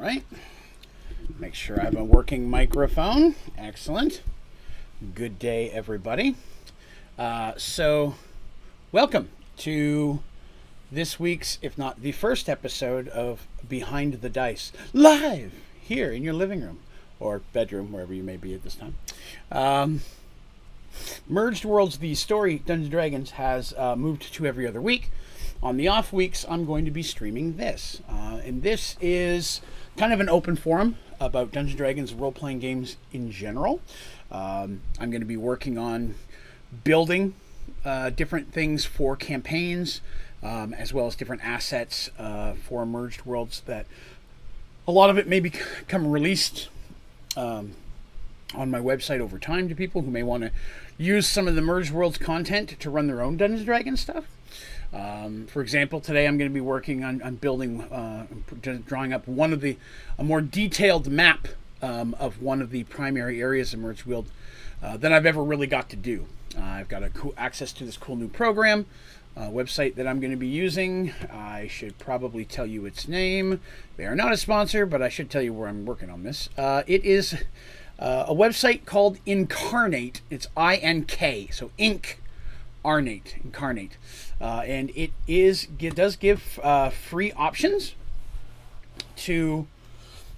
right. Make sure I have a working microphone. Excellent. Good day, everybody. So, welcome to this week's, if not the first episode of Behind the Dice, live here in your living room or bedroom, wherever you may be at this time. Merged Worlds, the story Dungeons & Dragons, has moved to every other week. On the off weeks, I'm going to be streaming this. And this is kind of an open forum about Dungeons & Dragons role-playing games in general. I'm going to be working on building different things for campaigns, as well as different assets for Merged Worlds that a lot of it may become released on my website over time to people who may want to use some of the Merged Worlds content to run their own Dungeons & Dragons stuff. For example, today I'm going to be working on building, drawing up a more detailed map of one of the primary areas of Merged World than I've ever really got to do. I've got access to this cool new program website that I'm going to be using. I should probably tell you its name. They are not a sponsor, but I should tell you where I'm working on this. It is a website called Incarnate. It's I-N-K, so Incarnate. And it does give free options to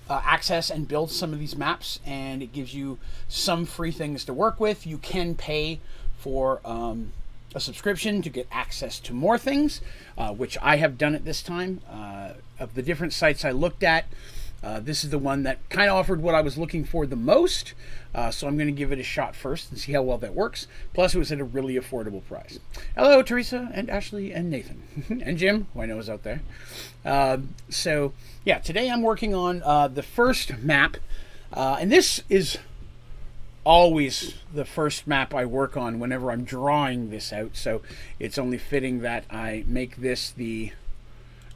access and build some of these maps, and it gives you some free things to work with. You can pay for a subscription to get access to more things, which I have done at this time. Of the different sites I looked at, this is the one that kind of offered what I was looking for the most, so I'm going to give it a shot first and see how well that works. Plus, it was at a really affordable price. Hello, Teresa and Ashley and Nathan and Jim, who I know is out there. So, yeah, today I'm working on the first map, and this is always the first map I work on whenever I'm drawing this out, so it's only fitting that I make this the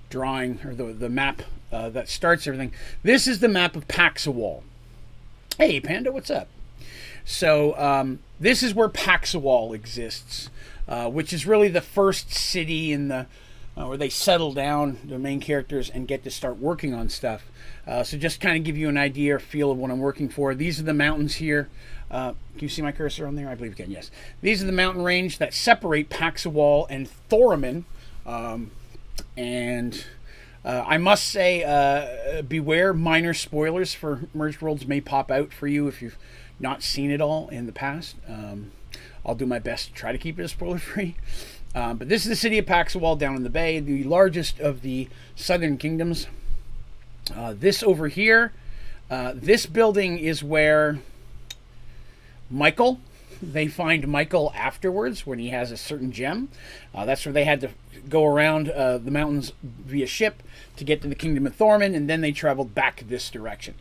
drawing, or the map that starts everything. This is the map of Paxawal. Hey, Panda, what's up? So this is where Paxawal exists, which is really the first city in the where they settle down, the main characters, and get to start working on stuff. So just kind of give you an idea or feel of what I'm working for. These are the mountains here. Can you see my cursor on there? I believe you can, yes. These are the mountain range that separate Paxawal and Thoramin. I must say, beware, minor spoilers for Merged Worlds may pop out for you if you've not seen it all in the past. I'll do my best to try to keep it spoiler-free. But this is the city of Paxawal down in the bay, the largest of the southern kingdoms. This over here, this building is where they find Michael afterwards when he has a certain gem. That's where they had to go around the mountains via ship to get to the kingdom of Thorman, and then they traveled back this direction.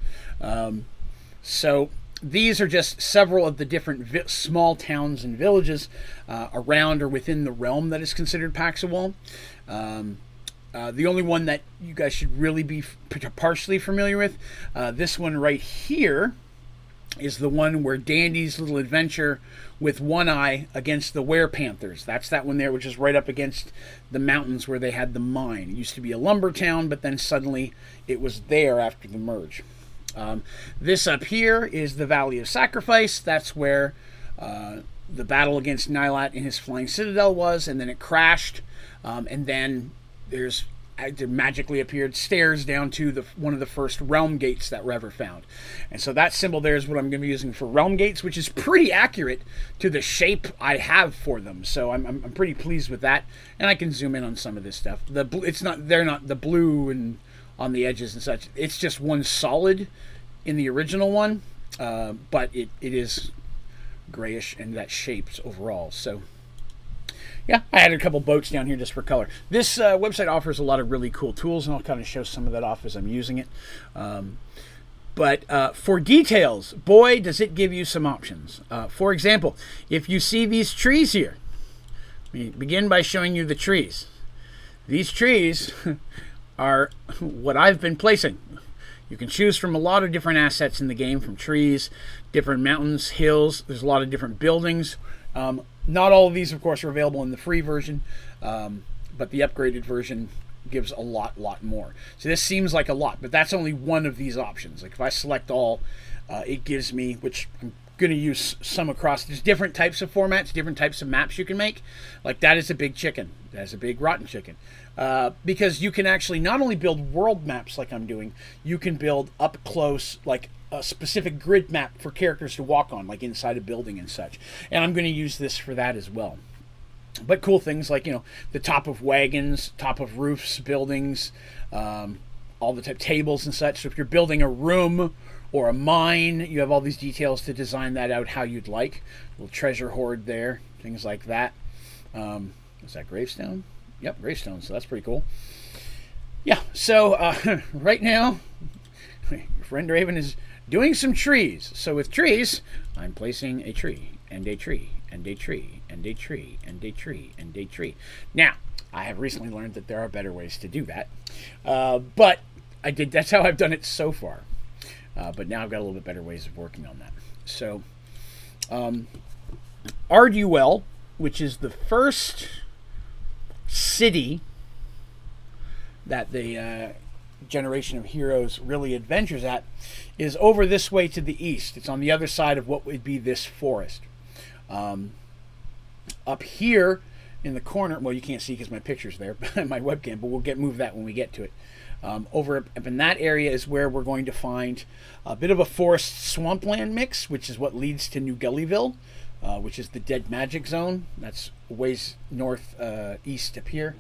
So these are just several of the different small towns and villages around or within the realm that is considered Paxawal. The only one that you guys should really be partially familiar with, this one right here, is the one where Dandy's little adventure with One Eye against the Were-Panthers. That's that one there, which is right up against the mountains where they had the mine. It used to be a lumber town, but then suddenly it was there after the merge. This up here is the Valley of Sacrifice. That's where the battle against Nylat in his flying citadel was, and then it crashed. And then there magically appeared stairs down to one of the first realm gates that were ever found. And so that symbol there is what I'm going to be using for realm gates, which is pretty accurate to the shape I have for them. So I'm pretty pleased with that. And I can zoom in on some of this stuff. They're not the blue and on the edges and such. It's just one solid in the original one, but it is grayish and that shapes overall. So yeah, I added a couple boats down here just for color. This website offers a lot of really cool tools, and I'll kind of show some of that off as I'm using it. But for details, boy, does it give you some options. For example, if you see these trees here, let me begin by showing you the trees. These trees are what I've been placing. You can choose from a lot of different assets in the game, from trees, different mountains, hills. There's a lot of different buildings. Not all of these, of course, are available in the free version, but the upgraded version gives a lot more. So this seems like a lot, but that's only one of these options. Like if I select all, it gives me, which I'm going to use some across. There's different types of formats, different types of maps you can make. Like that is a big chicken. That is a big rotten chicken. Because you can actually not only build world maps like I'm doing, you can build up close, like a specific grid map for characters to walk on, like inside a building and such. And I'm going to use this for that as well. But cool things like, you know, the top of wagons, top of roofs, buildings, all the type tables and such. So if you're building a room or a mine, you have all these details to design that out how you'd like. A little treasure hoard there, things like that. Is that gravestone? Yep, gravestone, so that's pretty cool. Yeah, so right now, your friend Raven is doing some trees. So with trees, I'm placing a tree, and a tree, and a tree, and a tree, and a tree, and a tree. Now, I have recently learned that there are better ways to do that. But that's how I've done it so far. But now I've got a little bit better ways of working on that. So, Arduel, which is the first city that the generation of heroes really adventures at, is over this way to the east. It's on the other side of what would be this forest. Up here in the corner, well, you can't see because my picture's there, my webcam, but we'll move that when we get to it. Over up in that area is where we're going to find a bit of a forest swampland mix, which is what leads to New Gullyville, which is the Dead Magic Zone. That's ways north east up here.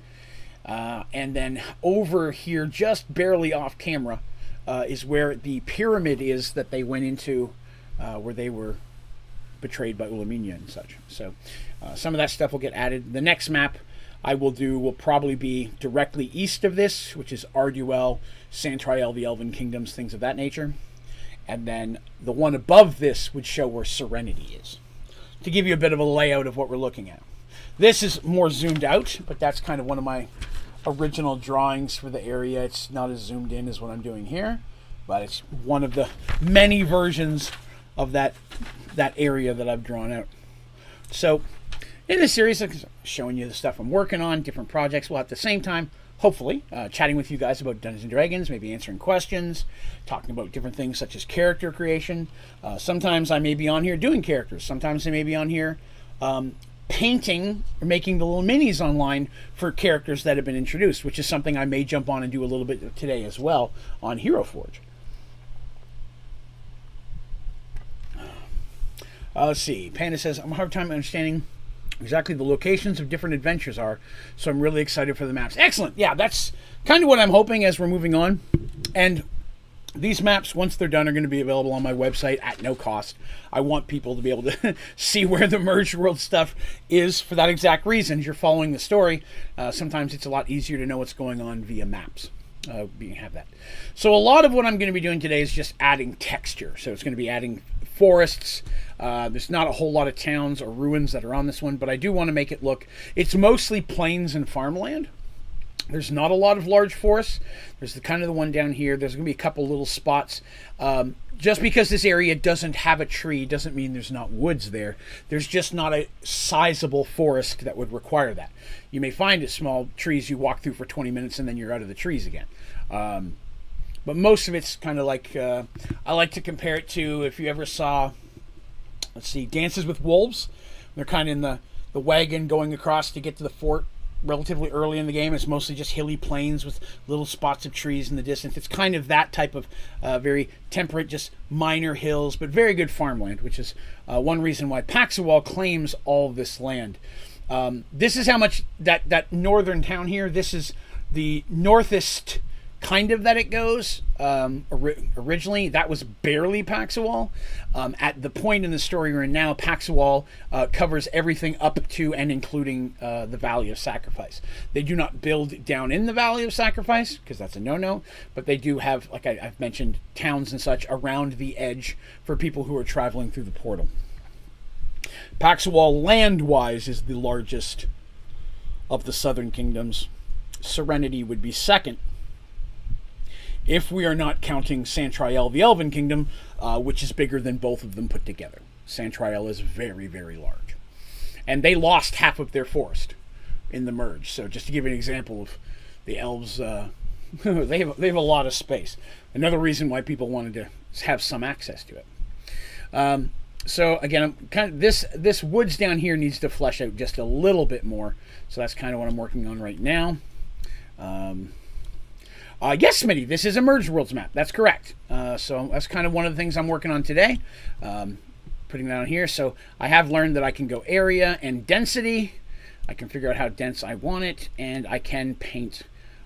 And then over here, just barely off camera, is where the pyramid is that they went into, where they were betrayed by Ulaminia and such. So some of that stuff will get added. The next map I will do will probably be directly east of this, which is Arduel, Santriel, the Elven Kingdoms, things of that nature. And then the one above this would show where Serenity is, to give you a bit of a layout of what we're looking at. This is more zoomed out, but that's kind of one of my original drawings for the area. It's not as zoomed in as what I'm doing here, but it's one of the many versions of that area that I've drawn out. So in this series, I'm showing you the stuff I'm working on, different projects, while at the same time, hopefully, chatting with you guys about Dungeons & Dragons, maybe answering questions, talking about different things such as character creation. Sometimes I may be on here doing characters. Sometimes I may be on here painting or making the little minis online for characters that have been introduced, which is something I may jump on and do a little bit today as well on Hero Forge. Let's see. Panda says, I'm having a hard time understanding exactly the locations of different adventures are, so I'm really excited for the maps. Excellent. Yeah, that's kind of what I'm hoping as we're moving on. And these maps, once they're done, are going to be available on my website at no cost. I want people to be able to see where the Merged World stuff is for that exact reason. As you're following the story, sometimes it's a lot easier to know what's going on via maps. You have that. So a lot of what I'm going to be doing today is just adding texture. So it's going to be adding forests. There's not a whole lot of towns or ruins that are on this one, but I do want to make it look, it's mostly plains and farmland. There's not a lot of large forests. There's the kind of the one down here. There's going to be a couple little spots. Just because this area doesn't have a tree doesn't mean there's not woods there. There's just not a sizable forest that would require that. You may find it small trees you walk through for 20 minutes and then you're out of the trees again. But most of it's kind of like, I like to compare it to, if you ever saw, let's see, Dances with Wolves. They're kind of in the wagon going across to get to the fort relatively early in the game. It's mostly just hilly plains with little spots of trees in the distance. It's kind of that type of very temperate, just minor hills, but very good farmland, which is one reason why Paxawal claims all this land. This is how much that northern town here, this is the northest kind of that it goes. Originally, that was barely Paxawal. At the point in the story we're in now, Paxawal covers everything up to and including the Valley of Sacrifice. They do not build down in the Valley of Sacrifice, because that's a no-no, but they do have, like I've mentioned, towns and such around the edge for people who are traveling through the portal. Paxawal, land-wise, is the largest of the southern kingdoms. Serenity would be second, if we are not counting Santriel, the Elven Kingdom, which is bigger than both of them put together. Santriel is very, very large. And they lost half of their forest in the merge. So just to give you an example of the elves, they have a lot of space. Another reason why people wanted to have some access to it. So again, I'm kind of this woods down here needs to flesh out just a little bit more. So that's kind of what I'm working on right now. Yes, Smitty, this is a Mergedworlds map. That's correct. So that's kind of one of the things I'm working on today. Putting that on here. So I have learned that I can go area and density. I can figure out how dense I want it, and I can paint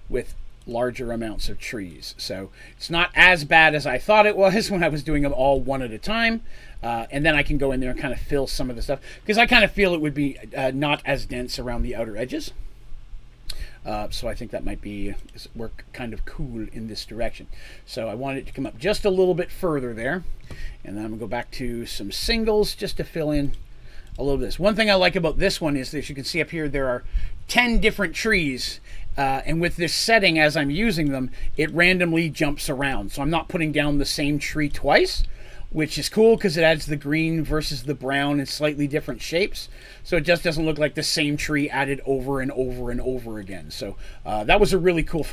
with larger amounts of trees. So it's not as bad as I thought it was when I was doing them all one at a time. And then I can go in there and kind of fill some of the stuff, because I kind of feel it would be not as dense around the outer edges. So I think that might be work kind of cool in this direction. So I want it to come up just a little bit further there. And then I'm going to go back to some singles just to fill in a little bit of this. One thing I like about this one is that, as you can see up here, there are 10 different trees. And with this setting, as I'm using them, it randomly jumps around. So I'm not putting down the same tree twice, which is cool because it adds the green versus the brown in slightly different shapes. So it just doesn't look like the same tree added over and over and over again. So that was a really cool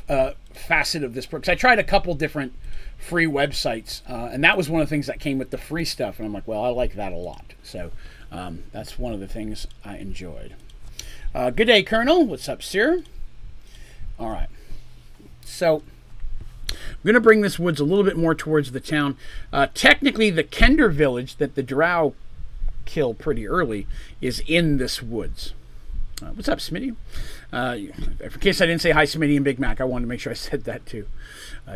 facet of this book. I tried a couple different free websites, and that was one of the things that came with the free stuff. And I'm like, well, I like that a lot. So that's one of the things I enjoyed. Good day, Colonel. What's up, sir? All right. So I'm going to bring this woods a little bit more towards the town. Technically, the Kender village that the drow kill pretty early is in this woods. What's up, Smitty? In case I didn't say hi, Smitty and Big Mac, I wanted to make sure I said that too.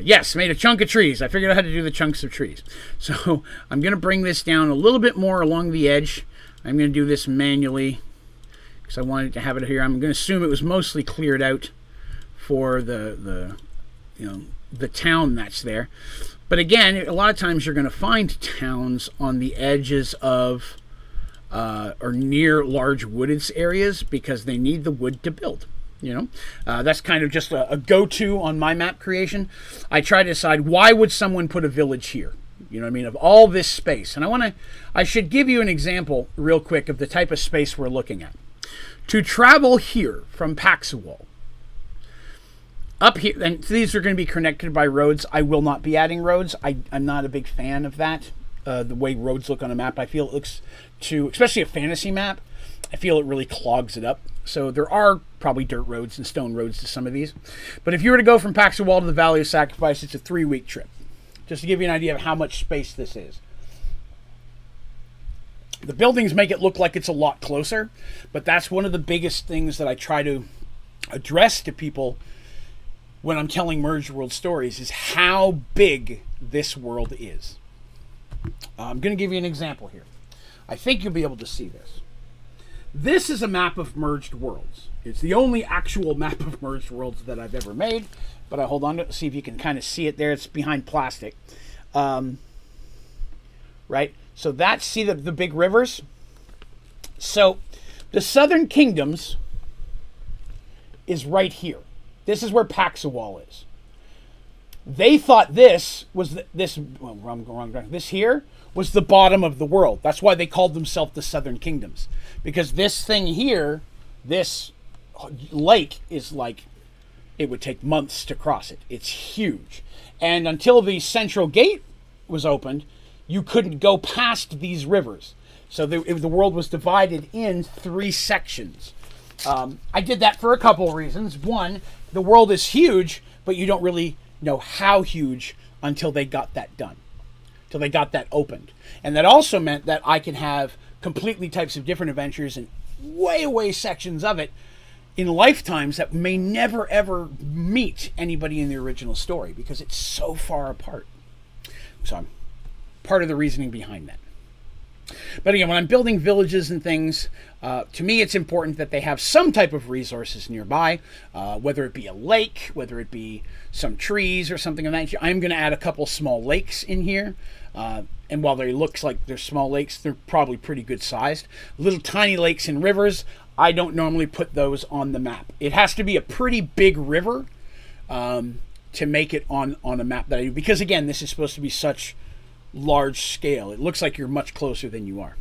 Yes, made a chunk of trees. I figured out how to do the chunks of trees. So I'm going to bring this down a little bit more along the edge. I'm going to do this manually because I wanted to have it here. I'm going to assume it was mostly cleared out for the town that's there. But again, a lot of times you're going to find towns on the edges of or near large wooded areas because they need the wood to build. That's kind of just a go-to on my map creation. I try to decide, why would someone put a village here? You know what I mean? Of all this space. And I should give you an example real quick of the type of space we're looking at. To travel here from Paxawal, up here, and these are going to be connected by roads. I will not be adding roads. I'm not a big fan of that. The way roads look on a map, I feel it looks especially a fantasy map, I feel it really clogs it up. So there are probably dirt roads and stone roads to some of these. But if you were to go from Paxawal to the Valley of Sacrifice, it's a 3-week trip. Just to give you an idea of how much space this is. The buildings make it look like it's a lot closer, but that's one of the biggest things that I try to address to people when I'm telling Merged World stories, is how big this world is. I'm going to give you an example here. I think you'll be able to see this. This is a map of Merged Worlds. It's the only actual map of Merged Worlds that I've ever made, but I hold on to it to see if you can kind of see it there. It's behind plastic. Right? So see the big rivers? So the Southern Kingdoms is right here. This is where Paxawal is. They thought this was this here was the bottom of the world. That's why they called themselves the Southern Kingdoms. Because this thing here, this lake, is like, it would take months to cross it. It's huge. And until the central gate was opened, you couldn't go past these rivers. So the world was divided in 3 sections. I did that for a couple of reasons. One, the world is huge, but you don't really know how huge until they got that done, till they got that opened. And that also meant that I can have completely types of different adventures and way away sections of it in lifetimes that may never ever meet anybody in the original story because it's so far apart. So I'm part of the reasoning behind that. But again, when I'm building villages and things, to me it's important that they have some type of resources nearby, whether it be a lake, whether it be some trees or something of that nature. I'm going to add a couple small lakes in here. And while they look like they're small lakes, they're probably pretty good sized. Little tiny lakes and rivers, I don't normally put those on the map. It has to be a pretty big river to make it on a map that I do. Because again, this is supposed to be such large scale. It looks like you're much closer than you are.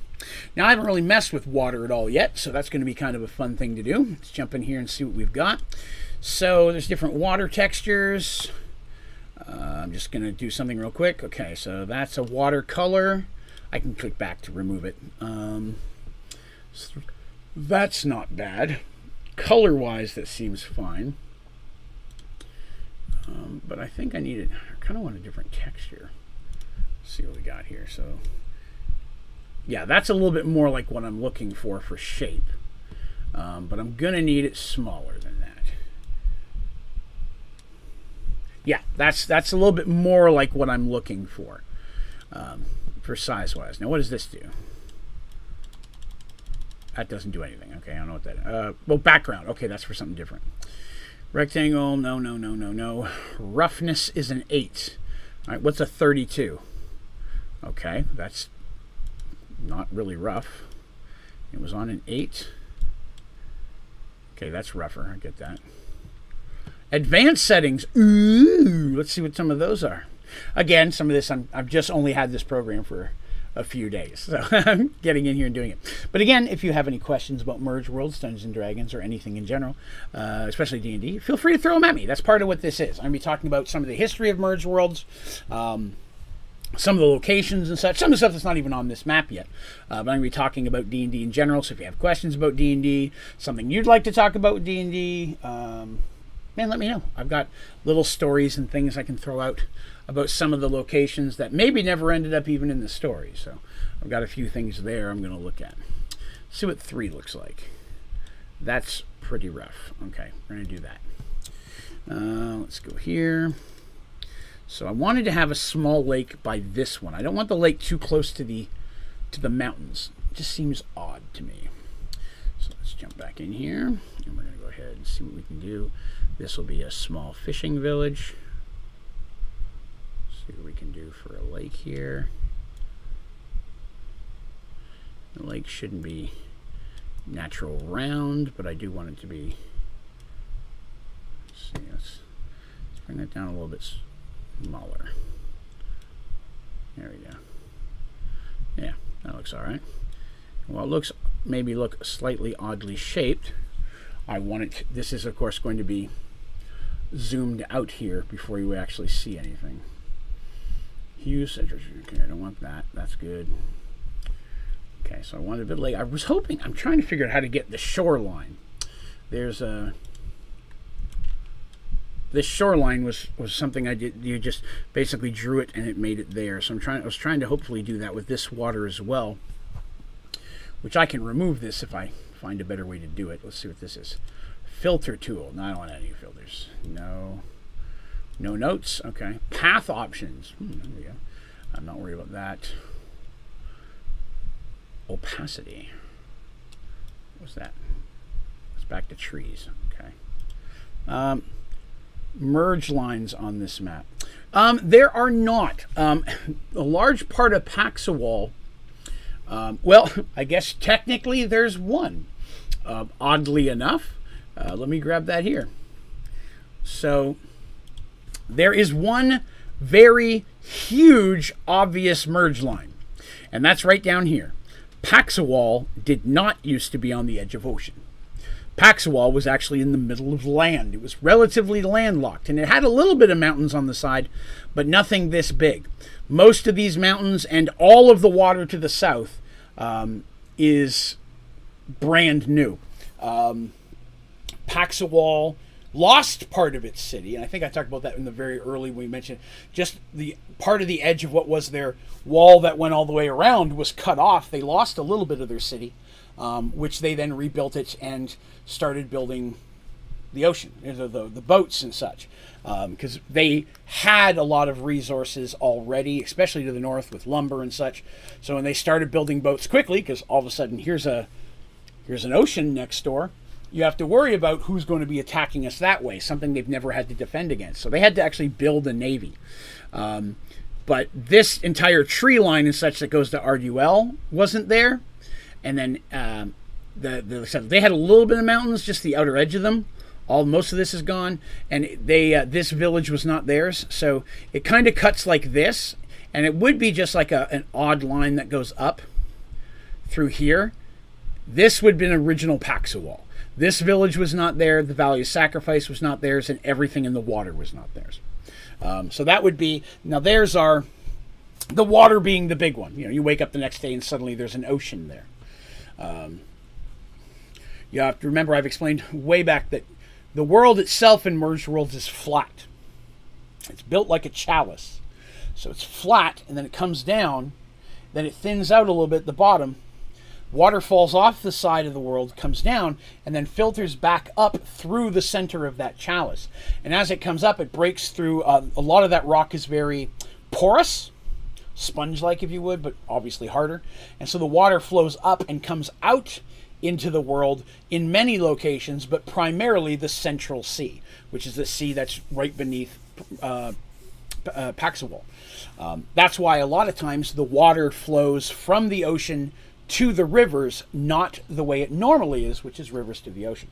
Now, I haven't really messed with water at all yet, so that's going to be kind of a fun thing to do. Let's jump in here and see what we've got. So there's different water textures. I'm just going to do something real quick. Okay, so that's a watercolor. I can click back to remove it. So that's not bad. Color-wise, that seems fine. But I think I kind of want a different texture. Let's see what we got here. So, yeah, that's a little bit more like what I'm looking for shape. But I'm going to need it smaller than that. Yeah, that's a little bit more like what I'm looking for size-wise. Now, what does this do? That doesn't do anything. Okay, I don't know what that is. Well, background. Okay, that's for something different. Rectangle. No, no, no, no, no. Roughness is an 8. All right, what's a 32? Okay, that's not really rough. It was on an 8. Okay, that's rougher. I get that. Advanced settings. Ooh, let's see what some of those are. Again, some of this, I've just only had this program for a few days, so I'm getting in here and doing it. But again, if you have any questions about Merge Worlds, Dungeons & Dragons, or anything in general, especially D&D, feel free to throw them at me. That's part of what this is. I'm going to be talking about some of the history of Merge Worlds, some of the locations and such, some of the stuff that's not even on this map yet. But I'm going to be talking about D&D in general, so if you have questions about D&D, something you'd like to talk about with D&D, man, let me know. I've got little stories and things I can throw out about some of the locations that maybe never ended up even in the story. So I've got a few things there I'm going to look at. See what 3 looks like. That's pretty rough. Okay, we're going to do that. Let's go here. So I wanted to have a small lake by this one. I don't want the lake too close to the mountains. It just seems odd to me. So let's jump back in here, and we're going to go ahead and see what we can do. This will be a small fishing village. See what we can do for a lake here. The lake shouldn't be natural round, but I do want it to be. Let's see, let's bring that down a little bit smaller. There we go. Yeah, that looks all right. Well, it looks maybe look slightly oddly shaped. I want it. This is, of course, going to be zoomed out here before you actually see anything. Hue saturation. Okay, I don't want that. That's good. Okay, so I wanted a bit late. I was hoping. I'm trying to figure out how to get the shoreline. There's a. This shoreline was something I did. You just basically drew it and it made it there. So I was trying to hopefully do that with this water as well, which I can remove this if I find a better way to do it. Let's see what this is. Filter tool. No, I don't want any filters. No. No notes. Okay. Path options. There we go. I'm not worried about that. Opacity. What's that? It's back to trees. Okay. Merge lines on this map. There are not. A large part of Paxawal. Well, I guess technically there's one. Oddly enough, let me grab that here. So there is one very huge, obvious merge line, and that's right down here. Paxawal did not used to be on the edge of ocean. Paxawal was actually in the middle of land. It was relatively landlocked, and it had a little bit of mountains on the side, but nothing this big. Most of these mountains and all of the water to the south is brand new. Paxawal lost part of its city, and I think I talked about that in the very early when we mentioned just the part of the edge of what was their wall that went all the way around was cut off. They lost a little bit of their city, which they then rebuilt it and started building the ocean, the boats and such, because they had a lot of resources already, especially to the north with lumber and such. So when they started building boats quickly, because all of a sudden here's an ocean next door, you have to worry about who's going to be attacking us that way, something they've never had to defend against. So they had to actually build a navy. But this entire tree line and such that goes to Arduel wasn't there. And then they had a little bit of mountains, just the outer edge of them. Most of this is gone, and this village was not theirs. So it kind of cuts like this, and it would be just like an odd line that goes up through here, this would have been original Paxa wall. This village was not there, the Valley of Sacrifice was not theirs, and everything in the water was not theirs. So that would be, now there's our, the water being the big one. You know, you wake up the next day and suddenly there's an ocean there. You have to remember, I've explained way back that the world itself in Merged Worlds is flat. It's built like a chalice. So it's flat, and then it comes down, then it thins out a little bit at the bottom. Water falls off the side of the world, comes down, and then filters back up through the center of that chalice. And as it comes up, it breaks through. A lot of that rock is very porous, sponge-like if you would, but obviously harder. And so the water flows up and comes out into the world in many locations, but primarily the Central Sea, which is the sea that's right beneath Paxa wall. That's why a lot of times the water flows from the ocean to the rivers, not the way it normally is, which is rivers to the ocean.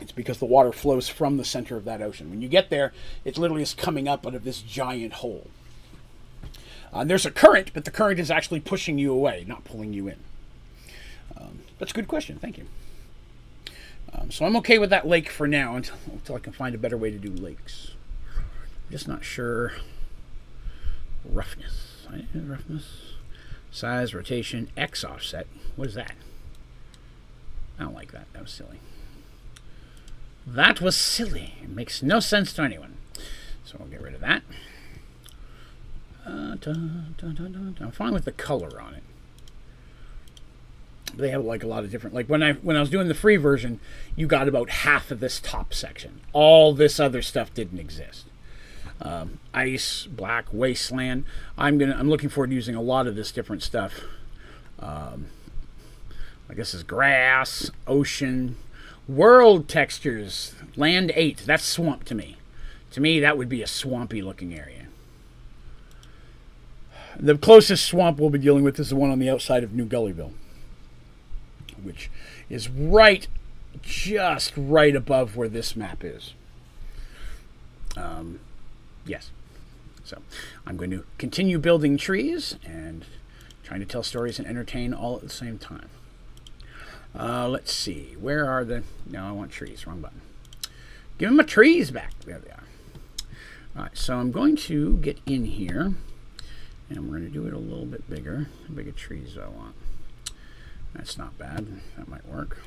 It's because the water flows from the center of that ocean. When you get there, it literally is coming up out of this giant hole. There's a current, but the current is actually pushing you away, not pulling you in. That's a good question. Thank you. So I'm okay with that lake for now until I can find a better way to do lakes. I'm just not sure. Roughness. Size, rotation, X offset. What is that? I don't like that. That was silly. That was silly. It makes no sense to anyone. So I'll get rid of that. I'm fine with the color on it. They have like a lot of different, like when I was doing the free version, you got about half of this top section. All this other stuff didn't exist. Ice, black, wasteland. I'm looking forward to using a lot of this different stuff. I guess is grass, ocean, world textures, land 8. That's swamp to me. To me, that would be a swampy looking area. The closest swamp we'll be dealing with is the one on the outside of New Gullyville, which is just right above where this map is. Yes. So I'm going to continue building trees and trying to tell stories and entertain all at the same time. Let's see. Where are the... No, I want trees. Wrong button. Give them my trees back. There they are. All right, so I'm going to get in here, and we're going to do it a little bit bigger. How big of trees do I want? That's not bad. That might work.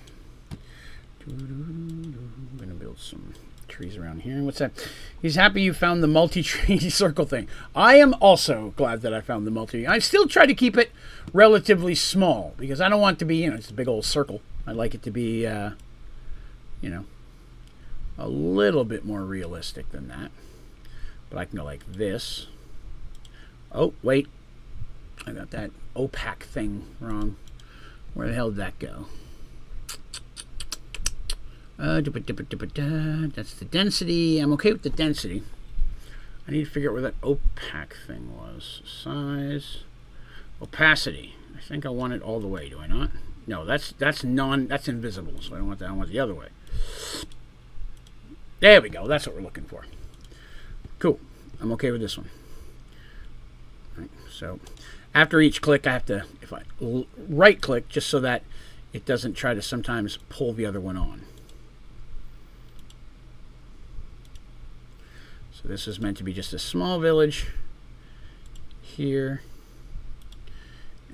I'm going to build some trees around here. What's that? He's happy you found the multi-tree circle thing. I am also glad that I found the multi. I still try to keep it relatively small because I don't want it to be, it's a big old circle. I like it to be, a little bit more realistic than that. But I can go like this. Oh, wait. I got that opaque thing wrong. Where the hell did that go? That's the density. I'm okay with the density. I need to figure out where that opaque thing was. Size, opacity. I think I want it all the way. Do I not? No, that's invisible. So I don't want that. I want the other way. There we go. That's what we're looking for. Cool. I'm okay with this one. All right, so after each click, I have to, if I right click, just so that it doesn't try to sometimes pull the other one on. So this is meant to be just a small village here.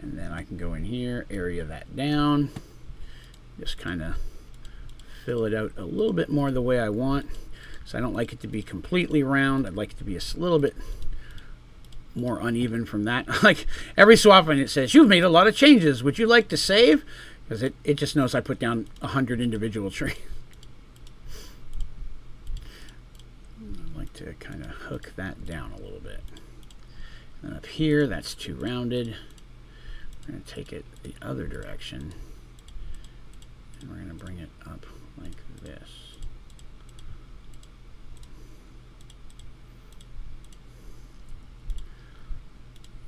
And then I can go in here, area that down, just kind of fill it out a little bit more the way I want. So I don't like it to be completely round. I'd like it to be a little bit more uneven from that. Like every so often it says, you've made a lot of changes. Would you like to save? Because it just knows I put down 100 individual trees. I like to kind of hook that down a little bit. And up here, that's too rounded. We're going to take it the other direction. And we're going to bring it up like this.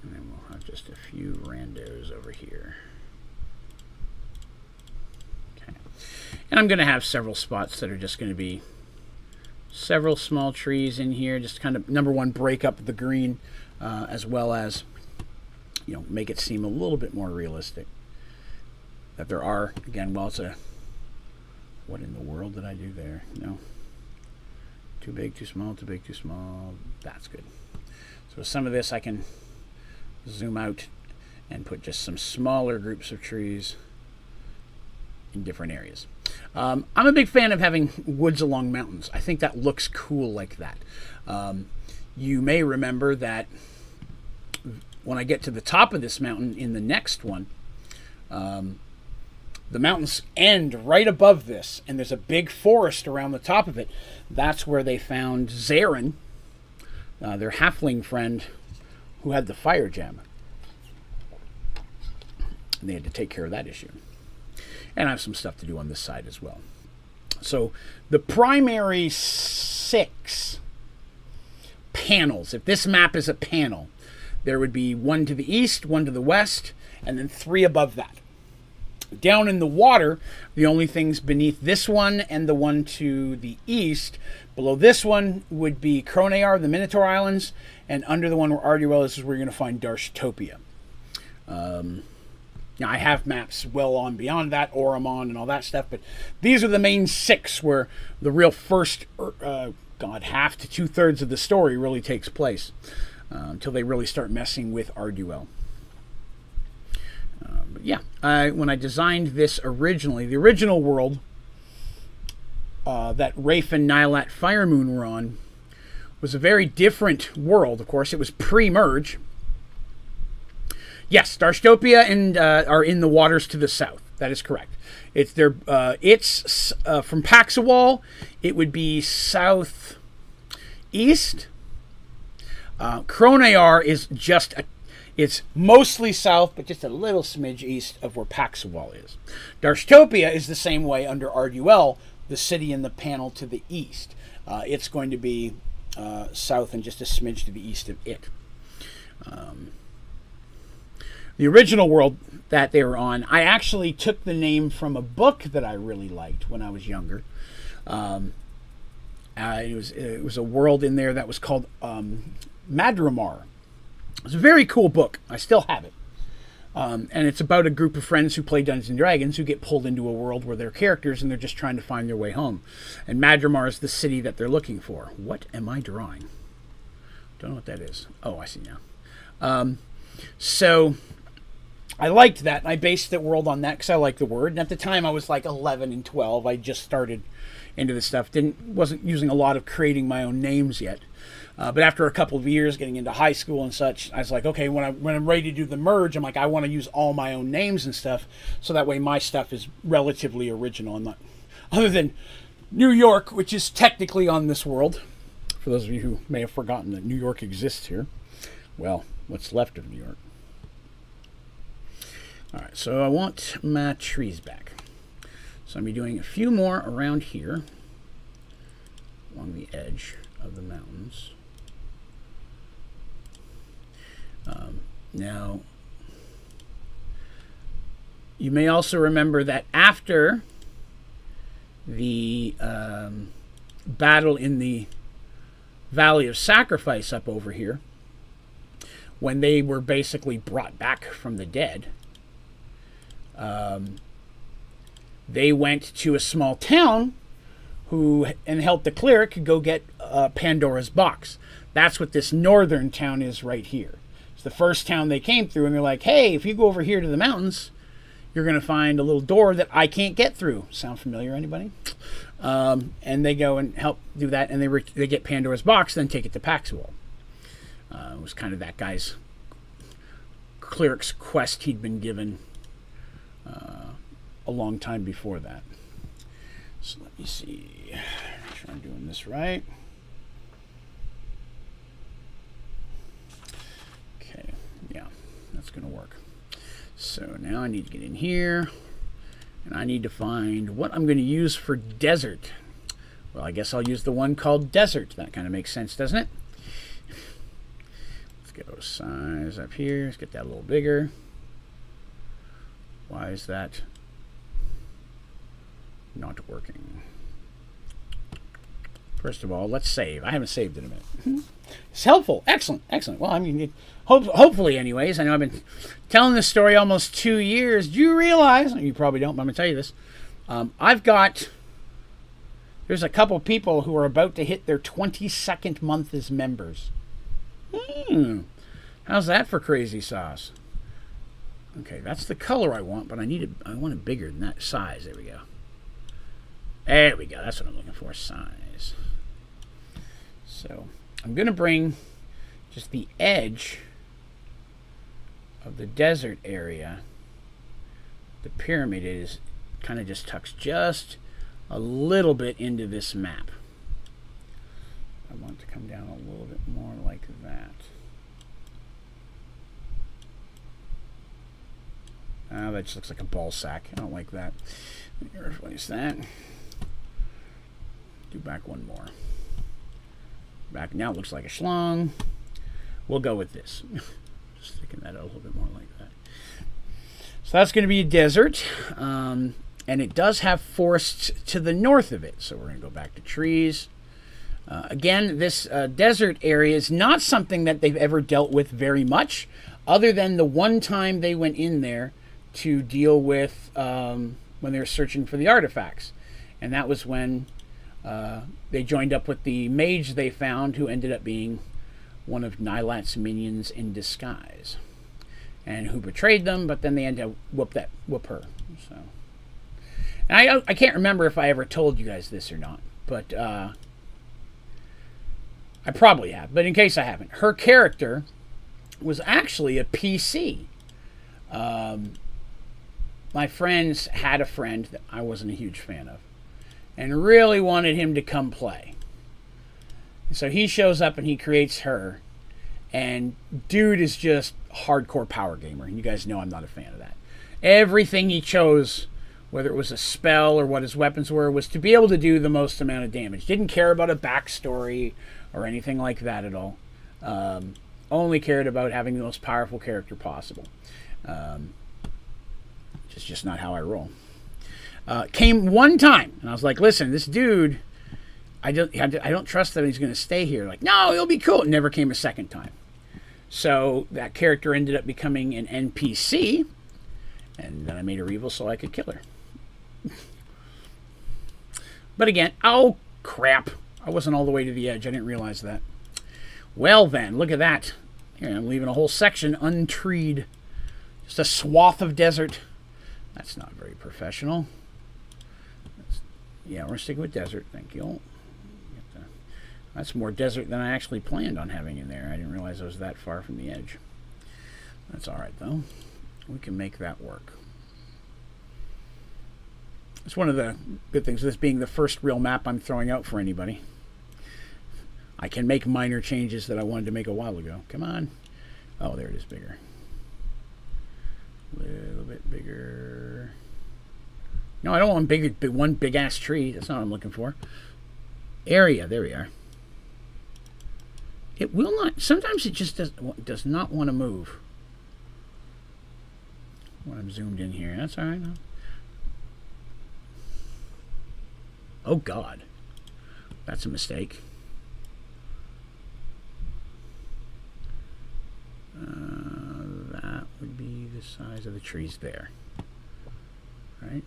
And then we'll have just a few randos over here. Okay. And I'm going to have several spots that are just going to be several small trees in here. Just kind of, number one, break up the green, as well as, you know, make it seem a little bit more realistic. That there are, again, well, it's a, what in the world did I do there? No. Too big, too small, too big, too small. That's good. So some of this I can zoom out and put just some smaller groups of trees in different areas. I'm a big fan of having woods along mountains. I think that looks cool like that. You may remember that when I get to the top of this mountain in the next one, the mountains end right above this, and there's a big forest around the top of it. That's where they found Zarin, their halfling friend, who had the fire gem. And they had to take care of that issue. And I have some stuff to do on this side as well. So the primary 6 panels, if this map is a panel, there would be 1 to the east, 1 to the west, and then 3 above that. Down in the water, the only things beneath this one and the one to the east, below this one would be Cronear, the Minotaur Islands, and under the one where Arduel is where you're going to find Darshtopia. Now, I have maps well on beyond that, Oromon and all that stuff, but these are the main 6 where the real first, half to 2/3 of the story really takes place, until they really start messing with Arduel. But yeah, when I designed this originally, the original world that Rafe and Nylat Firemoon were on was a very different world. Of course, it was pre-merge. Yes, Darshtopia and are in the waters to the south. That is correct. It's from Paxawal. It would be southeast. Cronear is just it's mostly south, but just a little smidge east of where Paxawal is. Darshtopia is the same way under Arduel, the city in the panel to the east. It's going to be south and just a smidge to the east of it. The original world that they were on, I actually took the name from a book that I really liked when I was younger. It was a world in there that was called Madramar. It was a very cool book. I still have it. And it's about a group of friends who play Dungeons & Dragons who get pulled into a world where they're characters and they're just trying to find their way home. And Madramar is the city that they're looking for. What am I drawing? Don't know what that is. Oh, I see now. So I liked that, and I based the world on that because I like the word. And at the time, I was like 11 and 12. I just started into this stuff. Wasn't using a lot of creating my own names yet. But after a couple of years getting into high school and such, I was like, okay, when I'm ready to do the merge, I'm like, I want to use all my own names and stuff, so that way my stuff is relatively original. I'm not, other than New York, which is technically on this world. For those of you who may have forgotten that New York exists here. Well, what's left of New York. All right, so I want my trees back. So I'm going to be doing a few more around here along the edge of the mountains. Now, you may also remember that after the battle in the Valley of Sacrifice up over here, when they were basically brought back from the dead, they went to a small town and helped the cleric go get Pandora's box. That's what this northern town is right here. It's the first town they came through, and they're like, hey, if you go over here to the mountains, you're going to find a little door that I can't get through. Sound familiar, anybody? And they go and help do that, and they get Pandora's box, then take it to Paxawal. It was kind of that guy's cleric's quest he'd been given a long time before that. So let me see. Make sure I'm doing this right. Okay, yeah, that's going to work. So now I need to get in here, and I need to find what I'm going to use for desert. Well, I guess I'll use the one called desert. That kind of makes sense, doesn't it? Let's get our size up here. Let's get that a little bigger. Why is that not working? First of all, let's save. I haven't saved in a minute. It's helpful. Excellent. Excellent. Well, I mean, hopefully anyways. I know I've been telling this story almost 2 years. Do you realize, you probably don't, but I'm going to tell you this. There's a couple people who are about to hit their 22nd month as members. How's that for crazy sauce? Okay, that's the color I want, but I want it bigger than that size. There we go. There we go. That's what I'm looking for, size. So I'm going to bring just the edge of the desert area. The pyramid is kind of just tucks just a little bit into this map. I want it to come down a little bit more like that. That just looks like a ball sack. I don't like that. Let me replace that. Do back one more. Back now it looks like a schlong. We'll go with this. Just sticking that out a little bit more like that. So that's going to be a desert. And it does have forests to the north of it. So we're going to go back to trees. Again, this desert area is not something that they've ever dealt with very much, other than the one time they went in there to deal with when they were searching for the artifacts. And that was when they joined up with the mage they found, who ended up being one of Nylat's minions in disguise, and who betrayed them, but then they ended up whoop her. So, and I can't remember if I ever told you guys this or not, but I probably have. But in case I haven't, her character was actually a PC. My friends had a friend that I wasn't a huge fan of, and really wanted him to come play. So he shows up and he creates her, and dude is just hardcore power gamer, and you guys know I'm not a fan of that. Everything he chose, whether it was a spell or what his weapons were, was to be able to do the most amount of damage. Didn't care about a backstory or anything like that at all. Only cared about having the most powerful character possible. It's just not how I roll. Came one time, and I was like, listen, this dude, I don't trust that he's going to stay here. Like, no, he'll be cool. It never came a second time. So that character ended up becoming an NPC, and then I made her evil so I could kill her. But again, oh, crap. I wasn't all the way to the edge. I didn't realize that. Well, then, look at that. Here, I'm leaving a whole section untreed. Just a swath of desert. That's not very professional. Yeah, we're sticking with desert. Thank you. That's more desert than I actually planned on having in there. I didn't realize I was that far from the edge. That's all right, though. We can make that work. It's one of the good things, this being the first real map I'm throwing out for anybody. I can make minor changes that I wanted to make a while ago. Come on. Oh, there it is, bigger. A little bit bigger. No, I don't want one big-ass tree. That's not what I'm looking for. Area. There we are. It will not. Sometimes it just does not want to move when I'm zoomed in here. That's all right. No. Oh, God. That's a mistake. That would be the size of the trees there. Right?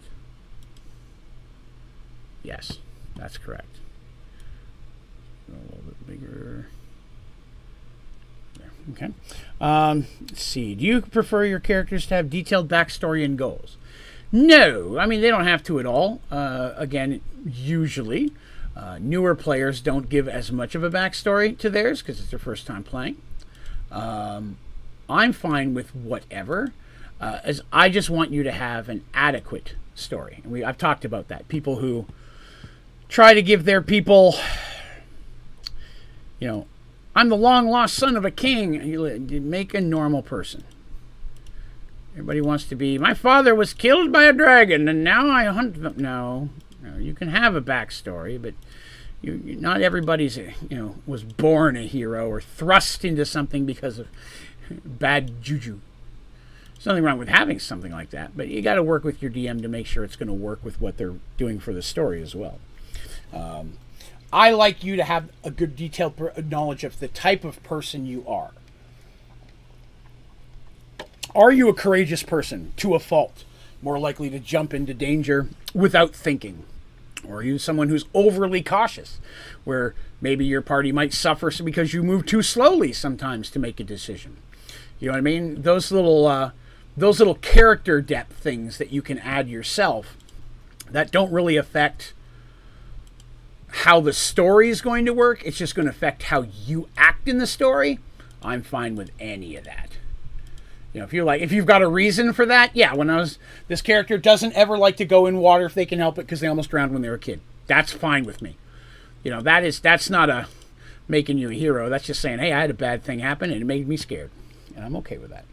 Yes, that's correct. A little bit bigger. There. Okay. Let's see. Do you prefer your characters to have detailed backstory and goals? No. I mean, they don't have to at all. Again, usually, newer players don't give as much of a backstory to theirs because it's their first time playing. I'm fine with whatever. As I just want you to have an adequate story. And I've talked about that. People who try to give their people, you know, I'm the long-lost son of a king. You make a normal person. Everybody wants to be, my father was killed by a dragon, and now I hunt them. No, you can have a backstory, but not everybody's, was born a hero or thrust into something because of bad juju. There's nothing wrong with having something like that, but you got to work with your DM to make sure it's going to work with what they're doing for the story as well. I like you to have a good detailed knowledge of the type of person you are. Are you a courageous person to a fault, more likely to jump into danger without thinking? Or are you someone who's overly cautious, where maybe your party might suffer because you move too slowly sometimes to make a decision? You know what I mean? Those little character depth things that you can add yourself that don't really affect how the story is going to work. It's just going to affect how you act in the story. I'm fine with any of that. You know, if you've got a reason for that, yeah, this character doesn't ever like to go in water if they can help it because they almost drowned when they were a kid. That's fine with me. You know, that's not a making you a hero. That's just saying, hey, I had a bad thing happen and it made me scared. And I'm okay with that.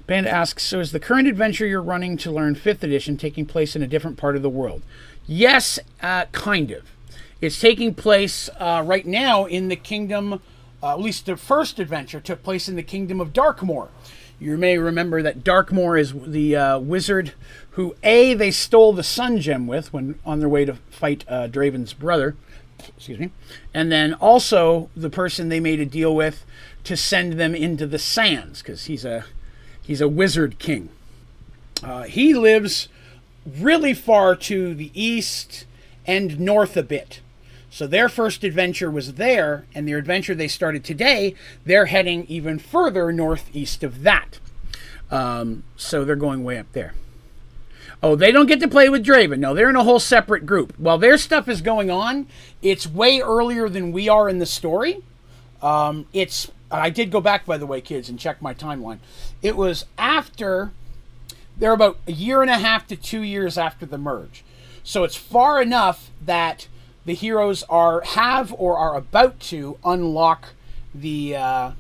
Panda asks, so is the current adventure you're running to learn 5th edition taking place in a different part of the world? Yes, kind of. It's taking place right now in the kingdom, at least the first adventure took place in the kingdom of Darkmoor. You may remember that Darkmoor is the wizard who, they stole the sun gem with when on their way to fight Draven's brother. Excuse me. And then also the person they made a deal with to send them into the sands, because he's a wizard king. He lives really far to the east and north a bit. So their first adventure was there, and their adventure they started today, they're heading even further northeast of that. So they're going way up there. Oh, they don't get to play with Draven. No, they're in a whole separate group. While their stuff is going on, it's way earlier than we are in the story. I did go back, by the way, kids, and check my timeline. It was after, they're about 1.5 to 2 years after the merge. So it's far enough that the heroes have or are about to unlock the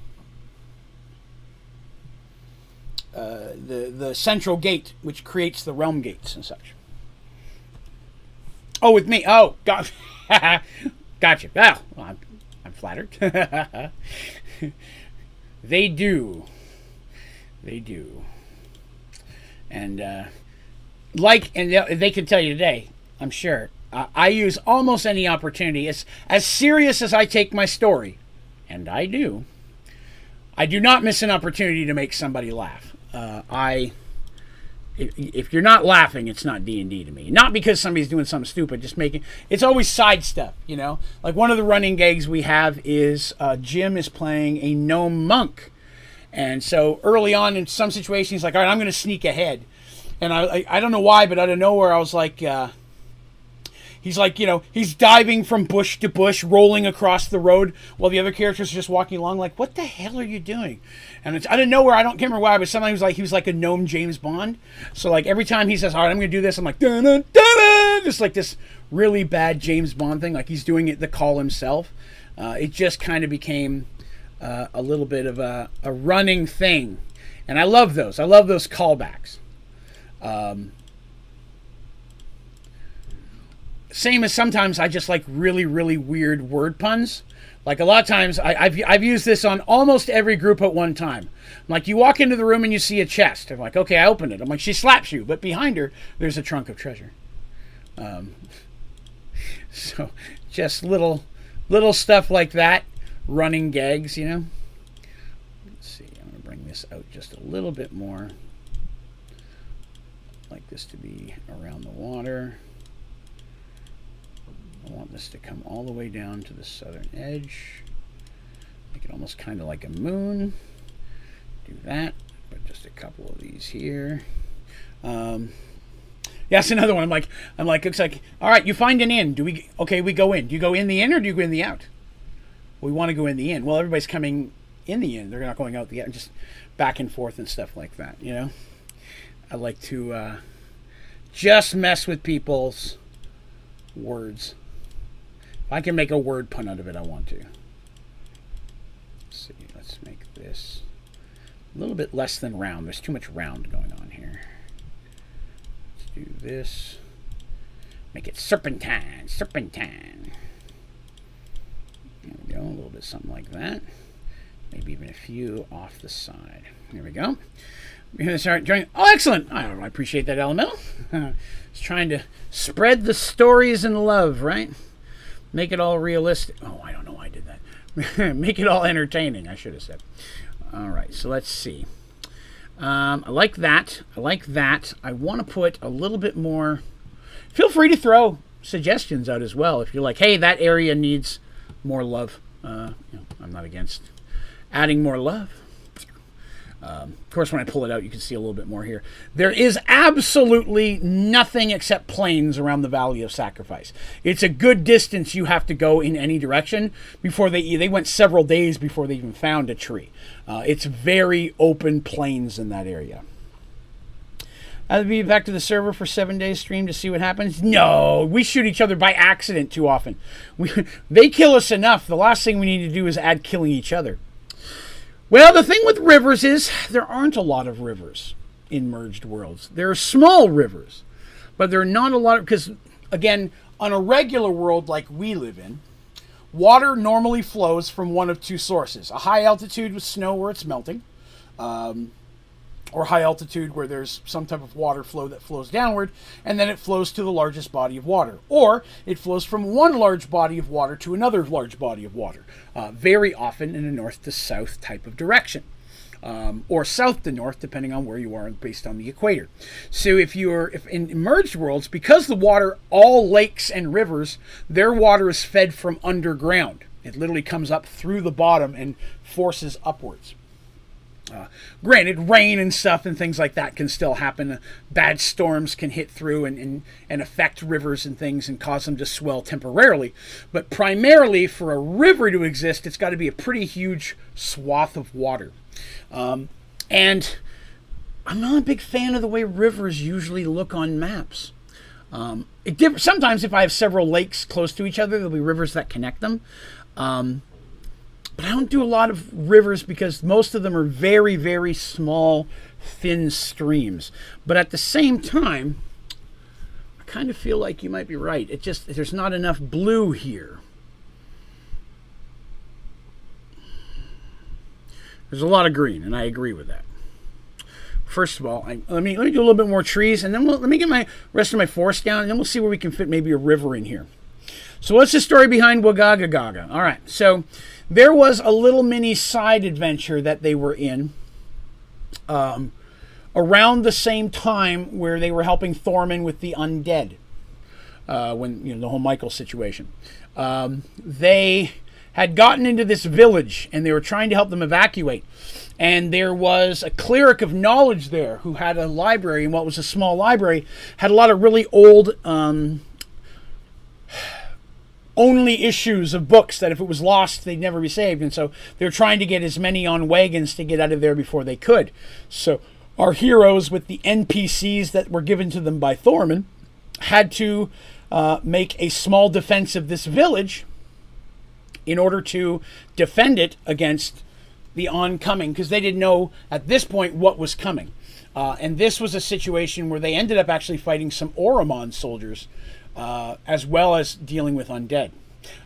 central gate, which creates the realm gates and such. Oh, with me. Oh, God. Gotcha. Well, I'm flattered. They do. They do. And they can tell you today, I'm sure. I use almost any opportunity. It's as serious as I take my story, and I do. I do not miss an opportunity to make somebody laugh. If you're not laughing, it's not D&D to me. Not because somebody's doing something stupid, just making... It's always side stuff, you know? Like one of the running gags we have is Jim is playing a gnome monk. And so early on in some situations, he's like, all right, I'm going to sneak ahead. And I don't know why, but out of nowhere, I was like... He's like, you know, he's diving from bush to bush, rolling across the road, while the other characters are just walking along like, what the hell are you doing? And it's out of nowhere, I can't remember why, but sometimes he was like a gnome James Bond. So like every time he says, all right, I'm going to do this, I'm like, dun, dun, dun, dun, just like this really bad James Bond thing, like he's doing it the call himself. It just kind of became a little bit of a running thing. And I love those. I love those callbacks. Same as sometimes I just like really, really weird word puns. Like a lot of times, I've used this on almost every group at one time. Like you walk into the room and you see a chest. I'm like, okay, I open it. I'm like, she slaps you, but behind her, there's a trunk of treasure. So just little stuff like that. Running gags, you know. Let's see, I'm going to bring this out just a little bit more. I'd like this to be around the water. I want this to come all the way down to the southern edge. Make it almost kind of like a moon. Do that. Put just a couple of these here. Yeah, that's another one. I'm like, looks like, all right, you find an inn. We go in. Do you go in the inn or do you go in the out? We want to go in the inn. Well, everybody's coming in the inn. They're not going out the out. Just back and forth and stuff like that, you know? I like to just mess with people's words. If I can make a word pun out of it, I want to. Let's see, let's make this a little bit less than round. There's too much round going on here. Let's do this. Make it serpentine, serpentine. There we go, a little bit something like that. Maybe even a few off the side. There we go. We're going to start joining. Oh, excellent. I appreciate that, Elemental. Just trying to spread the stories and love, right? Make it all realistic. Oh, I don't know why I did that. Make it all entertaining, I should have said. All right, so let's see. I like that. I like that. I want to put a little bit more. Feel free to throw suggestions out as well. If you're like, hey, that area needs more love. You know, I'm not against adding more love. Of course, when I pull it out, you can see a little bit more here. There is absolutely nothing except plains around the Valley of Sacrifice. It's a good distance you have to go in any direction before they went several days before they even found a tree. It's very open plains in that area. I'll be back to the server for 7 days stream to see what happens. No, we shoot each other by accident too often. They kill us enough. The last thing we need to do is add killing each other. Well, the thing with rivers is there aren't a lot of rivers in Merged Worlds. There are small rivers, but there are not a lot of, because, again, on a regular world like we live in, water normally flows from one of two sources. A high altitude with snow where it's melting, or high altitude where there's some type of water flow that flows downward, and then it flows to the largest body of water. Or it flows from one large body of water to another large body of water, very often in a north to south type of direction, or south to north, depending on where you are based on the equator. So if in Merged Worlds, because the water, all lakes and rivers, their water is fed from underground. It literally comes up through the bottom and forces upwards. Granted, rain and stuff and things like that can still happen. Bad storms can hit through and affect rivers and things and cause them to swell temporarily. But primarily, for a river to exist, it's got to be a pretty huge swath of water. And I'm not a big fan of the way rivers usually look on maps. Sometimes if I have several lakes close to each other, there'll be rivers that connect them. But I don't do a lot of rivers because most of them are very, very small, thin streams. But at the same time, I kind of feel like you might be right. There's not enough blue here. There's a lot of green, and I agree with that. First of all, let me do a little bit more trees, and then let me get my rest of my forest down, and then we'll see where we can fit maybe a river in here. So what's the story behind Wagaga Gaga? All right, so there was a little mini side adventure that they were in around the same time where they were helping Thorman with the undead, when the whole Michael situation. They had gotten into this village and they were trying to help them evacuate. And there was a cleric of knowledge there who had a library, and what was a small library had a lot of really old only issues of books that if it was lost, they'd never be saved. And so they're trying to get as many on wagons to get out of there before they could. So our heroes, with the NPCs that were given to them by Thorman, had to make a small defense of this village in order to defend it against the oncoming, because they didn't know at this point what was coming. And this was a situation where they ended up actually fighting some Oromon soldiers, as well as dealing with undead.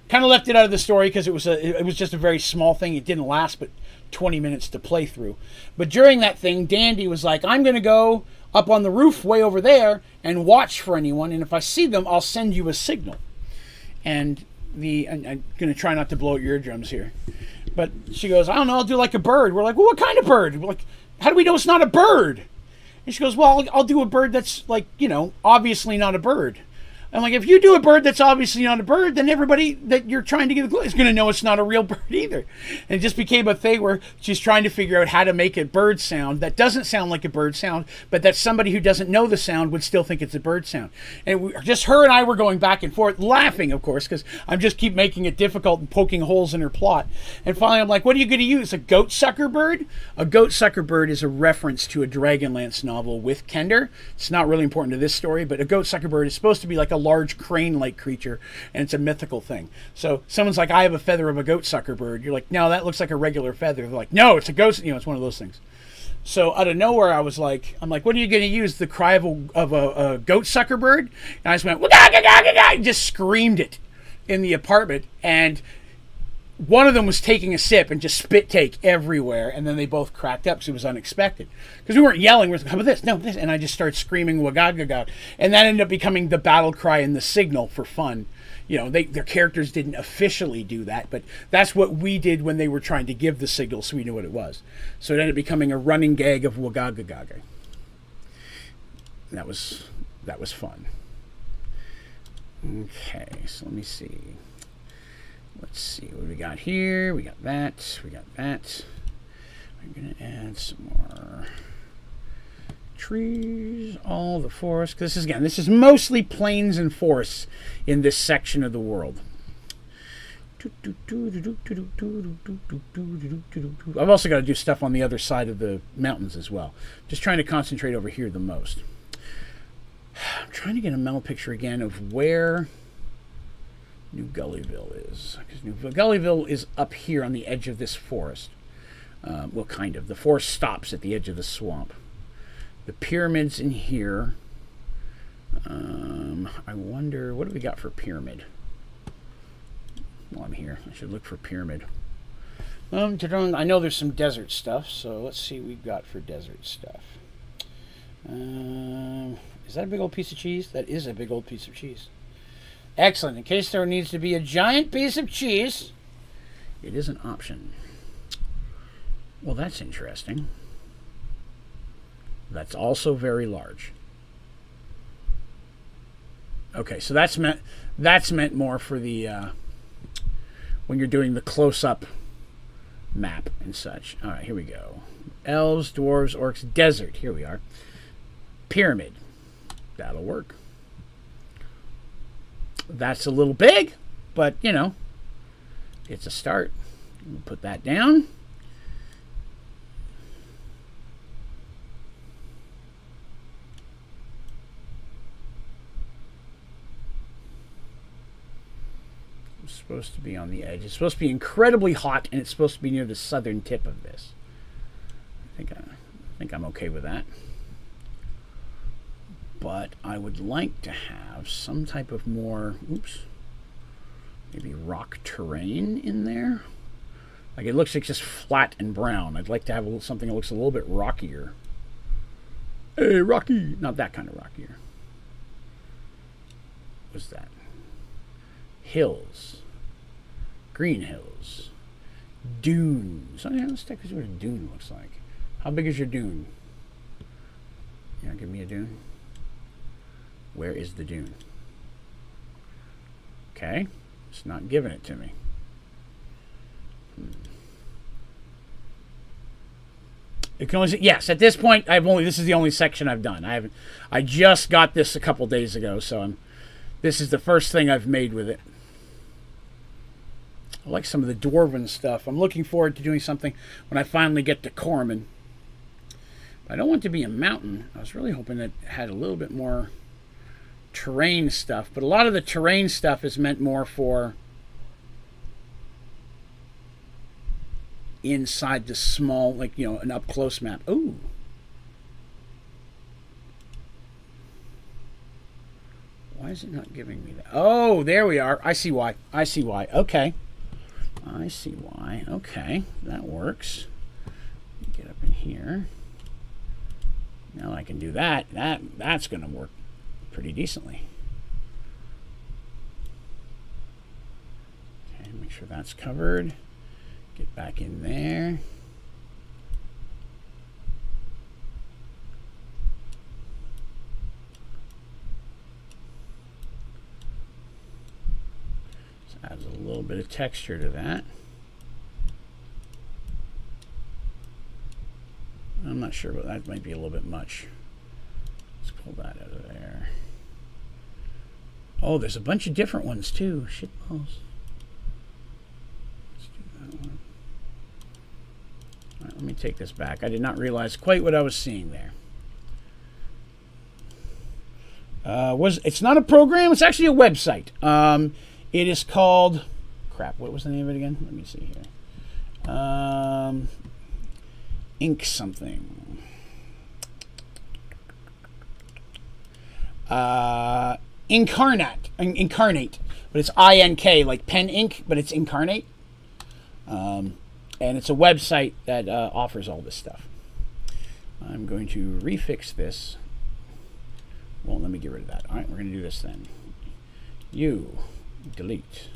Kind of left it out of the story because it was just a very small thing. It didn't last but 20 minutes to play through. But during that thing, Dandy was like, I'm going to go up on the roof way over there and watch for anyone, and if I see them, I'll send you a signal. And I'm going to try not to blow out your eardrums here. But she goes, I don't know, I'll do like a bird. We're like, well, what kind of bird? We're like, how do we know it's not a bird? And she goes, well, I'll do a bird that's like, obviously not a bird. I'm like, if you do a bird that's obviously not a bird, then everybody that you're trying to get a clue is going to know it's not a real bird either. And it just became a thing where she's trying to figure out how to make a bird sound that doesn't sound like a bird sound, but that somebody who doesn't know the sound would still think it's a bird sound. And just her and I were going back and forth, laughing, of course, because I'm just keep making it difficult and poking holes in her plot. And finally, I'm like, what are you going to use? A goat sucker bird? A goat sucker bird is a reference to a Dragonlance novel with Kender. It's not really important to this story, but a goat sucker bird is supposed to be like a large crane-like creature, and it's a mythical thing. So someone's like, I have a feather of a goat sucker bird. You're like, no, that looks like a regular feather. They're like, no, it's a ghost. It's one of those things. So out of nowhere, I'm like, what are you going to use? The cry of a goat sucker bird? And I just went, wah-ga-ga-ga-ga-ga, and just screamed it in the apartment. And one of them was taking a sip and just spit take everywhere, and then they both cracked up because it was unexpected. Because we weren't yelling, we were like, how about this? No, this. And I just started screaming wagagagag. And that ended up becoming the battle cry and the signal for fun. You know, their characters didn't officially do that, but that's what we did when they were trying to give the signal, so we knew what it was. So it ended up becoming a running gag of wagagagag. That was fun. Okay, so let me see. Let's see what we got here. We got that. We got that. I'm going to add some more trees, all the forest. This is mostly plains and forests in this section of the world. I've also got to do stuff on the other side of the mountains as well. Just trying to concentrate over here the most. I'm trying to get a mental picture again of where New Gullyville is. Because New Gullyville is up here on the edge of this forest. Well, kind of. The forest stops at the edge of the swamp. The pyramid's in here. I wonder, what do we got for pyramid? Well, I'm here. I should look for pyramid. I know there's some desert stuff, so let's see what we've got for desert stuff. Is that a big old piece of cheese? That is a big old piece of cheese. Excellent. In case there needs to be a giant piece of cheese, it is an option. Well, that's interesting. That's also very large. Okay, so that's meant more for the when you're doing the close-up map and such. All right, here we go. Elves, dwarves, orcs, desert. Here we are. Pyramid. That'll work. That's a little big, but, you know, it's a start. We'll put that down. It's supposed to be on the edge. It's supposed to be incredibly hot, and it's supposed to be near the southern tip of this. I think I'm okay with that. But I would like to have some type of more, maybe rock terrain in there. Like it looks like just flat and brown. I'd like to have something that looks a little bit rockier. Hey, rocky! Not that kind of rockier. What's that? Hills. Green hills. Dunes. Let's take a look at what a dune looks like. How big is your dune? Yeah, give me a dune. Where is the dune? Okay, it's not giving it to me. It can only, yes, at this point this is the only section I've done. I just got this a couple days ago, so this is the first thing I've made with it. I like some of the dwarven stuff. I'm looking forward to doing something when I finally get to Corman. I don't want it to be a mountain. I was really hoping it had a little bit more terrain stuff, but a lot of the terrain stuff is meant more for inside the small, like, you know, an up close map. Ooh. Why is it not giving me that? Oh, there we are. I see why. I see why. Okay. I see why. Okay. That works. Get up in here. Now I can do that. That's going to work pretty decently. Okay, make sure that's covered. Get back in there. Just adds a little bit of texture to that. I'm not sure, but that might be a little bit much. Let's pull that out of there. Oh, there's a bunch of different ones too. Shit balls. Let's do that one. All right, let me take this back. I did not realize quite what I was seeing there. It's not a program. It's actually a website. It is called. Crap. What was the name of it again? Let me see here. Ink something. Incarnate, but it's INK, like pen ink, but it's incarnate. And it's a website that offers all this stuff. I'm going to refix this. Well, let me get rid of that. All right, we're going to do this then. You delete.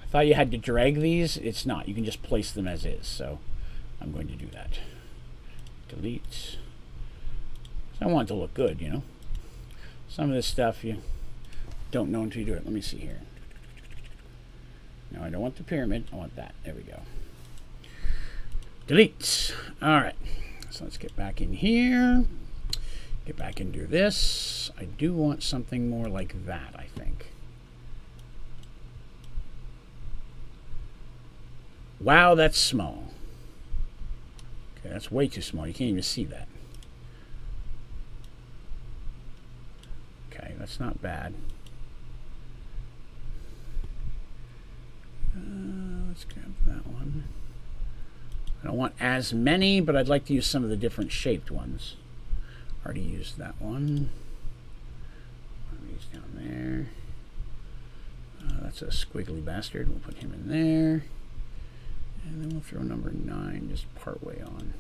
I thought you had to drag these. It's not. You can just place them as is. So I'm going to do that. Delete. I want it to look good, you know. Some of this stuff you don't know until you do it. Let me see here. No, I don't want the pyramid. I want that. There we go. Delete. All right. So let's get back in here. Get back and do this. I do want something more like that, I think. Wow, that's small. Okay, that's way too small. You can't even see that. Okay, that's not bad. Let's grab that one. I don't want as many, but I'd like to use some of the different shaped ones. Already used that one. One of these down there. That's a squiggly bastard. We'll put him in there. And then we'll throw number 9 just part way on.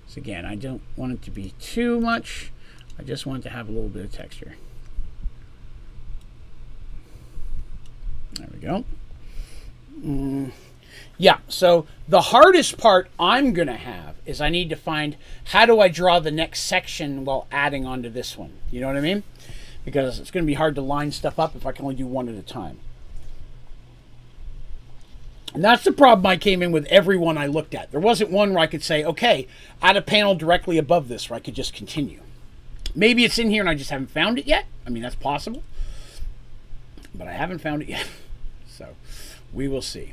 So again, I don't want it to be too much. I just want it to have a little bit of texture. There we go. Yeah, so the hardest part I'm going to have is I need to find how do I draw the next section while adding onto this one. You know what I mean? Because it's going to be hard to line stuff up if I can only do one at a time. And that's the problem I came in with every one I looked at. There wasn't one where I could say, okay, add a panel directly above this where I could just continue. Maybe it's in here and I just haven't found it yet. I mean, that's possible. But I haven't found it yet. So we will see.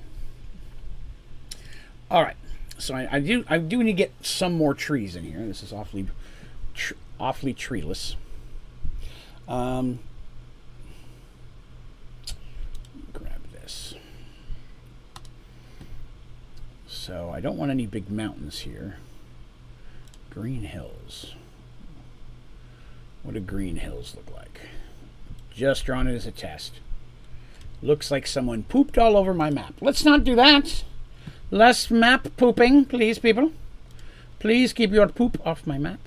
All right. So I do need to get some more trees in here. This is awfully treeless. Grab this. So I don't want any big mountains here. Green hills. What do green hills look like? Just drawn it as a test. Looks like someone pooped all over my map. Let's not do that. Less map pooping, please, people. Please keep your poop off my map.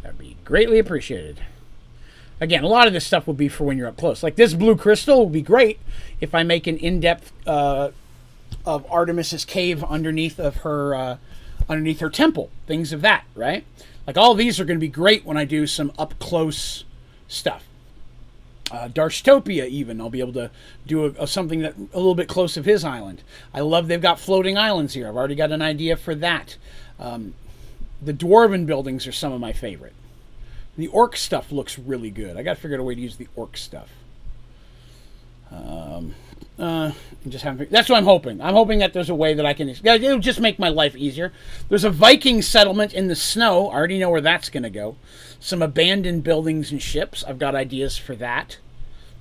That would be greatly appreciated. Again, a lot of this stuff will be for when you're up close. Like this blue crystal will be great if I make an in-depth of Artemis's cave underneath of her temple. Things of that, right? Like all these are going to be great when I do some up-close stuff. Darstopia even, I'll be able to do something that a little bit close of his island. I love they've got floating islands here. I've already got an idea for that. The dwarven buildings are some of my favorite. The orc stuff looks really good. I got to figure out a way to use the orc stuff. That's what I'm hoping. I'm hoping that there's a way that I can... It'll just make my life easier. There's a Viking settlement in the snow. I already know where that's going to go. Some abandoned buildings and ships. I've got ideas for that.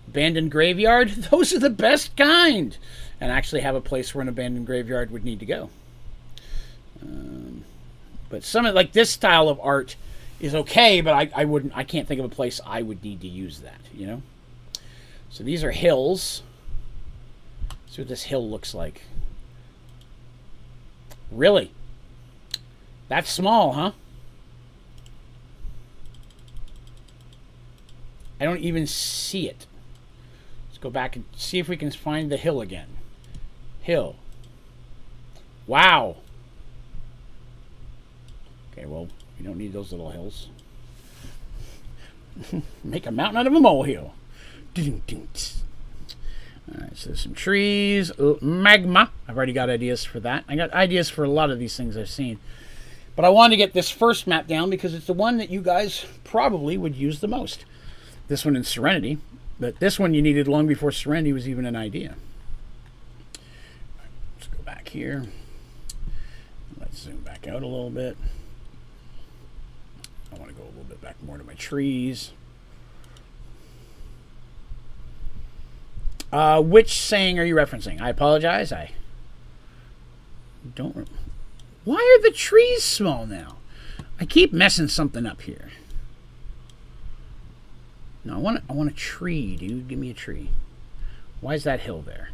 Abandoned graveyard. Those are the best kind. And actually have a place where an abandoned graveyard would need to go. But some of like this style of art is okay, but I can't think of a place I would need to use that, you know? So these are hills. See what this hill looks like. Really? That's small, huh? I don't even see it. Let's go back and see if we can find the hill again. Hill. Wow. Okay, well, we don't need those little hills. Make a mountain out of a molehill. Alright, so there's some trees. Magma. I've already got ideas for that. I got ideas for a lot of these things I've seen. But I wanted to get this first map down because it's the one that you guys probably would use the most. This one in Serenity. But this one you needed long before Serenity was even an idea. Let's go back here. Let's zoom back out a little bit. I want to go a little bit back more to my trees. Which saying are you referencing? I apologize. I don't... Why are the trees small now? I keep messing something up here. No, I want a tree, dude. Give me a tree. Why is that hill there?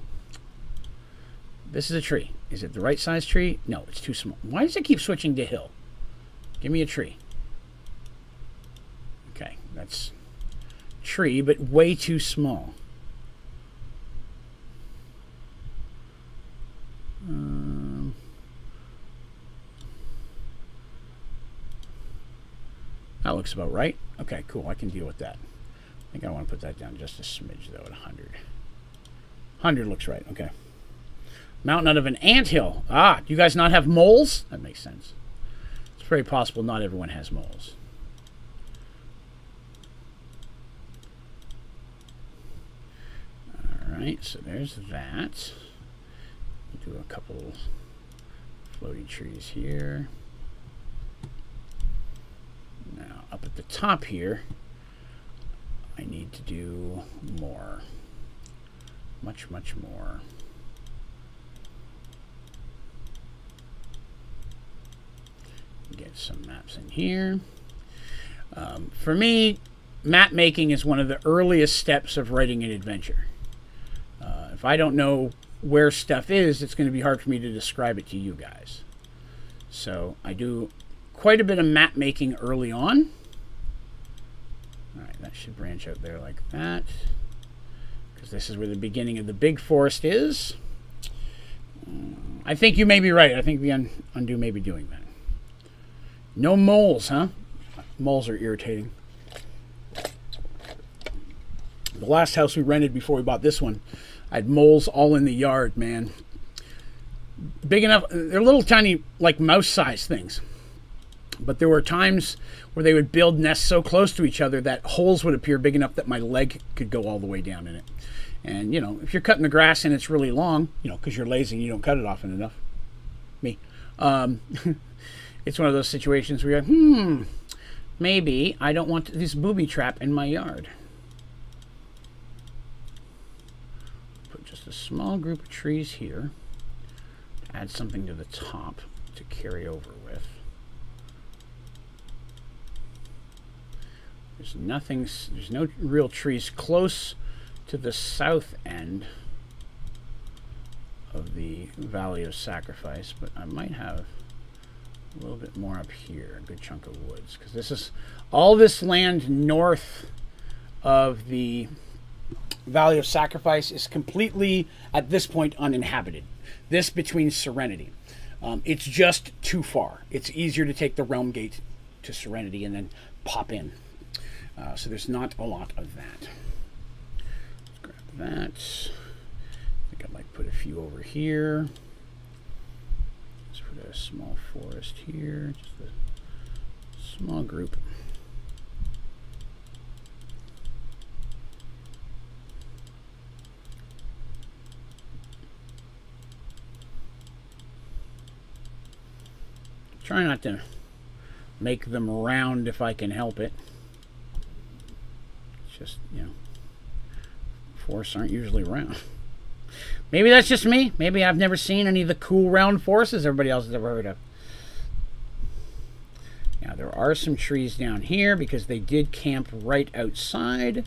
This is a tree. Is it the right size tree? No, it's too small. Why does it keep switching to hill? Give me a tree. Okay, that's tree, but way too small. That looks about right. Okay, cool. I can deal with that. I think I want to put that down just a smidge, though, at 100. 100 looks right. Okay. Mountain out of an anthill. Ah, do you guys not have moles? That makes sense. It's very possible not everyone has moles. All right, so there's that. Do a couple floating trees here. Now, up at the top here, I need to do more. Much more. Get some maps in here. For me, map making is one of the earliest steps of writing an adventure. If I don't know where stuff is, it's going to be hard for me to describe it to you guys. So I do quite a bit of map making early on. All right, that should branch out there like that, because this is where the beginning of the big forest is. I think you may be right. I think the undo may be doing that. No moles, huh? Moles are irritating. The last house we rented before we bought this one, I had moles all in the yard, man. Big enough. They're little tiny, like mouse-sized things. But there were times where they would build nests so close to each other that holes would appear big enough that my leg could go all the way down in it. And, you know, if you're cutting the grass and it's really long, you know, because you're lazy and you don't cut it often enough. Me. It's one of those situations where you're, maybe I don't want this booby trap in my yard. Put just a small group of trees here. Add something to the top to carry over with. There's no real trees close to the south end of the Valley of Sacrifice, but I might have a little bit more up here, a good chunk of woods, because this is all this land north of the Valley of Sacrifice is completely, at this point, uninhabited. This between Serenity. It's just too far. It's easier to take the Realm Gate to Serenity and then pop in. So there's not a lot of that. Let's grab that. I think I might put a few over here. Let's put a small forest here, just a small group. Try not to make them round if I can help it. It's just, you know, forests aren't usually round. Maybe that's just me. Maybe I've never seen any of the cool round forests everybody else has ever heard of. Now, there are some trees down here because they did camp right outside.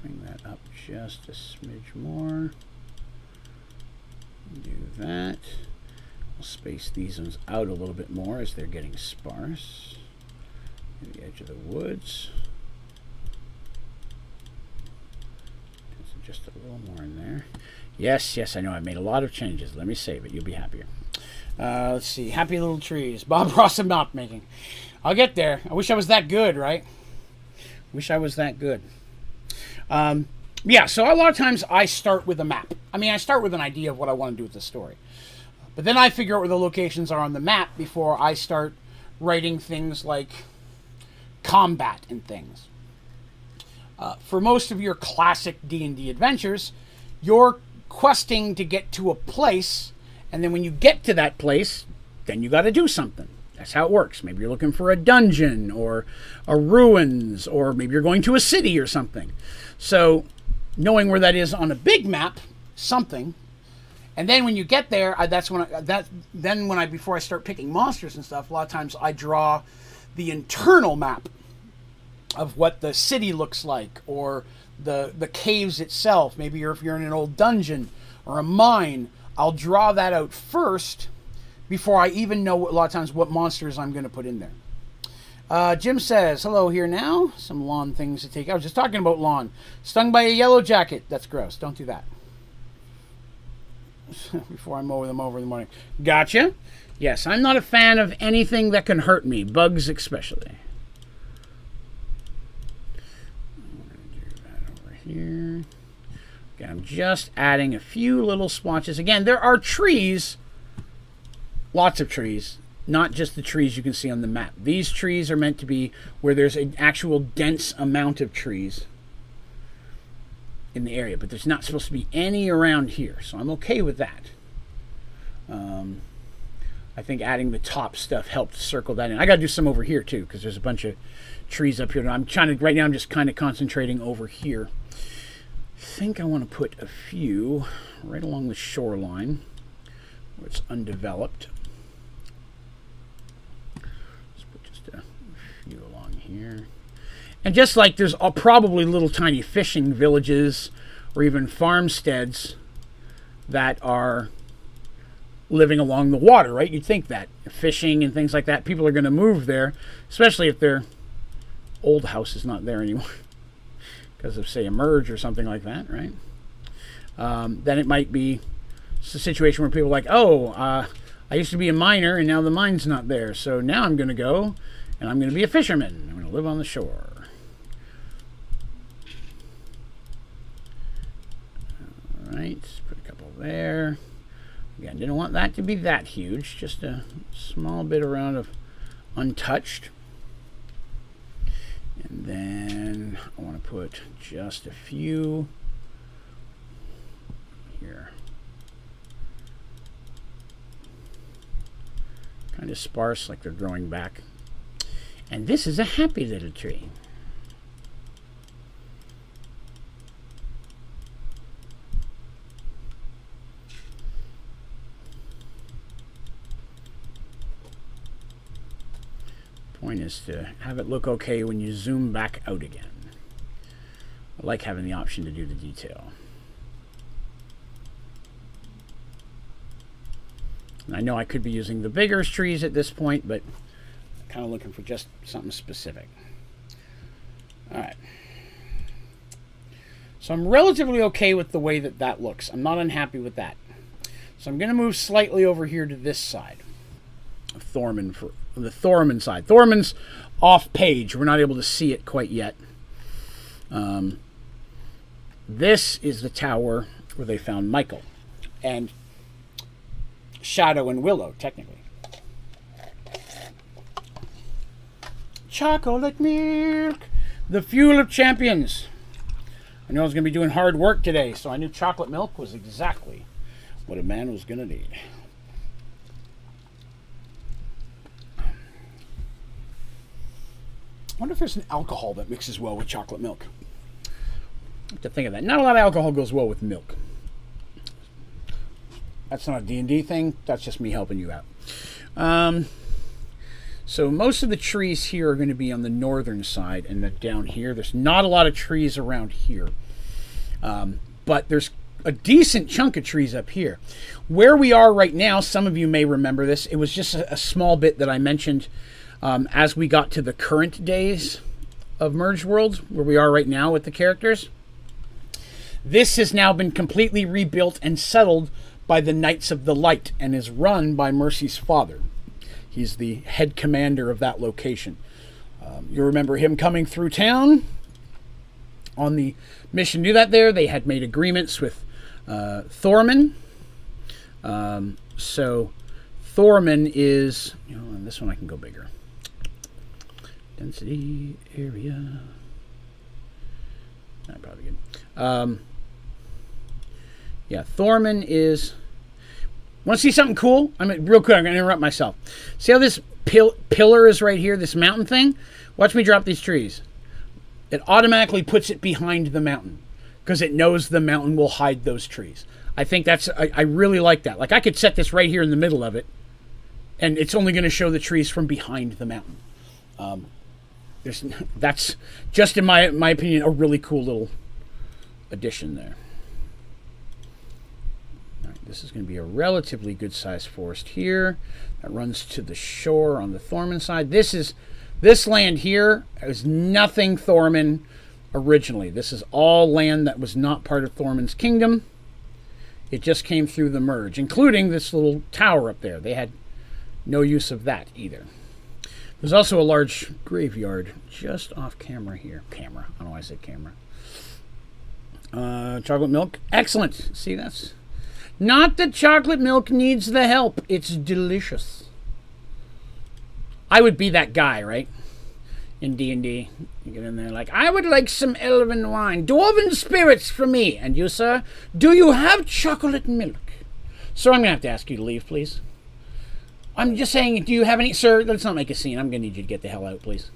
Bring that up just a smidge more. Do that. We'll space these ones out a little bit more as they're getting sparse. At the edge of the woods. Just a little more in there. Yes, yes, I know. I made a lot of changes. Let me save it. You'll be happier. Let's see. Happy little trees. Bob Ross and map making. I'll get there. I wish I was that good, right? Wish I was that good. Yeah, so a lot of times I start with a map. I mean, I start with an idea of what I want to do with the story. But then I figure out where the locations are on the map before I start writing things like combat and things. For most of your classic D&D adventures, you're questing to get to a place, and then when you get to that place, then you got to do something. That's how it works. Maybe you're looking for a dungeon or a ruins, or maybe you're going to a city or something. So knowing where that is on a big map, something, And then when you get there, before I start picking monsters and stuff, a lot of times I draw the internal map of what the city looks like, or the caves itself. Maybe if you're in an old dungeon or a mine, I'll draw that out first before I even know a lot of times what monsters I'm going to put in there. Jim says, hello here now. Some lawn things to take. I was just talking about lawn. Stung by a yellow jacket. That's gross. Don't do that. Before I mow them over in the morning. Gotcha. Yes, I'm not a fan of anything that can hurt me. Bugs especially. I'm going to do that over here. Okay, I'm just adding a few little swatches. Again, there are trees. Lots of trees. Not just the trees you can see on the map. These trees are meant to be where there's an actual dense amount of trees in the area, but there's not supposed to be any around here, so I'm okay with that. I think adding the top stuff helped circle that in. I got to do some over here too, because there's a bunch of trees up here. I'm trying to, right now I'm just kind of concentrating over here. I think I want to put a few right along the shoreline where it's undeveloped. Let's put just a few along here. And just like there's probably little tiny fishing villages or even farmsteads that are living along the water, right? You'd think that fishing and things like that, people are going to move there, especially if their old house is not there anymore because of, say, a merge or something like that, right? Then it might be a situation where people are like, oh, I used to be a miner and now the mine's not there, so now I'm going to go and I'm going to be a fisherman. I'm going to live on the shore. All right, put a couple there. Again, didn't want that to be that huge, just a small bit around of untouched. And then I want to put just a few here. Kind of sparse, like they're growing back. And this is a happy little tree. Point is to have it look okay when you zoom back out again. I like having the option to do the detail. And I know I could be using the bigger trees at this point, but I'm kind of looking for just something specific. All right. So I'm relatively okay with the way that that looks. I'm not unhappy with that. So I'm going to move slightly over here to this side of Thorman, for the Thorman side. Thorman's off page. We're not able to see it quite yet. This is the tower where they found Michael and Shadow and Willow, technically. Chocolate milk, the fuel of champions. I knew I was going to be doing hard work today, so I knew chocolate milk was exactly what a man was going to need. I wonder if there's an alcohol that mixes well with chocolate milk. I have to think of that. Not a lot of alcohol goes well with milk. That's not a D&D thing. That's just me helping you out. So most of the trees here are going to be on the northern side, and then down here, there's not a lot of trees around here. But there's a decent chunk of trees up here. Where we are right now, some of you may remember this. It was just a small bit that I mentioned as we got to the current days of Merged Worlds, where we are right now with the characters. This has now been completely rebuilt and settled by the Knights of the Light and is run by Mercy's father. He's the head commander of that location. You remember him coming through town on the mission to do that there. They had made agreements with Thorman. So Thorman is, you know, and this one I can go bigger. Density, area. Not probably good. Yeah, Thorman is... Want to see something cool? Real quick, I'm going to interrupt myself. See how this pillar is right here, this mountain thing? Watch me drop these trees. It automatically puts it behind the mountain because it knows the mountain will hide those trees. I think that's, I really like that. Like, I could set this right here in the middle of it, and it's only going to show the trees from behind the mountain. That's, just in my opinion, a really cool little addition there. All right, this is going to be a relatively good-sized forest here that runs to the shore on the Thorman side. This land here is nothing Thorman originally. This is all land that was not part of Thorman's kingdom. It just came through the merge, including this little tower up there. They had no use of that either. There's also a large graveyard just off camera here. I don't know why I said camera. Chocolate milk. Excellent. See, that's... Not that chocolate milk needs the help. It's delicious. I would be that guy, right? In D&D. You get in there like, I would like some elven wine. Dwarven spirits for me. And you, sir? Do you have chocolate milk? Sir, I'm going to have to ask you to leave, please. I'm just saying, do you have any... Sir, let's not make a scene. I'm going to need you to get the hell out, please.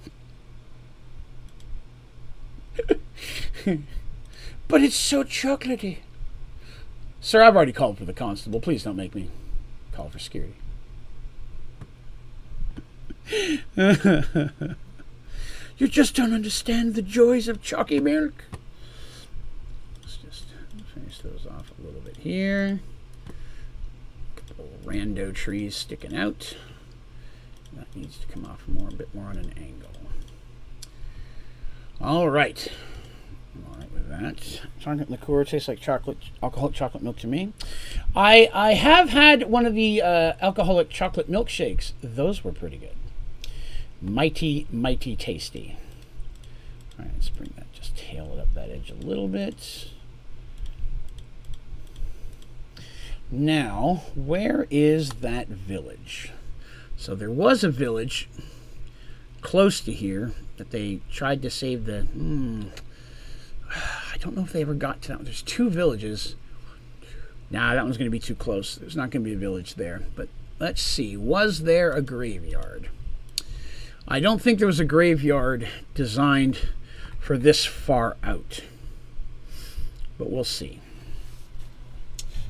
But it's so chocolatey. Sir, I've already called for the constable. Please don't make me call for security. You just don't understand the joys of chalky milk. Let's just finish those off a little bit here. A couple rando trees sticking out. That needs to come off a bit more on an angle. All right. I'm all right with that. Chocolate liqueur tastes like alcoholic chocolate milk to me. I have had one of the alcoholic chocolate milkshakes. Those were pretty good. Mighty, mighty tasty. All right, let's bring that, just tail it up that edge a little bit. Now, where is that village? So there was a village close to here that they tried to save the... I don't know if they ever got to that. There's two villages. Nah, that one's going to be too close. There's not going to be a village there. But let's see. Was there a graveyard? I don't think there was a graveyard designed for this far out. But we'll see.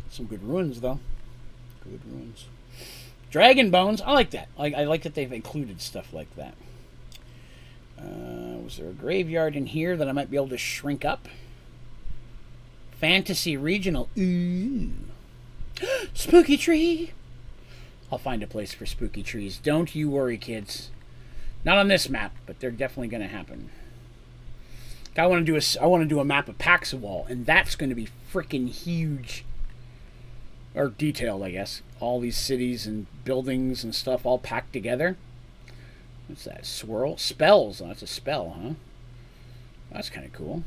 Some good ruins, though. Good ruins. Dragon bones. I like that. I like that they've included stuff like that. Was there a graveyard in here that I might be able to shrink up? Fantasy Regional. Ooh. Spooky tree. I'll find a place for spooky trees. Don't you worry, kids. Not on this map, but they're definitely going to happen. I want to do a map of Paxawal, and that's going to be freaking huge. Or detailed, I guess. All these cities and buildings and stuff all packed together. What's that? Swirl? Spells. Oh, that's a spell, huh? That's kind of cool.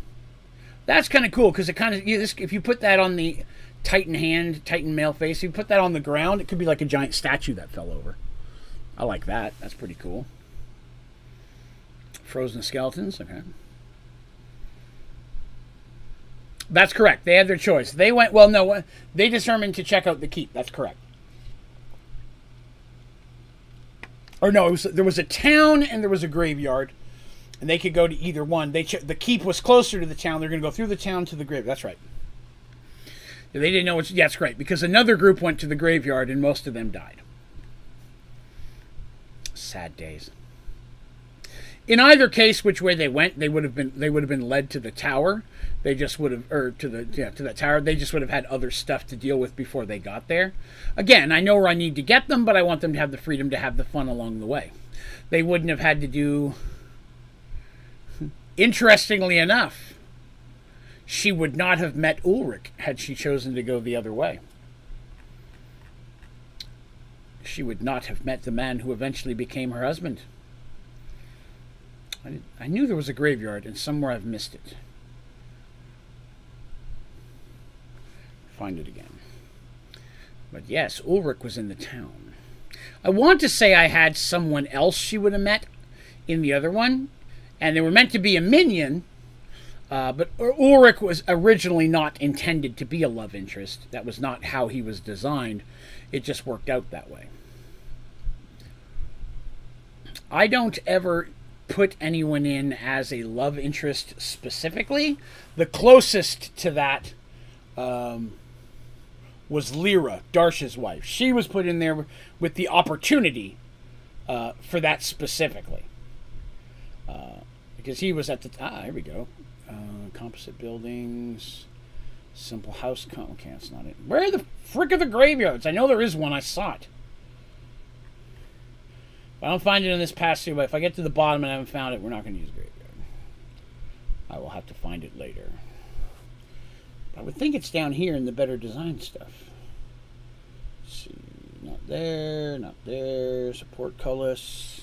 That's kind of cool, because it kind of... if you put that on the Titan hand, Titan male face, if you put that on the ground, it could be like a giant statue that fell over. I like that. That's pretty cool. Frozen skeletons. Okay. That's correct. They had their choice. They went... Well, no. They determined to check out the keep. That's correct. Or no, there was a town and there was a graveyard. And they could go to either one. The keep was closer to the town. They're going to go through the town to the grave. That's right. They didn't know which... Yeah, that's great. Because another group went to the graveyard and most of them died. Sad days. In either case, which way they went, they would have been led to the tower. They just would have, or to that tower. They just would have had other stuff to deal with before they got there. Again, I know where I need to get them, but I want them to have the freedom to have the fun along the way. They wouldn't have had to do... Interestingly enough, she would not have met Ulrich had she chosen to go the other way. She would not have met the man who eventually became her husband. I knew there was a graveyard, and somewhere I've missed it. Find it again. But yes, Ulrich was in the town. I want to say I had someone else she would have met in the other one, and they were meant to be a minion, but Ulrich was originally not intended to be a love interest. That was not how he was designed. It just worked out that way. I don't ever put anyone in as a love interest specifically. The closest to that was Lyra, Darsh's wife. She was put in there with the opportunity for that specifically. Because he was at the... here we go. Composite buildings... Simple house... Okay, that's not it. Where the frick are the graveyards? I know there is one. I saw it. If I don't find it in this pass-through, but if I get to the bottom and I haven't found it, we're not going to use graveyard. I will have to find it later. I would think it's down here in the better design stuff. Let's see. Not there. Not there. Support colors.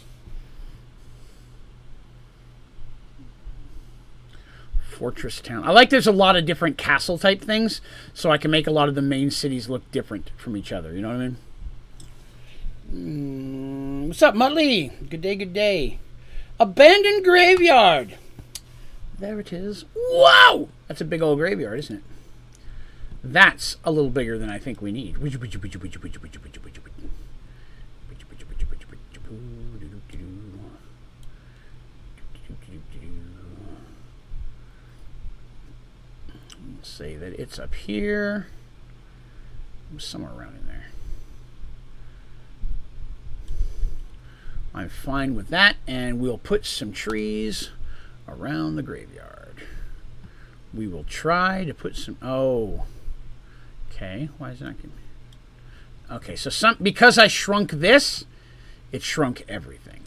Fortress town. I like there's a lot of different castle type things, so I can make a lot of the main cities look different from each other. You know what I mean? What's up, Muttley? Good day, good day. Abandoned graveyard. There it is. Wow! That's a big old graveyard, isn't it? That's a little bigger than I think we need. Say that it's up here, somewhere around in there. I'm fine with that, and we'll put some trees around the graveyard. We will try to put some... Oh, okay. Why is it not giving me... Okay, so because I shrunk this, it shrunk everything.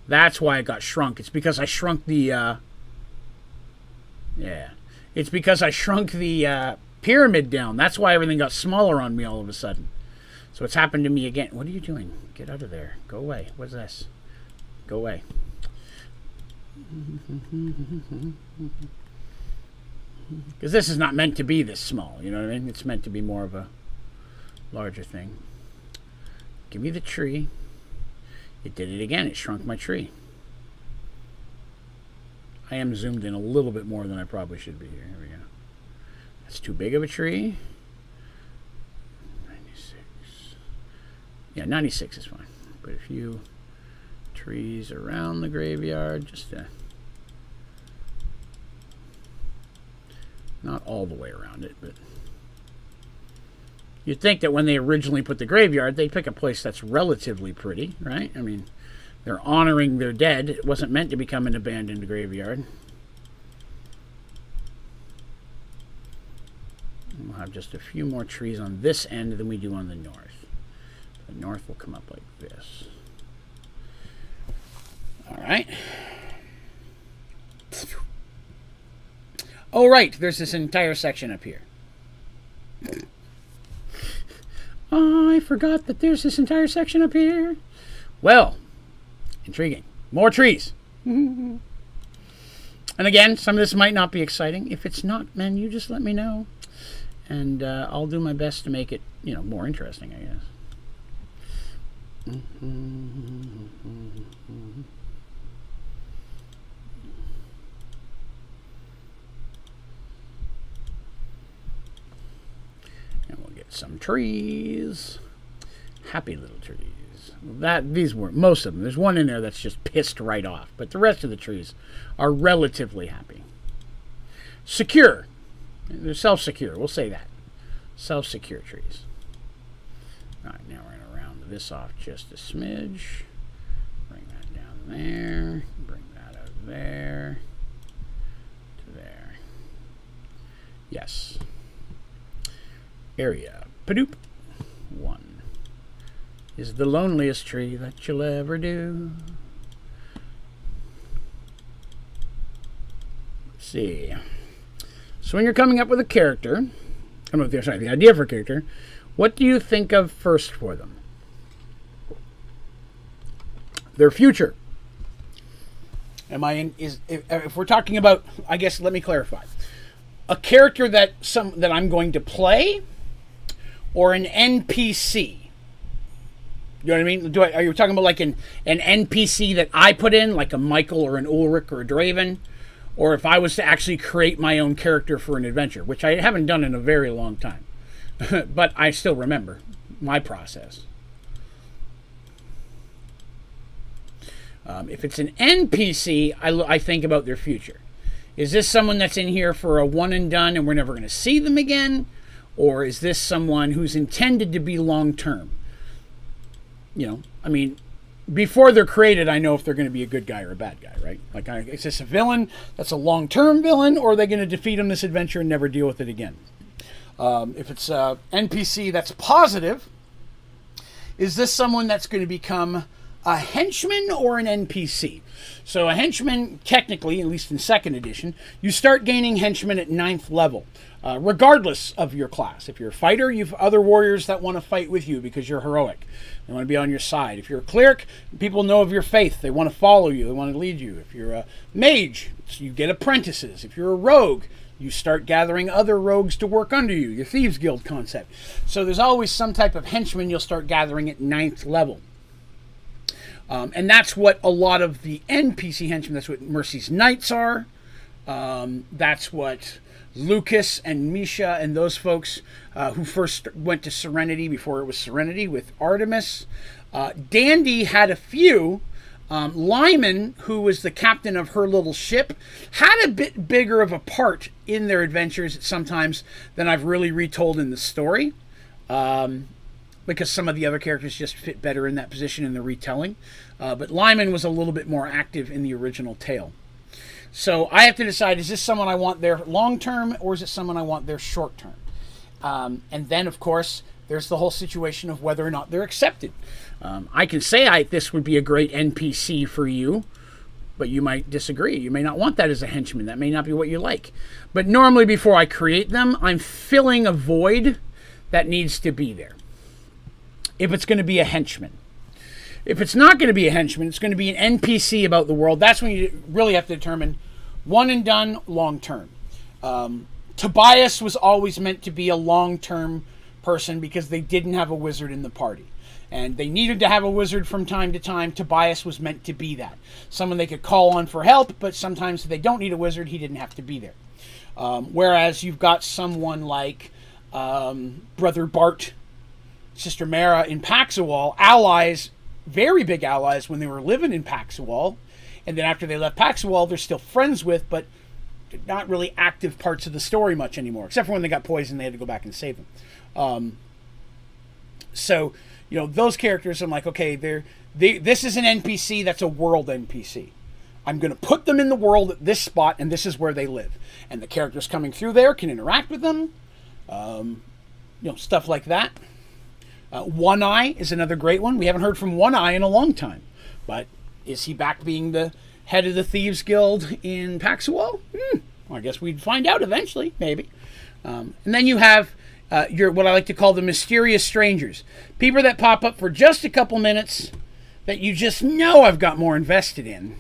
That's why it got shrunk. It's because I shrunk the... Yeah, it's because I shrunk the pyramid down. That's why everything got smaller on me all of a sudden. So it's happened to me again. What are you doing? Get out of there. Go away. What's this? Go away. Because this is not meant to be this small. You know what I mean? It's meant to be more of a larger thing. Give me the tree. It did it again. It shrunk my tree. I am zoomed in a little bit more than I probably should be here. Here we go. That's too big of a tree. 96. Yeah, 96 is fine. Put a few trees around the graveyard. Just not all the way around it, but you'd think that when they originally put the graveyard, they'd pick a place that's relatively pretty, right? I mean... They're honoring their dead. It wasn't meant to become an abandoned graveyard. We'll have just a few more trees on this end than we do on the north. The north will come up like this. All right. Oh, right. There's this entire section up here. I forgot that there's this entire section up here. Well... Intriguing. More trees. And again, some of this might not be exciting. If it's not, man, you just let me know. And I'll do my best to make it, you know, more interesting, I guess. And we'll get some trees. Happy little trees. These were most of them. There's one in there that's just pissed right off, but the rest of the trees are relatively happy. Secure. They're self-secure. We'll say that. Self-secure trees. All right, now we're going to round this off just a smidge. Bring that down there. Bring that out there to there. Yes. Area. Padoop. 1. Is the loneliest tree that you'll ever do. Let's see. So when you're coming up with a character, the idea for a character, what do you think of first for them? Their future. If we're talking about, I guess, let me clarify. A character that I'm going to play, or an NPC? You know what I mean? Are you talking about like an NPC that I put in, like a Michael or an Ulrich or a Draven? Or if I was to actually create my own character for an adventure, which I haven't done in a very long time. But I still remember my process. If it's an NPC, I think about their future. Is this someone that's in here for a one and done and we're never going to see them again? Or is this someone who's intended to be long-term? You know, I mean, before they're created, I know if they're going to be a good guy or a bad guy, right? Like, is this a villain that's a long-term villain, or are they going to defeat him this adventure and never deal with it again? If it's a NPC that's positive, is this someone that's going to become a henchman or an NPC? So a henchman, technically, at least in 2nd edition, you start gaining henchmen at 9th level, regardless of your class. If you're a fighter, you have other warriors that want to fight with you because you're heroic. They want to be on your side. If you're a cleric, people know of your faith. They want to follow you. They want to lead you. If you're a mage, you get apprentices. If you're a rogue, you start gathering other rogues to work under you, your Thieves Guild concept. So there's always some type of henchman you'll start gathering at 9th level. And that's what a lot of the NPC henchmen, that's what Mercy's Knights are. That's what Lucas and Misha and those folks who first went to Serenity before it was Serenity with Artemis. Dandy had a few. Lyman, who was the captain of her little ship, had a bit bigger of a part in their adventures sometimes than I've really retold in the story. Because some of the other characters just fit better in that position in the retelling. But Lyman was a little bit more active in the original tale. So I have to decide, is this someone I want there long-term, or is it someone I want there short-term? And then, of course, there's the whole situation of whether or not they're accepted. I can say this would be a great NPC for you, but you might disagree. You may not want that as a henchman. That may not be what you like. But normally before I create them, I'm filling a void that needs to be there. If it's going to be a henchman. If it's not going to be a henchman, it's going to be an NPC about the world. That's when you really have to determine one and done, long term. Tobias was always meant to be a long-term person because they didn't have a wizard in the party. And they needed to have a wizard from time to time. Tobias was meant to be that. Someone they could call on for help, but sometimes if they don't need a wizard, he didn't have to be there. Whereas you've got someone like Brother Bart, Sister Mara in Paxawal, allies, very big allies when they were living in Paxawal. And then after they left Paxawal, they're still friends with, but not really active parts of the story much anymore, except for when they got poisoned, they had to go back and save them. So, you know, those characters, I'm like, okay, this is an NPC that's a world NPC. I'm going to put them in the world at this spot, and this is where they live. And the characters coming through there can interact with them, you know, stuff like that. One Eye is another great one. We haven't heard from One Eye in a long time, but is he back being the head of the Thieves Guild in Paxawal? Well, I guess we'd find out eventually, maybe. And then you have what I like to call the mysterious strangers. People that pop up for just a couple minutes that you just know I've got more invested in.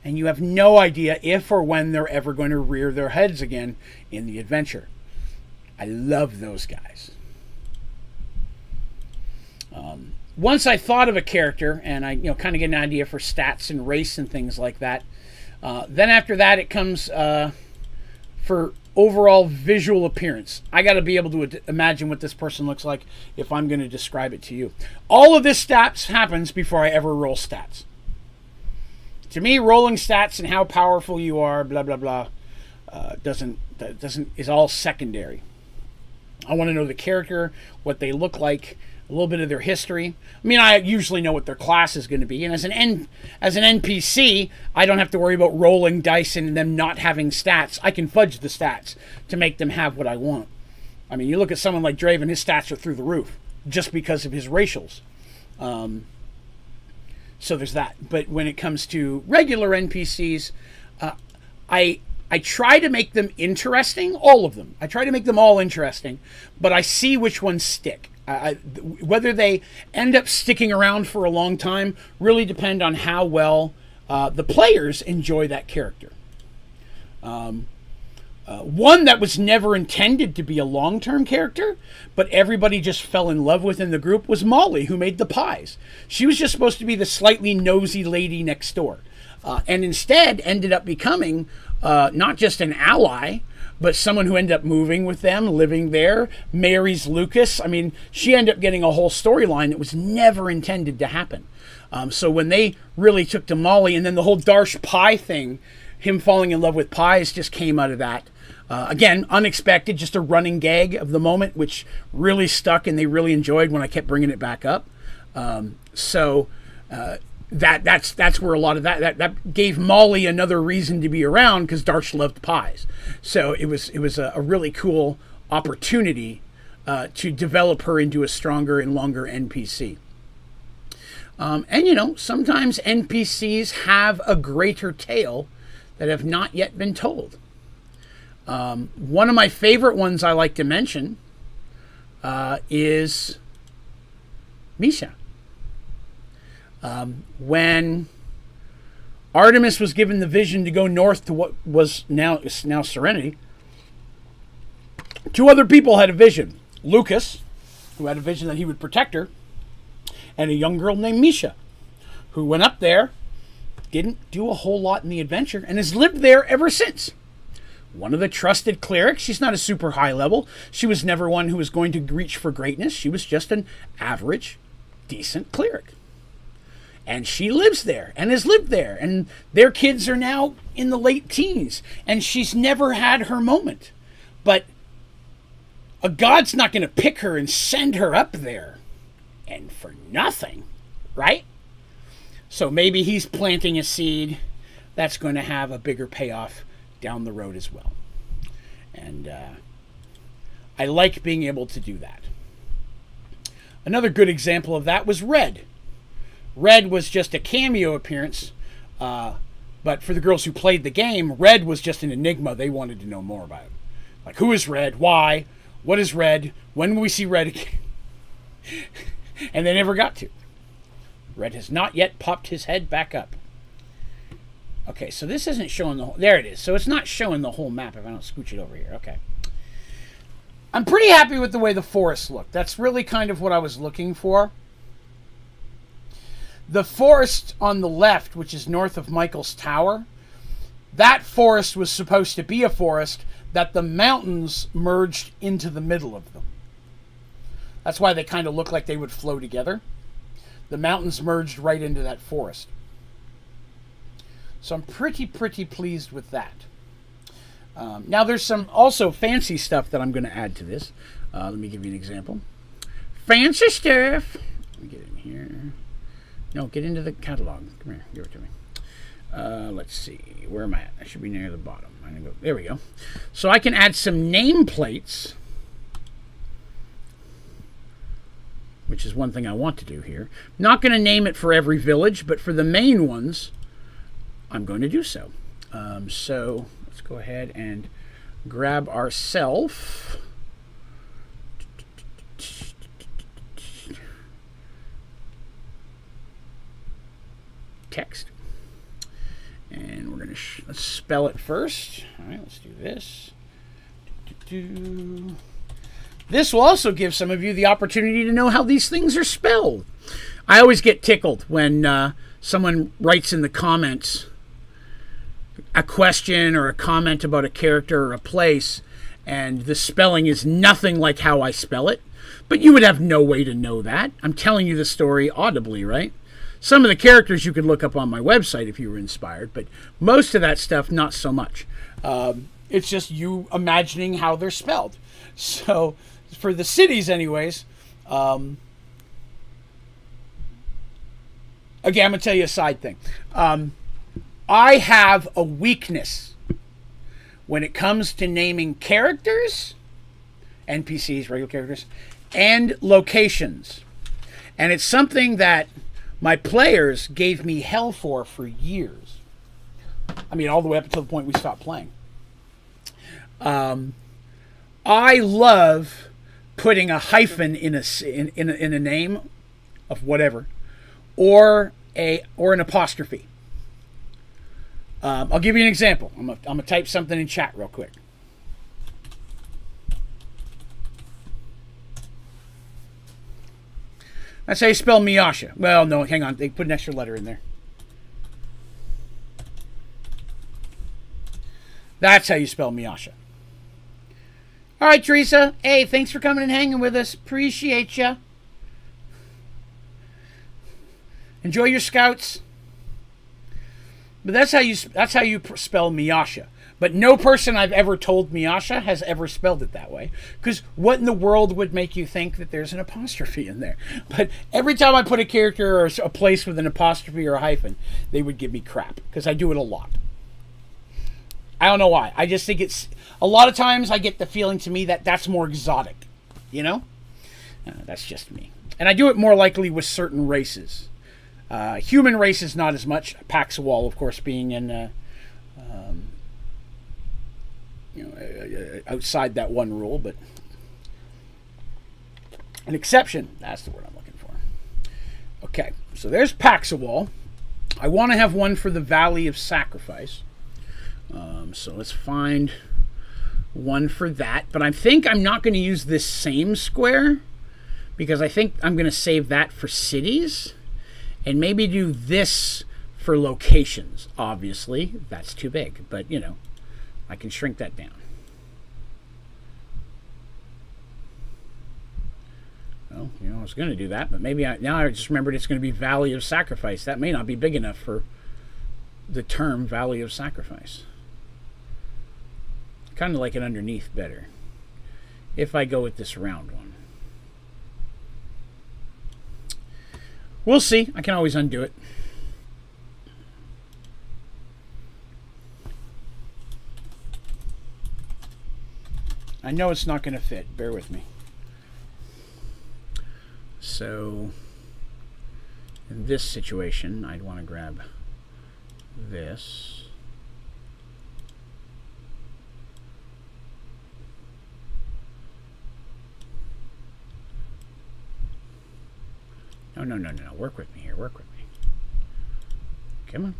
And you have no idea if or when they're ever going to rear their heads again in the adventure. I love those guys. Once I thought of a character and I kind of get an idea for stats and race and things like that, then after that it comes for overall visual appearance. I got to be able to imagine what this person looks like if I'm going to describe it to you. All of this stats happens before I ever roll stats. To me, rolling stats and how powerful you are, blah blah blah, is all secondary. I want to know the character, what they look like, a little bit of their history. I mean, I usually know what their class is going to be, and as an NPC, I don't have to worry about rolling dice and them not having stats. I can fudge the stats to make them have what I want. I mean, you look at someone like Draven, his stats are through the roof just because of his racials. So there's that. But when it comes to regular NPCs, I try to make them interesting, all of them. I try to make them all interesting, but I see which ones stick. Whether they end up sticking around for a long time really depend on how well the players enjoy that character. One that was never intended to be a long-term character, but everybody just fell in love with in the group was Molly, who made the pies. She was just supposed to be the slightly nosy lady next door, and instead ended up becoming not just an ally, but someone who ended up moving with them, living there, marries Lucas. I mean, she ended up getting a whole storyline that was never intended to happen. So when they really took to Molly, and then the whole Darsh Pie thing him falling in love with pies just came out of that. Again, unexpected, just a running gag of the moment, which really stuck and they really enjoyed when I kept bringing it back up. That's where a lot of that gave Molly another reason to be around, because Darsh loved pies. So it was a really cool opportunity to develop her into a stronger and longer NPC. And you know, sometimes NPCs have a greater tale that have not yet been told. One of my favorite ones I like to mention is Misha. When Artemis was given the vision to go north to what is now Serenity, two other people had a vision. Lucas, who had a vision that he would protect her, and a young girl named Misha, who went up there, didn't do a whole lot in the adventure, and has lived there ever since. One of the trusted clerics. She's not a super high level. She was never one who was going to reach for greatness. She was just an average, decent cleric. And she lives there and has lived there. And their kids are now in the late teens. And she's never had her moment. But a god's not going to pick her and send her up there. And for nothing, right? So maybe he's planting a seed that's going to have a bigger payoff down the road as well. And I like being able to do that. Another good example of that was Red. Red was just a cameo appearance, but for the girls who played the game, Red was just an enigma. They wanted to know more about it. Like, who is Red? Why? What is Red? When will we see Red again? And they never got to. Red has not yet popped his head back up. Okay, so this isn't showing the whole... There it is. So it's not showing the whole map if I don't scooch it over here. Okay. I'm pretty happy with the way the forest looked. That's really kind of what I was looking for. The forest on the left, which is north of Michael's Tower, that forest was supposed to be a forest that the mountains merged into the middle of them. That's why they kind of look like they would flow together. The mountains merged right into that forest. So I'm pretty pleased with that. Now there's some also fancy stuff that I'm going to add to this. Let me give you an example. Fancy stuff. Let me get in here. No, get into the catalog. Come here, give it to me. Let's see. Where am I at? I should be near the bottom. I'm gonna go. There we go. So I can add some nameplates, which is one thing I want to do here. Not going to name it for every village, but for the main ones, I'm going to do so. So let's go ahead and grab ourselves text, and we're going to let's spell it first. All right, let's do this. This will also give some of you the opportunity to know how these things are spelled. I always get tickled when someone writes in the comments a question or a comment about a character or a place, and the spelling is nothing like how I spell it. But you would have no way to know that. I'm telling you the story audibly, right? Some of the characters you could look up on my website if you were inspired, but most of that stuff, not so much. It's just you imagining how they're spelled. So for the cities anyways, again, I'm going to tell you a side thing. I have a weakness when it comes to naming characters, NPCs, regular characters, and locations. And it's something that my players gave me hell for years. I mean, all the way up until the point we stopped playing. I love putting a hyphen in a name of whatever, or an apostrophe. I'll give you an example. I'm gonna type something in chat real quick. That's how you spell Miyasha. Well, no, hang on. They put an extra letter in there. That's how you spell Miyasha. All right, Teresa. Hey, thanks for coming and hanging with us. Appreciate ya. Enjoy your scouts. But that's how you spell Miyasha. But no person I've ever told Miyasha has ever spelled it that way. Because what in the world would make you think that there's an apostrophe in there? But every time I put a character or a place with an apostrophe or a hyphen, they would give me crap. Because I do it a lot. I don't know why. I just think it's... A lot of times I get the feeling to me that that's more exotic. You know? That's just me. And I do it more likely with certain races. Human races, not as much. Paxawal, of course, being in... outside that one rule, but an exception. That's the word I'm looking for. Okay, so there's Paxawal. I want to have one for the Valley of Sacrifice. So let's find one for that. But I think I'm not going to use this same square because I think I'm going to save that for cities and maybe do this for locations. Obviously, that's too big, but you know, I can shrink that down. Well, you know, I was going to do that, but maybe now I just remembered it's going to be Valley of Sacrifice. That may not be big enough for the term Valley of Sacrifice. Kind of like it underneath better. If I go with this round one. We'll see. I can always undo it. I know it's not going to fit. Bear with me. So, in this situation, I'd want to grab this. No. Work with me here. Work with me. Come on.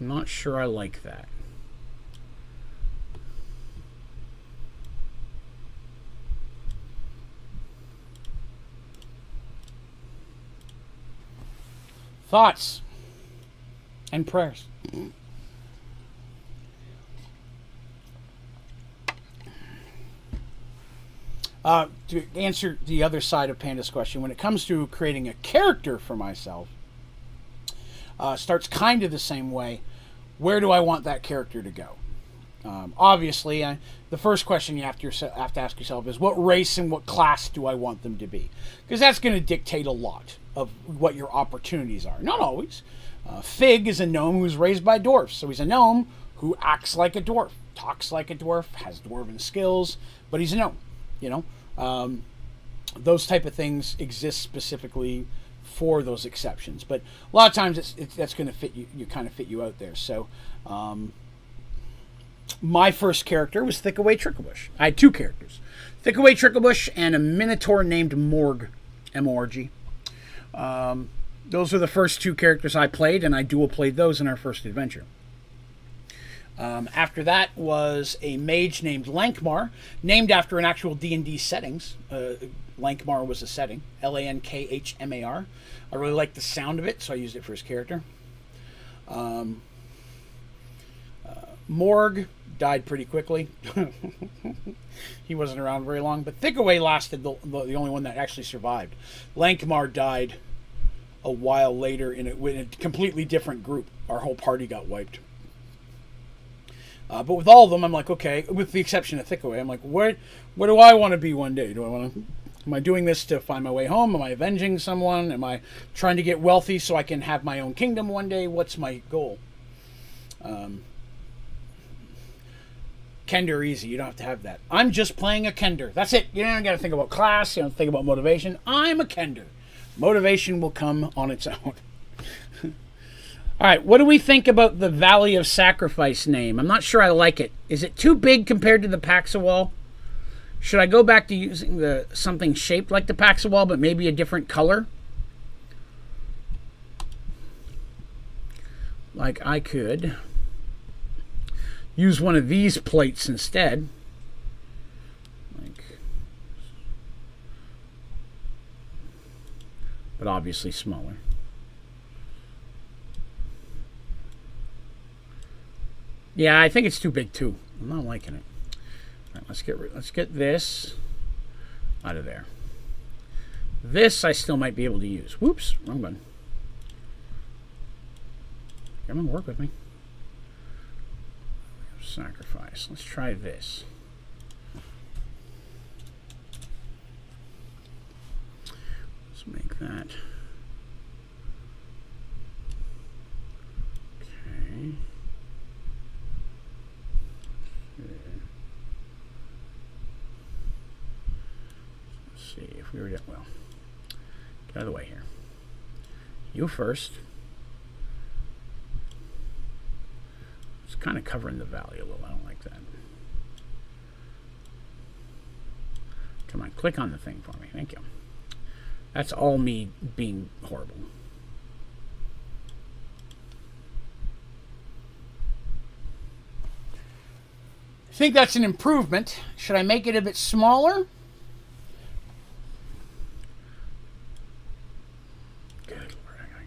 I'm not sure I like that. Thoughts and prayers. To answer the other side of Panda's question, when it comes to creating a character for myself, starts kind of the same way. Where do I want that character to go? Obviously, the first question you have to ask yourself is, what race and what class do I want them to be? Because that's going to dictate a lot of what your opportunities are. Not always. Fig is a gnome who's raised by dwarfs. So he's a gnome who acts like a dwarf, talks like a dwarf, has dwarven skills, but he's a gnome. You know, those type of things exist specifically for those exceptions. But a lot of times that's going to fit you, kind of fit you out there. So my first character was Thickaway Tricklebush. I had two characters, Thickaway Tricklebush and a minotaur named Morg, M-O-R-G. Those are the first two characters I played, and I dual played those in our first adventure. After that was a mage named Lankmar, named after an actual D&D settings. Lankmar was a setting, L-A-N-K-H-M-A-R. I really liked the sound of it, so I used it for his character. Morg died pretty quickly. He wasn't around very long, but Thickaway lasted the only one that actually survived. Lankmar died a while later in a completely different group. Our whole party got wiped. But with all of them, I'm like, okay, with the exception of Thickaway, I'm like, what do I want to be one day? Am I doing this to find my way home? Am I avenging someone? Am I trying to get wealthy so I can have my own kingdom one day? What's my goal? Kender easy. You don't have to have that. I'm just playing a Kender. That's it. You don't got to think about class. You don't think about motivation. I'm a Kender. Motivation will come on its own. All right, what do we think about the Valley of Sacrifice name? I'm not sure I like it. Is it too big compared to the Paxawal? Should I go back to using something shaped like the Paxawal, but maybe a different color? Like I could use one of these plates instead. Like, but obviously smaller. Yeah, I think it's too big too. I'm not liking it. All right, let's get this out of there. This I still might be able to use. Whoops, wrong button. Come on, work with me. Sacrifice. Let's try this. Let's make that. Okay. Let's see if we were to, well, get out of the way here. You first. It's kind of covering the valley a little. I don't like that. Come on, click on the thing for me. Thank you. That's all me being horrible. I think that's an improvement. Should I make it a bit smaller? Good Lord.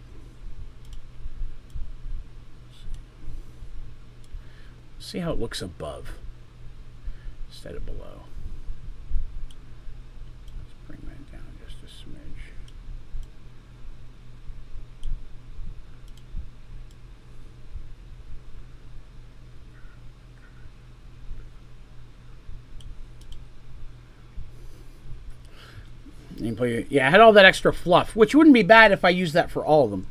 See how it looks above instead of below. Let's bring that down just a smidge. Yeah, I had all that extra fluff, which wouldn't be bad if I used that for all of them.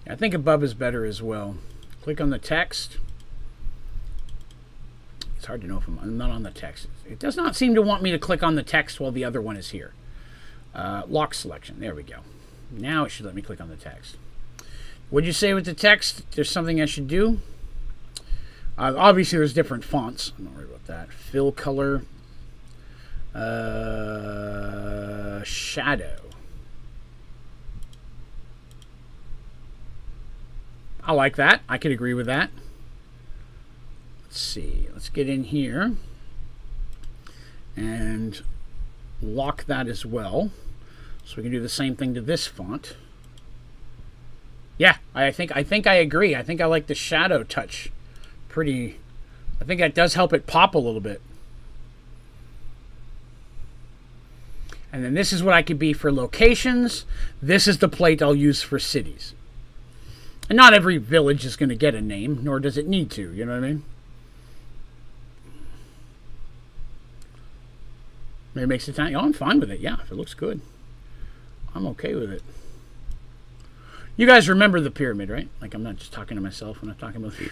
I think above is better as well. Click on the text. It's hard to know if I'm not on the text. It does not seem to want me to click on the text while the other one is here. Lock selection. There we go. Now it should let me click on the text. What'd you say with the text? There's something I should do? Obviously, there's different fonts. I'm not worried about that. Fill color. Shadow. I like that. I could agree with that. Let's see. Let's get in here and lock that as well. So we can do the same thing to this font. Yeah, I think I agree. I think I like the shadow touch pretty. I think that does help it pop a little bit. And then this is what I could be for locations. This is the plate I'll use for cities. And not every village is going to get a name, nor does it need to, you know what I mean? Maybe it makes it tiny. Oh, I'm fine with it. Yeah, if it looks good, I'm okay with it. You guys remember the pyramid, right? Like, I'm not just talking to myself when I'm talking about you.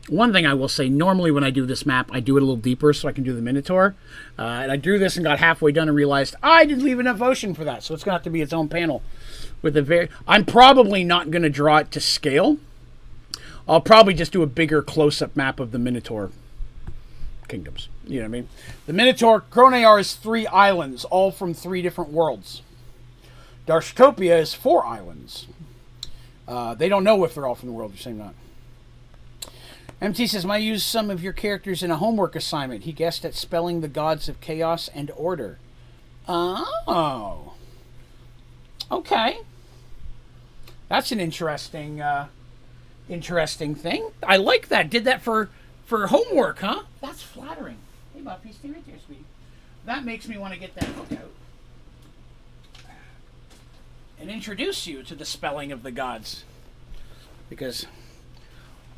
One thing I will say, normally when I do this map, I do it a little deeper so I can do the Minotaur. And I drew this and got halfway done and realized I didn't leave enough ocean for that. So it's going to have to be its own panel. With a very, I'm probably not going to draw it to scale. I'll probably just do a bigger close-up map of the Minotaur kingdoms. You know what I mean? The Minotaur, Kronayar is 3 islands, all from 3 different worlds. Darshkopia is 4 islands. They don't know if they're all from the world. You're saying not. MT says, might use some of your characters in a homework assignment. He guessed at spelling the gods of chaos and order. Oh. Okay. That's an interesting interesting thing. I like that. Did that for homework, huh? That's flattering. Hey, Buffy, stay right there, sweetie. That makes me want to get that book out and introduce you to the spelling of the gods. Because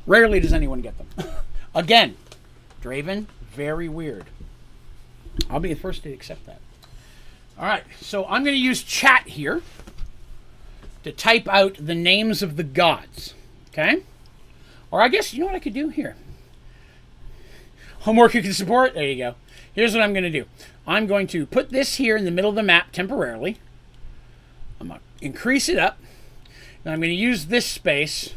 rarely does anyone get them. Again, Draven, very weird. I'll be the first to accept that. All right, so I'm going to use chat here to type out the names of the gods. Okay? Or I guess, you know what I could do here? Homework you can support? There you go. Here's what I'm going to do. I'm going to put this here in the middle of the map temporarily. I'm going to increase it up. And I'm going to use this space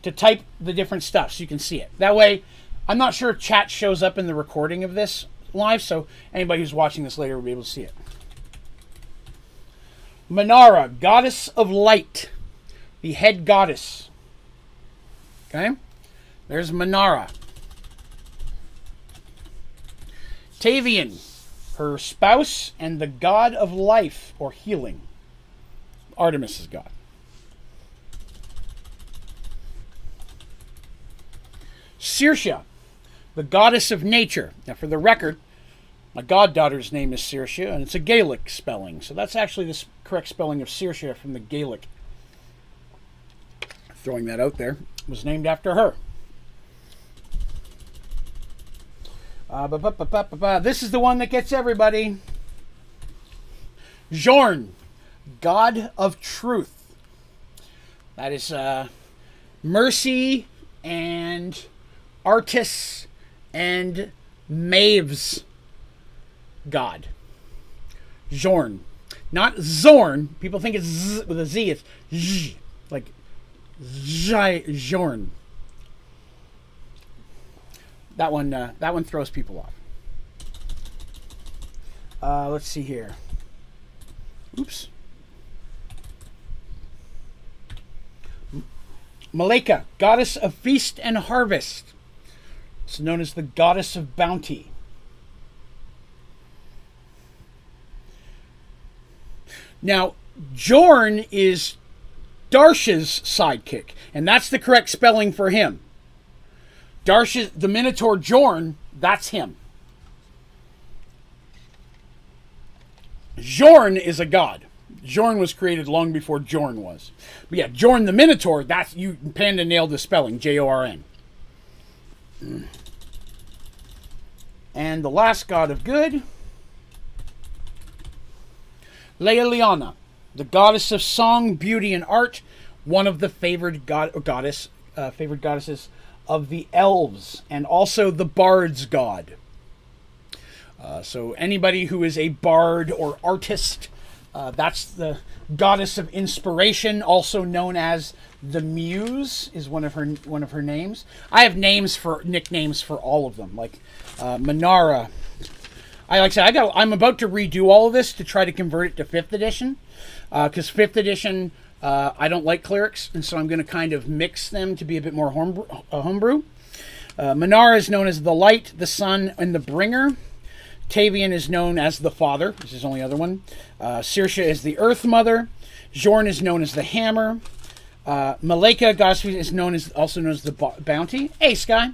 to type the different stuff so you can see it. That way, I'm not sure if chat shows up in the recording of this live, so anybody who's watching this later will be able to see it. Manara, goddess of light, the head goddess. Okay? There's Manara. Tavian, her spouse and the god of life or healing. Artemis' god. Saoirse, the goddess of nature. Now, for the record, my goddaughter's name is Saoirse, and it's a Gaelic spelling. So that's actually the correct spelling of Saoirse from the Gaelic. Throwing that out there. It was named after her. This is the one that gets everybody. Bjorn, god of truth. That is mercy and Artis and Maeve's god. Bjorn. Not Zorn. People think it's Z with a Z. It's Z. Like Bjorn. That one throws people off. Let's see here. Oops. Maleka, goddess of feast and harvest. It's known as the goddess of bounty. Now, Bjorn is Darsh's sidekick, and that's the correct spelling for him. Darsh, the Minotaur Bjorn, that's him. Bjorn is a god. Bjorn was created long before Bjorn was. But yeah, Bjorn the Minotaur, that's, you Panda nailed the spelling, Jorn. And the last god of good, Leiliana, the goddess of song, beauty, and art, one of the favored goddesses of the elves, and also the bard's god. So anybody who is a bard or artist, that's the goddess of inspiration, also known as the Muse, is one of her names. I have nicknames for all of them, like Manara. I'm about to redo all of this to try to convert it to 5th edition, because 5th edition I don't like clerics, and so I'm going to kind of mix them to be a bit more homebrew. Manara is known as the light, the sun, and the bringer. Tavian is known as the father. This is the only other one. Saoirse is the earth mother. Bjorn is known as the hammer. Maleka, goddess is also known as the bounty. Hey, Sky.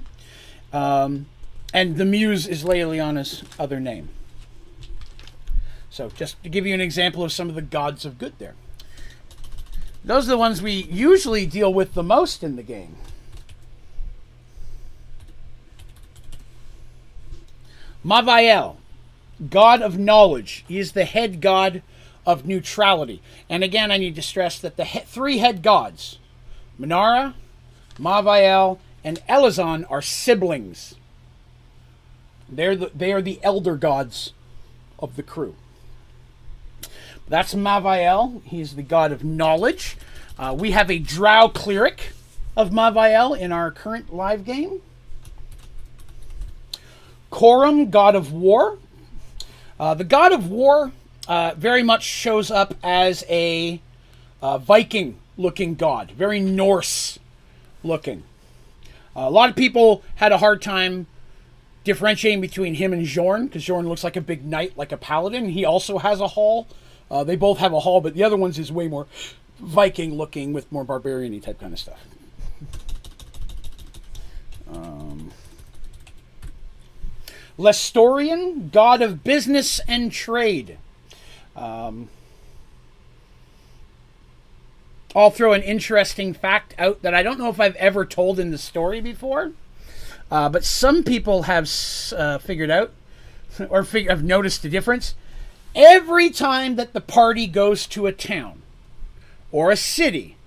And the Muse is Leiliana's other name. So just to give you an example of some of the gods of good there. Those are the ones we usually deal with the most in the game. Mavael, god of knowledge. He is the head god of neutrality. And again, I need to stress that the 3 head gods, Manara, Mavael, and Elazon, are siblings. They are the elder gods of the crew. That's Mavael. He's the god of knowledge. We have a drow cleric of Mavael in our current live game. Corum, god of war. The god of war very much shows up as a Viking-looking god. Very Norse-looking. A lot of people had a hard time differentiating between him and Bjorn, because Bjorn looks like a big knight, like a paladin. He also has a hall. They both have a hall, but the other one's is way more Viking-looking with more barbarian-y type kind of stuff. Lestorian, god of business and trade. I'll throw an interesting fact out that I don't know if I've ever told in the story before, but some people have figured out, or have noticed the difference. Every time that the party goes to a town or a city,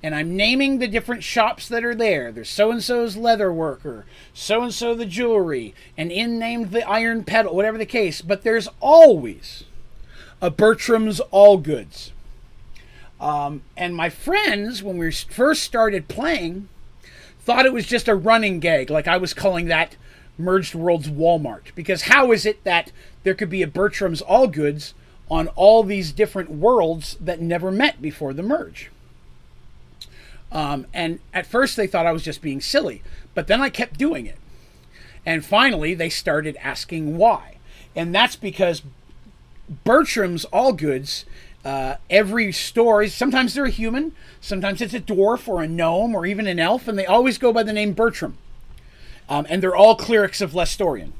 and I'm naming the different shops that are there. There's so-and-so's leather worker, so-and-so the jewelry, and in named the iron pedal, whatever the case. But there's always a Bertram's All Goods. And my friends, when we first started playing, thought it was just a running gag. Like I was calling that Mergedworlds Walmart. Because how is it that there could be a Bertram's All Goods on all these different worlds that never met before the merge? And at first they thought I was just being silly, but then I kept doing it. And finally, they started asking why. And that's because Bertram's Allgoods, every story, sometimes they're a human, sometimes it's a dwarf or a gnome or even an elf, and they always go by the name Bertram. And they're all clerics of Lestorian.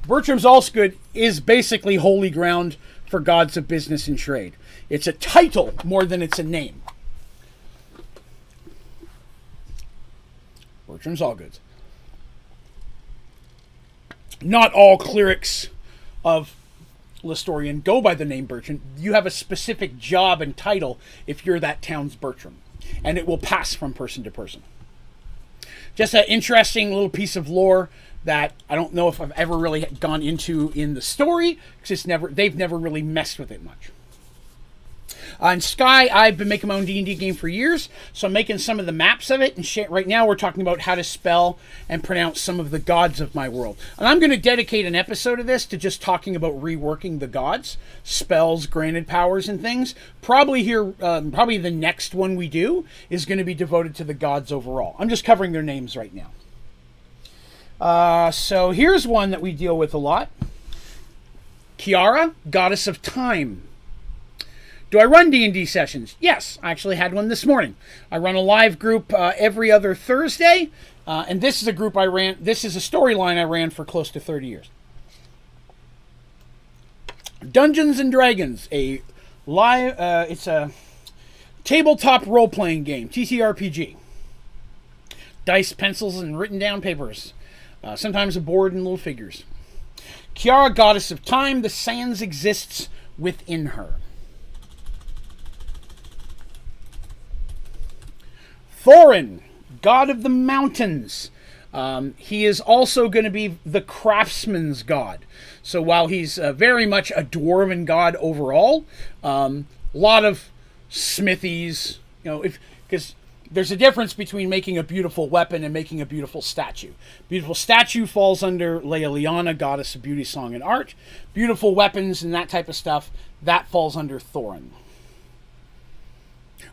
Bertram's Allsgood is basically holy ground for gods of business and trade. It's a title more than it's a name. Bertram's Allgoods. Not all clerics of Lestorian go by the name Bertram. You have a specific job and title if you're that town's Bertram. And it will pass from person to person. Just an interesting little piece of lore that I don't know if I've ever really gone into in the story, because they've never really messed with it much. In Sky, I've been making my own D&D game for years, so I'm making some of the maps of it, and right now we're talking about how to spell and pronounce some of the gods of my world. And I'm going to dedicate an episode of this to just talking about reworking the gods, spells, granted powers, and things. Probably the next one we do is going to be devoted to the gods overall. I'm just covering their names right now. So here's one that we deal with a lot. Kiara, goddess of time. Do I run D&D sessions? Yes, I actually had one this morning. I run a live group every other Thursday, and this is a group I ran. This is a storyline I ran for close to 30 years. Dungeons and Dragons, it's a tabletop role-playing game, TTRPG. Dice, pencils, and written down papers. Sometimes a board and little figures. Kiara, goddess of time, the sands exists within her. Thorin, god of the mountains. He is also going to be the craftsman's god. So while he's very much a dwarven god overall, a lot of smithies, because there's a difference between making a beautiful weapon and making a beautiful statue. Beautiful statue falls under Leiliana, goddess of beauty, song, and art. Beautiful weapons and that type of stuff, that falls under Thorin.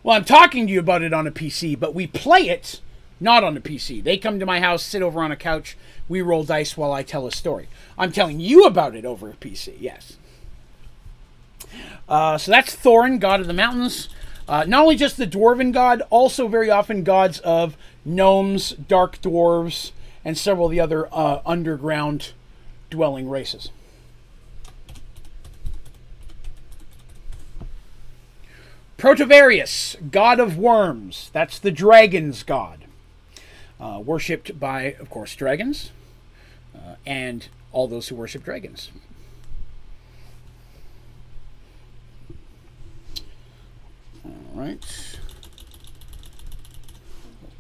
Well, I'm talking to you about it on a PC, but we play it not on a PC. They come to my house, sit over on a couch, we roll dice while I tell a story. I'm telling you about it over a PC, yes. So that's Thorin, god of the mountains. Not only just the dwarven god, also very often gods of gnomes, dark dwarves, and several of the other underground dwelling races. Protovarius, god of worms. That's the dragon's god. Worshipped by, of course, dragons and all those who worship dragons. All right.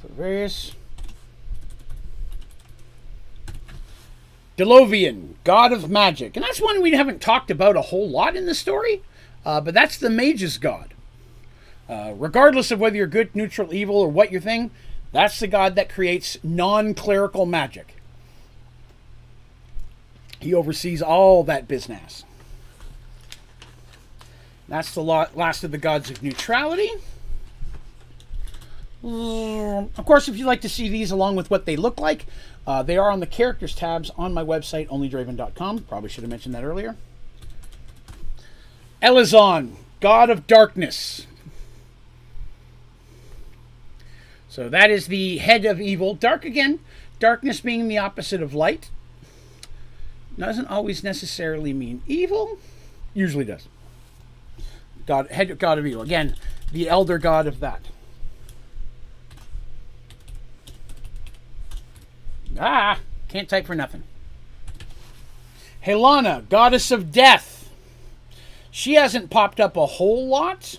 Protovarius. Delovian, god of magic. And that's one we haven't talked about a whole lot in the story, but that's the mage's god. Regardless of whether you're good, neutral, evil, or what your thing, that's the god that creates non-clerical magic. He oversees all that business. That's the last of the gods of neutrality. Of course, if you'd like to see these along with what they look like, they are on the characters tabs on my website, Onlydraven.com. Probably should have mentioned that earlier. Elizon, god of darkness. So that is the head of evil. Dark again, darkness being the opposite of light. Doesn't always necessarily mean evil. Usually does. Head god of evil. Again, the elder god of that. Can't type for nothing. Helana, goddess of death. She hasn't popped up a whole lot.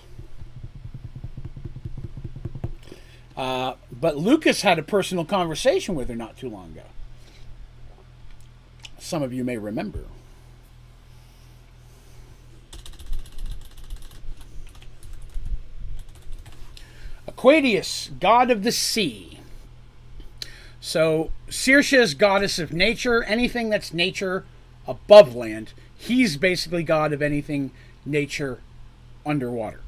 But Lucas had a personal conversation with her not too long ago. Some of you may remember. Aquadius, god of the sea. So Saoirse is goddess of nature. Anything that's nature above land, he's basically god of anything nature underwater.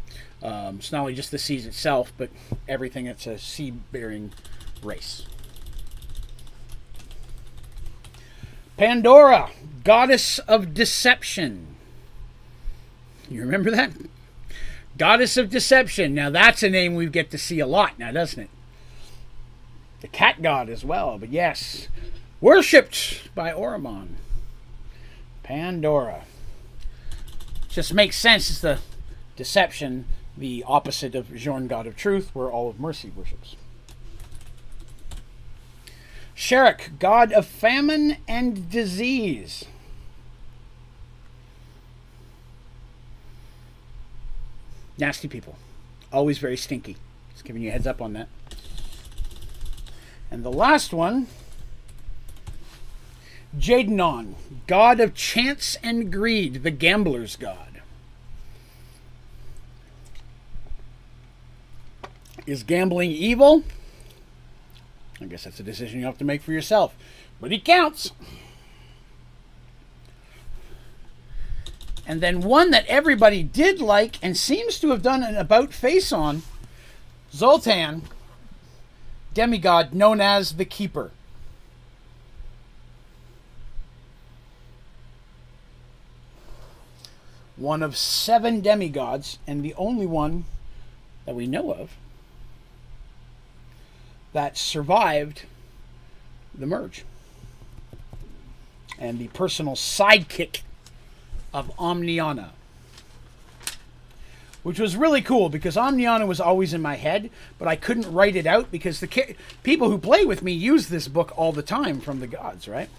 It's not only just the seas itself, but everything that's a sea-bearing race. Pandora, goddess of deception. You remember that? Goddess of deception. Now that's a name we get to see a lot now, doesn't it? The cat god as well, but yes. Worshipped by Oromon. Pandora. Just makes sense. It's the deception, the opposite of Jorn, god of truth, where all of mercy worships. Sherek, god of famine and disease. Nasty people. Always very stinky. Just giving you a heads up on that. And the last one, Jadenon, god of chance and greed, the gambler's god. Is gambling evil? I guess that's a decision you have to make for yourself. But he counts. And then one that everybody did like and seems to have done an about face on, Zoltan, demigod known as the Keeper. One of 7 demigods, and the only one that we know of that survived the merge. And the personal sidekick of Omniana. Which was really cool, because Omniana was always in my head, but I couldn't write it out because the people who play with me use this book all the time from the gods, right?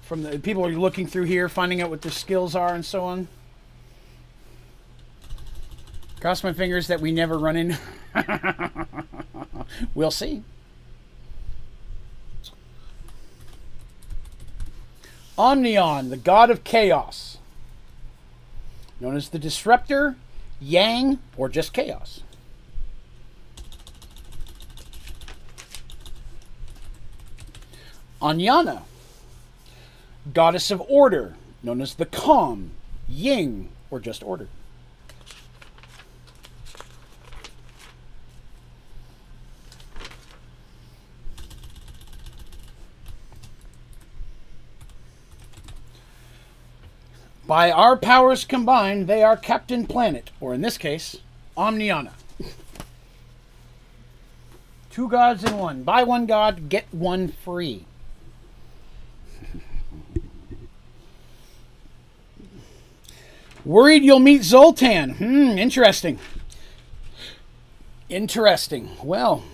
From the people who are looking through here, finding out what their skills are and so on. Cross my fingers that we never run in. We'll see. Omnion, the god of chaos. Known as the Disruptor, Yang, or just Chaos. Anyana, goddess of order, known as the Calm, Ying, or just order. By our powers combined, they are Captain Planet, or in this case, Omniana. 2 gods in one. Buy 1 god, get 1 free. Worried you'll meet Zoltan. Interesting. Interesting. Well,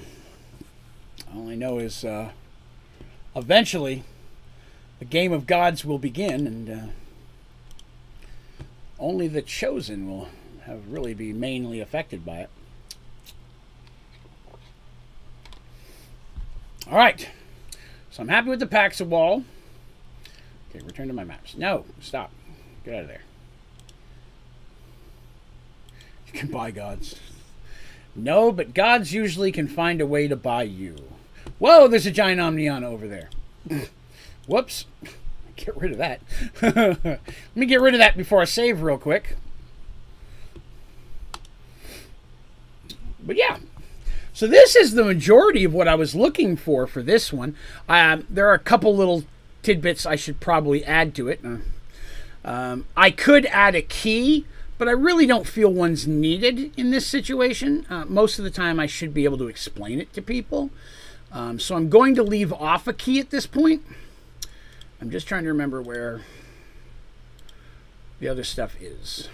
all I know is eventually the game of gods will begin, and only the chosen will really be mainly affected by it. All right. So I'm happy with the packs of wall. Okay, return to my maps. No, stop. Get out of there. You can buy gods. No, but gods usually can find a way to buy you. Whoa, there's a giant Omniana over there. Whoops. Get rid of that. Let me get rid of that before I save real quick. But yeah. So this is the majority of what I was looking for this one. There are a couple little tidbits I should probably add to it. I could add a key, but I really don't feel one's needed in this situation. Most of the time I should be able to explain it to people. So I'm going to leave off a key at this point. I'm just trying to remember where the other stuff is.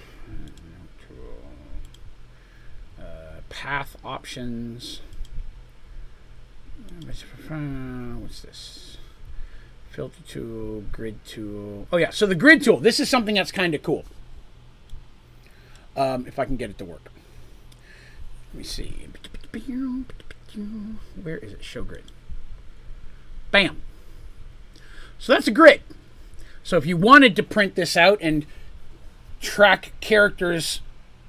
Path options. What's this? Filter tool, grid tool. Oh yeah, so the grid tool. This is something that's kind of cool. If I can get it to work. Let me see. Where is it? Show grid. Bam. So that's a grid. So if you wanted to print this out and track characters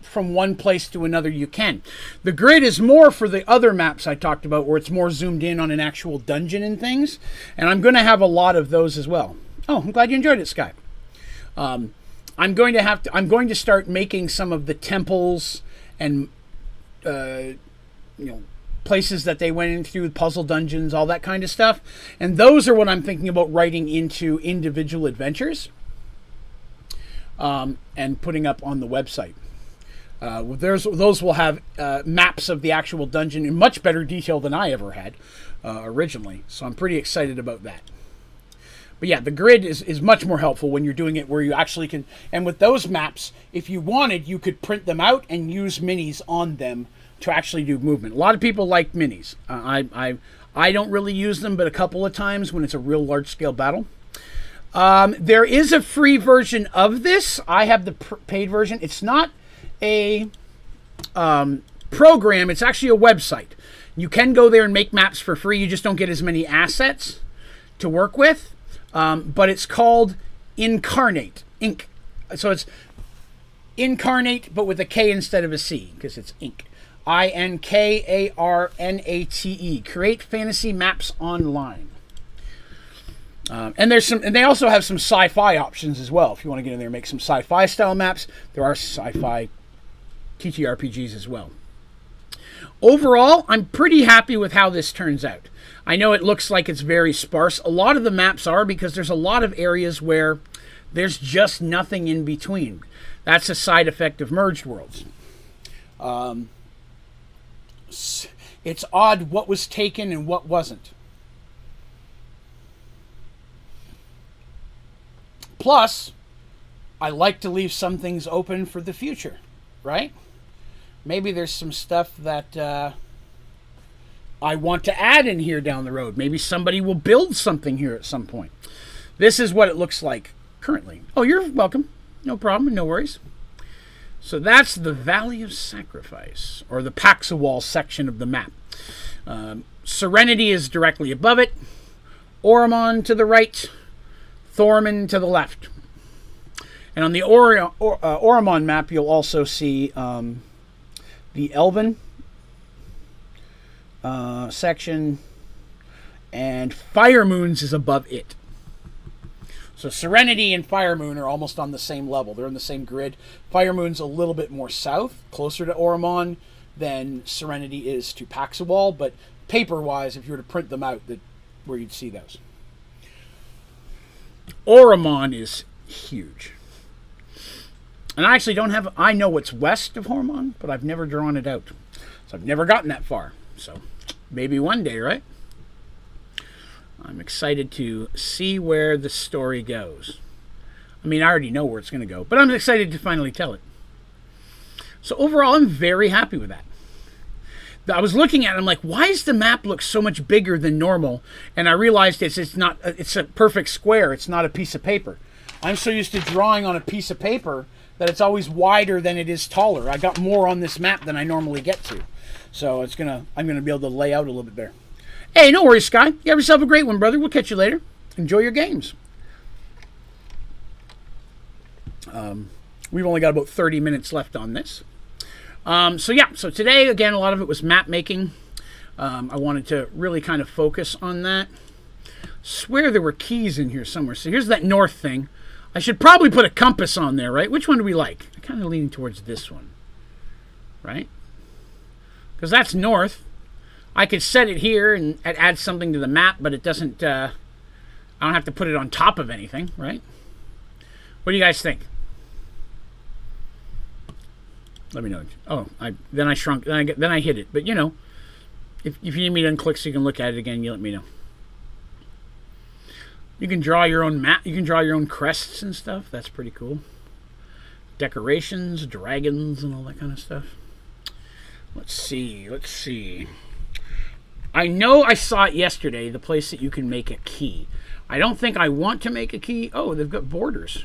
from one place to another, you can. The grid is more for the other maps I talked about, where it's more zoomed in on an actual dungeon and things. And I'm going to have a lot of those as well. Oh, I'm glad you enjoyed it, Sky. I'm going to start making some of the temples and places that they went into, puzzle dungeons, all that kind of stuff. And those are what I'm thinking about writing into individual adventures and putting up on the website. Those will have maps of the actual dungeon in much better detail than I ever had originally. So I'm pretty excited about that. But yeah, the grid is much more helpful when you're doing it where you actually can... And with those maps, if you wanted, you could print them out and use minis on them to actually do movement. A lot of people like minis. I don't really use them, but a couple of times when it's a real large-scale battle. There is a free version of this. I have the paid version. It's not a program. It's actually a website. You can go there and make maps for free. You just don't get as many assets to work with. But it's called Incarnate. So it's Incarnate, but with a K instead of a C, because it's Inc. Inkarnate. Create fantasy maps online. And they also have some sci-fi options as well. If you want to get in there and make some sci-fi style maps, there are sci-fi TTRPGs as well. Overall, I'm pretty happy with how this turns out. I know it looks like it's very sparse. A lot of the maps are, because there's a lot of areas where there's just nothing in between. That's a side effect of Merged Worlds. It's odd what was taken and what wasn't. Plus, I like to leave some things open for the future, right? Maybe there's some stuff that I want to add in here down the road. Maybe somebody will build something here at some point. This is what it looks like currently. Oh, you're welcome. No problem. No worries. So that's the Valley of Sacrifice, or the Paxawal section of the map. Serenity is directly above it. Oromon to the right. Thorman to the left. And on the Oromon map, you'll also see the Elven section, and Fire Moons is above it. So Serenity and Fire Moon are almost on the same level. They're in the same grid. Fire Moon's a little bit more south, closer to Oromon than Serenity is to Paxawal, but paper-wise, if you were to print them out, where you'd see those. Oromon is huge. And I actually don't have... I know what's west of Oromon, but I've never drawn it out. So I've never gotten that far. So maybe one day, right? I'm excited to see where the story goes. I mean, I already know where it's going to go, but I'm excited to finally tell it. So overall, I'm very happy with that. I was looking at it, I'm like, why does the map look so much bigger than normal? And I realized it's a perfect square. It's not a piece of paper. I'm so used to drawing on a piece of paper that it's always wider than it is taller. I got more on this map than I normally get to. So I'm gonna be able to lay out a little bit there. Hey, no worries, Sky. You have yourself a great one, brother. We'll catch you later. Enjoy your games. We've only got about 30 minutes left on this. So today, again, a lot of it was map making. I wanted to really kind of focus on that. Swear there were keys in here somewhere. So here's that north thing. I should probably put a compass on there, right? Which one do we like? I'm kind of leaning towards this one, right? Because that's north. I could set it here and add something to the map, but it doesn't, I don't have to put it on top of anything, right? What do you guys think? Let me know. Oh, then I shrunk, then I hit it. But, you know, if you need me to unclick so you can look at it again, you let me know. You can draw your own map. You can draw your own crests and stuff. That's pretty cool. Decorations, dragons, and all that kind of stuff. Let's see. I know I saw it yesterday, the place that you can make a key. I don't think I want to make a key. Oh, they've got borders.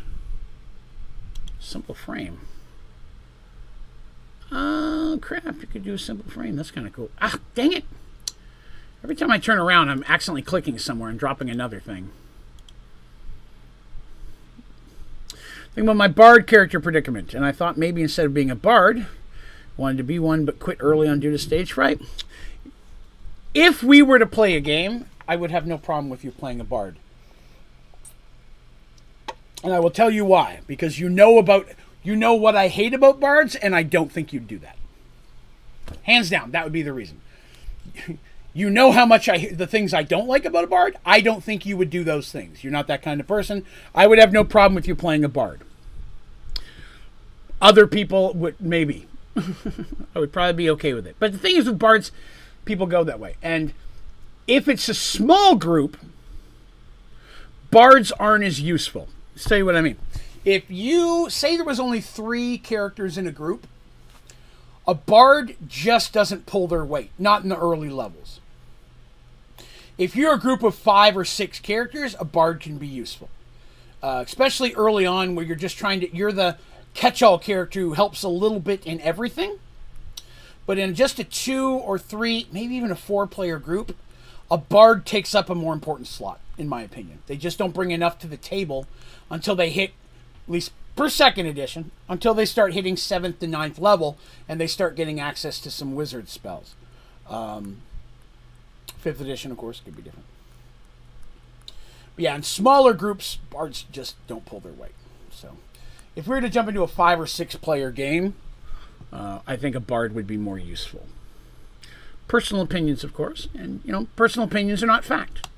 Simple frame. Oh, crap. You could do a simple frame. That's kind of cool. Ah, dang it. Every time I turn around, I'm accidentally clicking somewhere and dropping another thing. Think about my bard character predicament. And I thought maybe instead of being a bard, wanted to be one but quit early on due to stage fright. If we were to play a game, I would have no problem with you playing a bard. And I will tell you why. Because you know what I hate about bards, and I don't think you'd do that. Hands down, that would be the reason. you know how much the things I don't like about a bard. I don't think you would do those things. You're not that kind of person. I would have no problem with you playing a bard. Other people would, maybe. I would probably be okay with it. But the thing is with bards, people go that way. And if it's a small group, bards aren't as useful. Let's tell you what I mean. If you say there was only 3 characters in a group, a bard just doesn't pull their weight. Not in the early levels. If you're a group of 5 or 6 characters, a bard can be useful. Especially early on where you're just trying to... You're the catch-all character who helps a little bit in everything. But in just a 2 or 3, maybe even a 4-player group, a bard takes up a more important slot, in my opinion. They just don't bring enough to the table until they hit, at least per 2nd edition, until they start hitting 7th to 9th level and they start getting access to some wizard spells. 5th edition, of course, could be different. But yeah, in smaller groups, bards just don't pull their weight. So if we were to jump into a 5 or 6 player game, I think a bard would be more useful. Personal opinions, of course, and you know, personal opinions are not fact.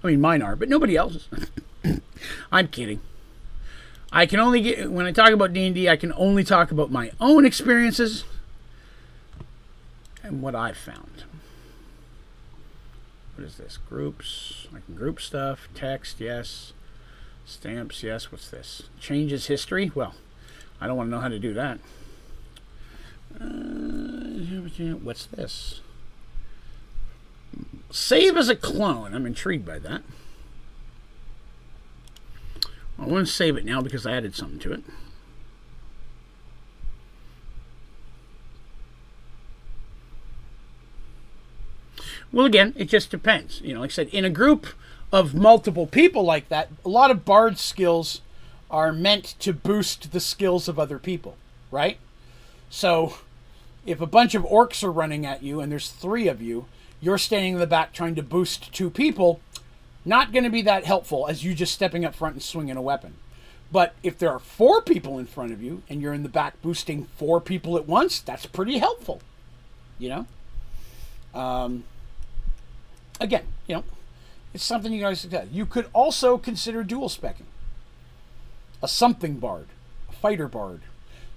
I mean, mine are, but nobody else's. I'm kidding. I can only get, when I talk about D&D, I can only talk about my own experiences and what I've found. What is this? Groups. I can group stuff. Text, yes. Stamps, yes. What's this? Changes history? Well, I don't want to know how to do that. What's this? Save as a clone. I'm intrigued by that. I want to save it now because I added something to it. Well, again, it just depends. You know, like I said, in a group of multiple people like that, a lot of bard skills are meant to boost the skills of other people, right? So if a bunch of orcs are running at you and there's 3 of you, you're standing in the back trying to boost 2 people, not going to be that helpful as you just stepping up front and swinging a weapon. But if there are 4 people in front of you and you're in the back boosting 4 people at once, that's pretty helpful, you know? Again, you know, it's something you guys can. You could also consider dual specking. A something bard, a fighter bard.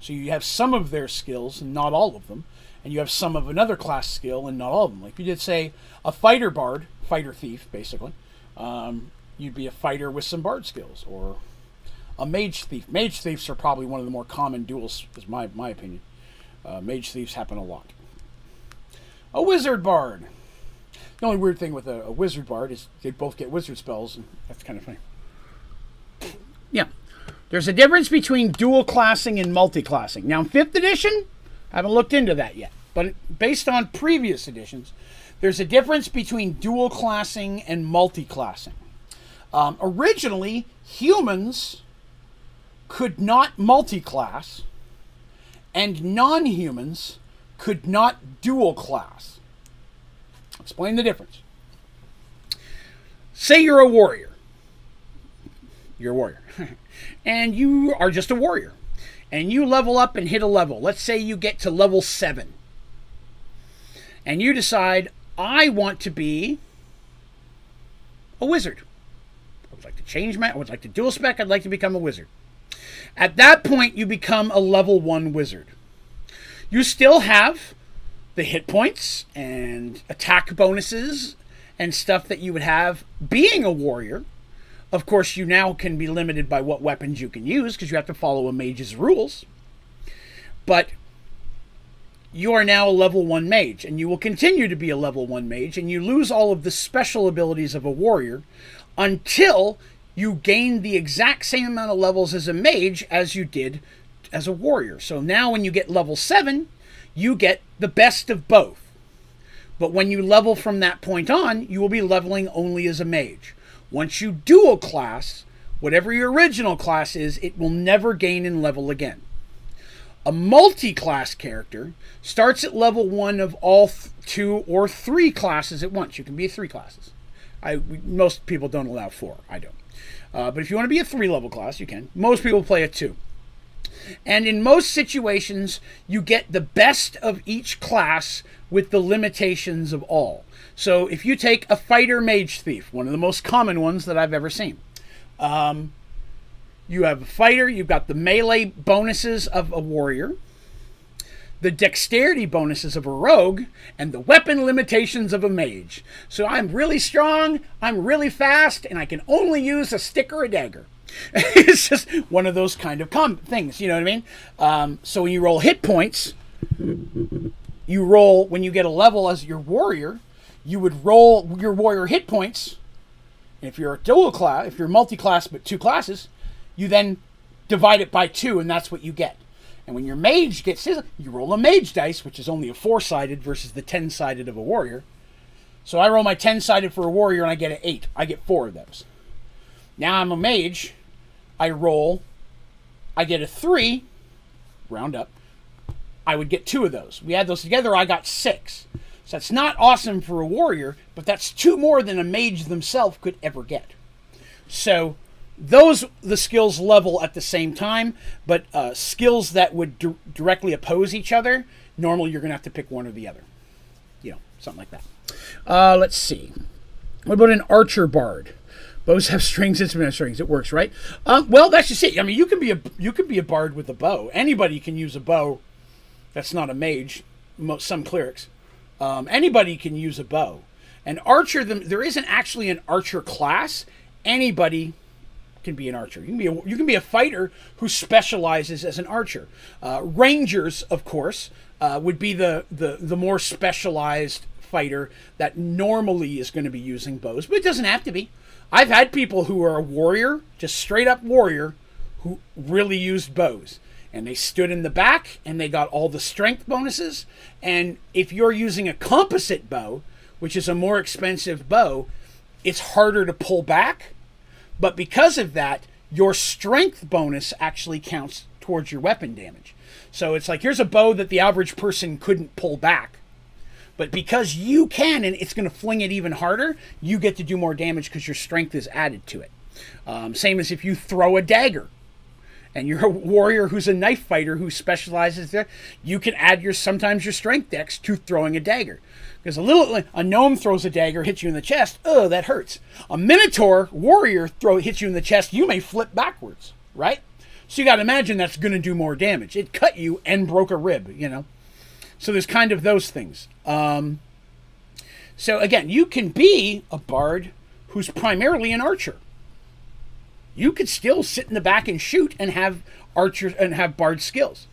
So you have some of their skills and not all of them, and you have some of another class skill and not all of them. Like you did say, a fighter bard, fighter thief, basically. You'd be a fighter with some bard skills, or a mage thief. Mage thieves are probably one of the more common duels, is my opinion. Mage thieves happen a lot. A wizard bard. The only weird thing with a wizard bard is they both get wizard spells, and that's kind of funny. Yeah. There's a difference between dual classing and multi-classing. Now, in 5th edition, I haven't looked into that yet, but based on previous editions, there's a difference between dual classing and multi-classing. Originally, humans could not multi-class, and non-humans could not dual class. Explain the difference. Say you're a warrior. You're a warrior. And you are just a warrior. And you level up and hit a level. Let's say you get to level 7. And you decide, I want to be a wizard. I would like to change I would like to dual spec. I'd like to become a wizard. At that point, you become a level 1 wizard. You still have the hit points and attack bonuses and stuff that you would have being a warrior. Of course, you now can be limited by what weapons you can use because you have to follow a mage's rules. But you are now a level 1 mage, and you will continue to be a level 1 mage, and you lose all of the special abilities of a warrior until you gain the exact same amount of levels as a mage as you did as a warrior. So now when you get level 7, you get the best of both. But when you level from that point on, you will be leveling only as a mage. Once you dual class, whatever your original class is, it will never gain in level again. A multi-class character starts at level 1 of all 2 or 3 classes at once. You can be 3 classes. Most people don't allow 4. I don't. But if you want to be a 3-level class, you can. Most people play a 2. And in most situations, you get the best of each class with the limitations of all. So if you take a fighter mage thief, one of the most common ones that I've ever seen, you have a fighter, you've got the melee bonuses of a warrior, the dexterity bonuses of a rogue, and the weapon limitations of a mage. So I'm really strong, I'm really fast, and I can only use a stick or a dagger. It's just one of those kind of things, you know what I mean? So when you roll hit points, you roll, when you get a level as your warrior, you would roll your warrior hit points. And if you're a dual class, if you're multi-class but 2 classes, you then divide it by 2, and that's what you get. And when your mage gets his, you roll a mage dice, which is only a 4-sided versus the 10-sided of a warrior. So I roll my 10-sided for a warrior, and I get an 8. I get 4 of those. Now I'm a mage. I roll. I get a 3. Round up. I would get 2 of those. We add those together, I got 6. So that's not awesome for a warrior, but that's 2 more than a mage themselves could ever get. So the skills level at the same time, but skills that would directly oppose each other, normally you're going to have to pick one or the other. You know, something like that. Let's see. What about an archer bard? Bows have strings, instruments have strings. It works, right? Well, that's just it. I mean, you can be a bard with a bow. Anybody can use a bow. That's not a mage. Some clerics. Anybody can use a bow. An archer, there isn't actually an archer class. Anybody can be an archer. You can be a fighter who specializes as an archer. Rangers, of course, would be the more specialized fighter that normally is going to be using bows, but it doesn't have to be. I've had people who are a warrior, just straight up warrior, who really used bows. And they stood in the back, and they got all the strength bonuses. And if you're using a composite bow, which is a more expensive bow, it's harder to pull back. But because of that, your strength bonus actually counts towards your weapon damage. So it's like, here's a bow that the average person couldn't pull back. But because you can, and it's going to fling it even harder, you get to do more damage because your strength is added to it. Same as if you throw a dagger. And you're a warrior who's a knife fighter who specializes there, you can add sometimes your strength dex to throwing a dagger. Because a gnome throws a dagger, hits you in the chest, oh, that hurts. A minotaur warrior hits you in the chest, you may flip backwards, right? So you got to imagine that's going to do more damage. It cut you and broke a rib, you know. So there's kind of those things. So again, you can be a bard who's primarily an archer. You could still sit in the back and shoot and have archers and have bard skills.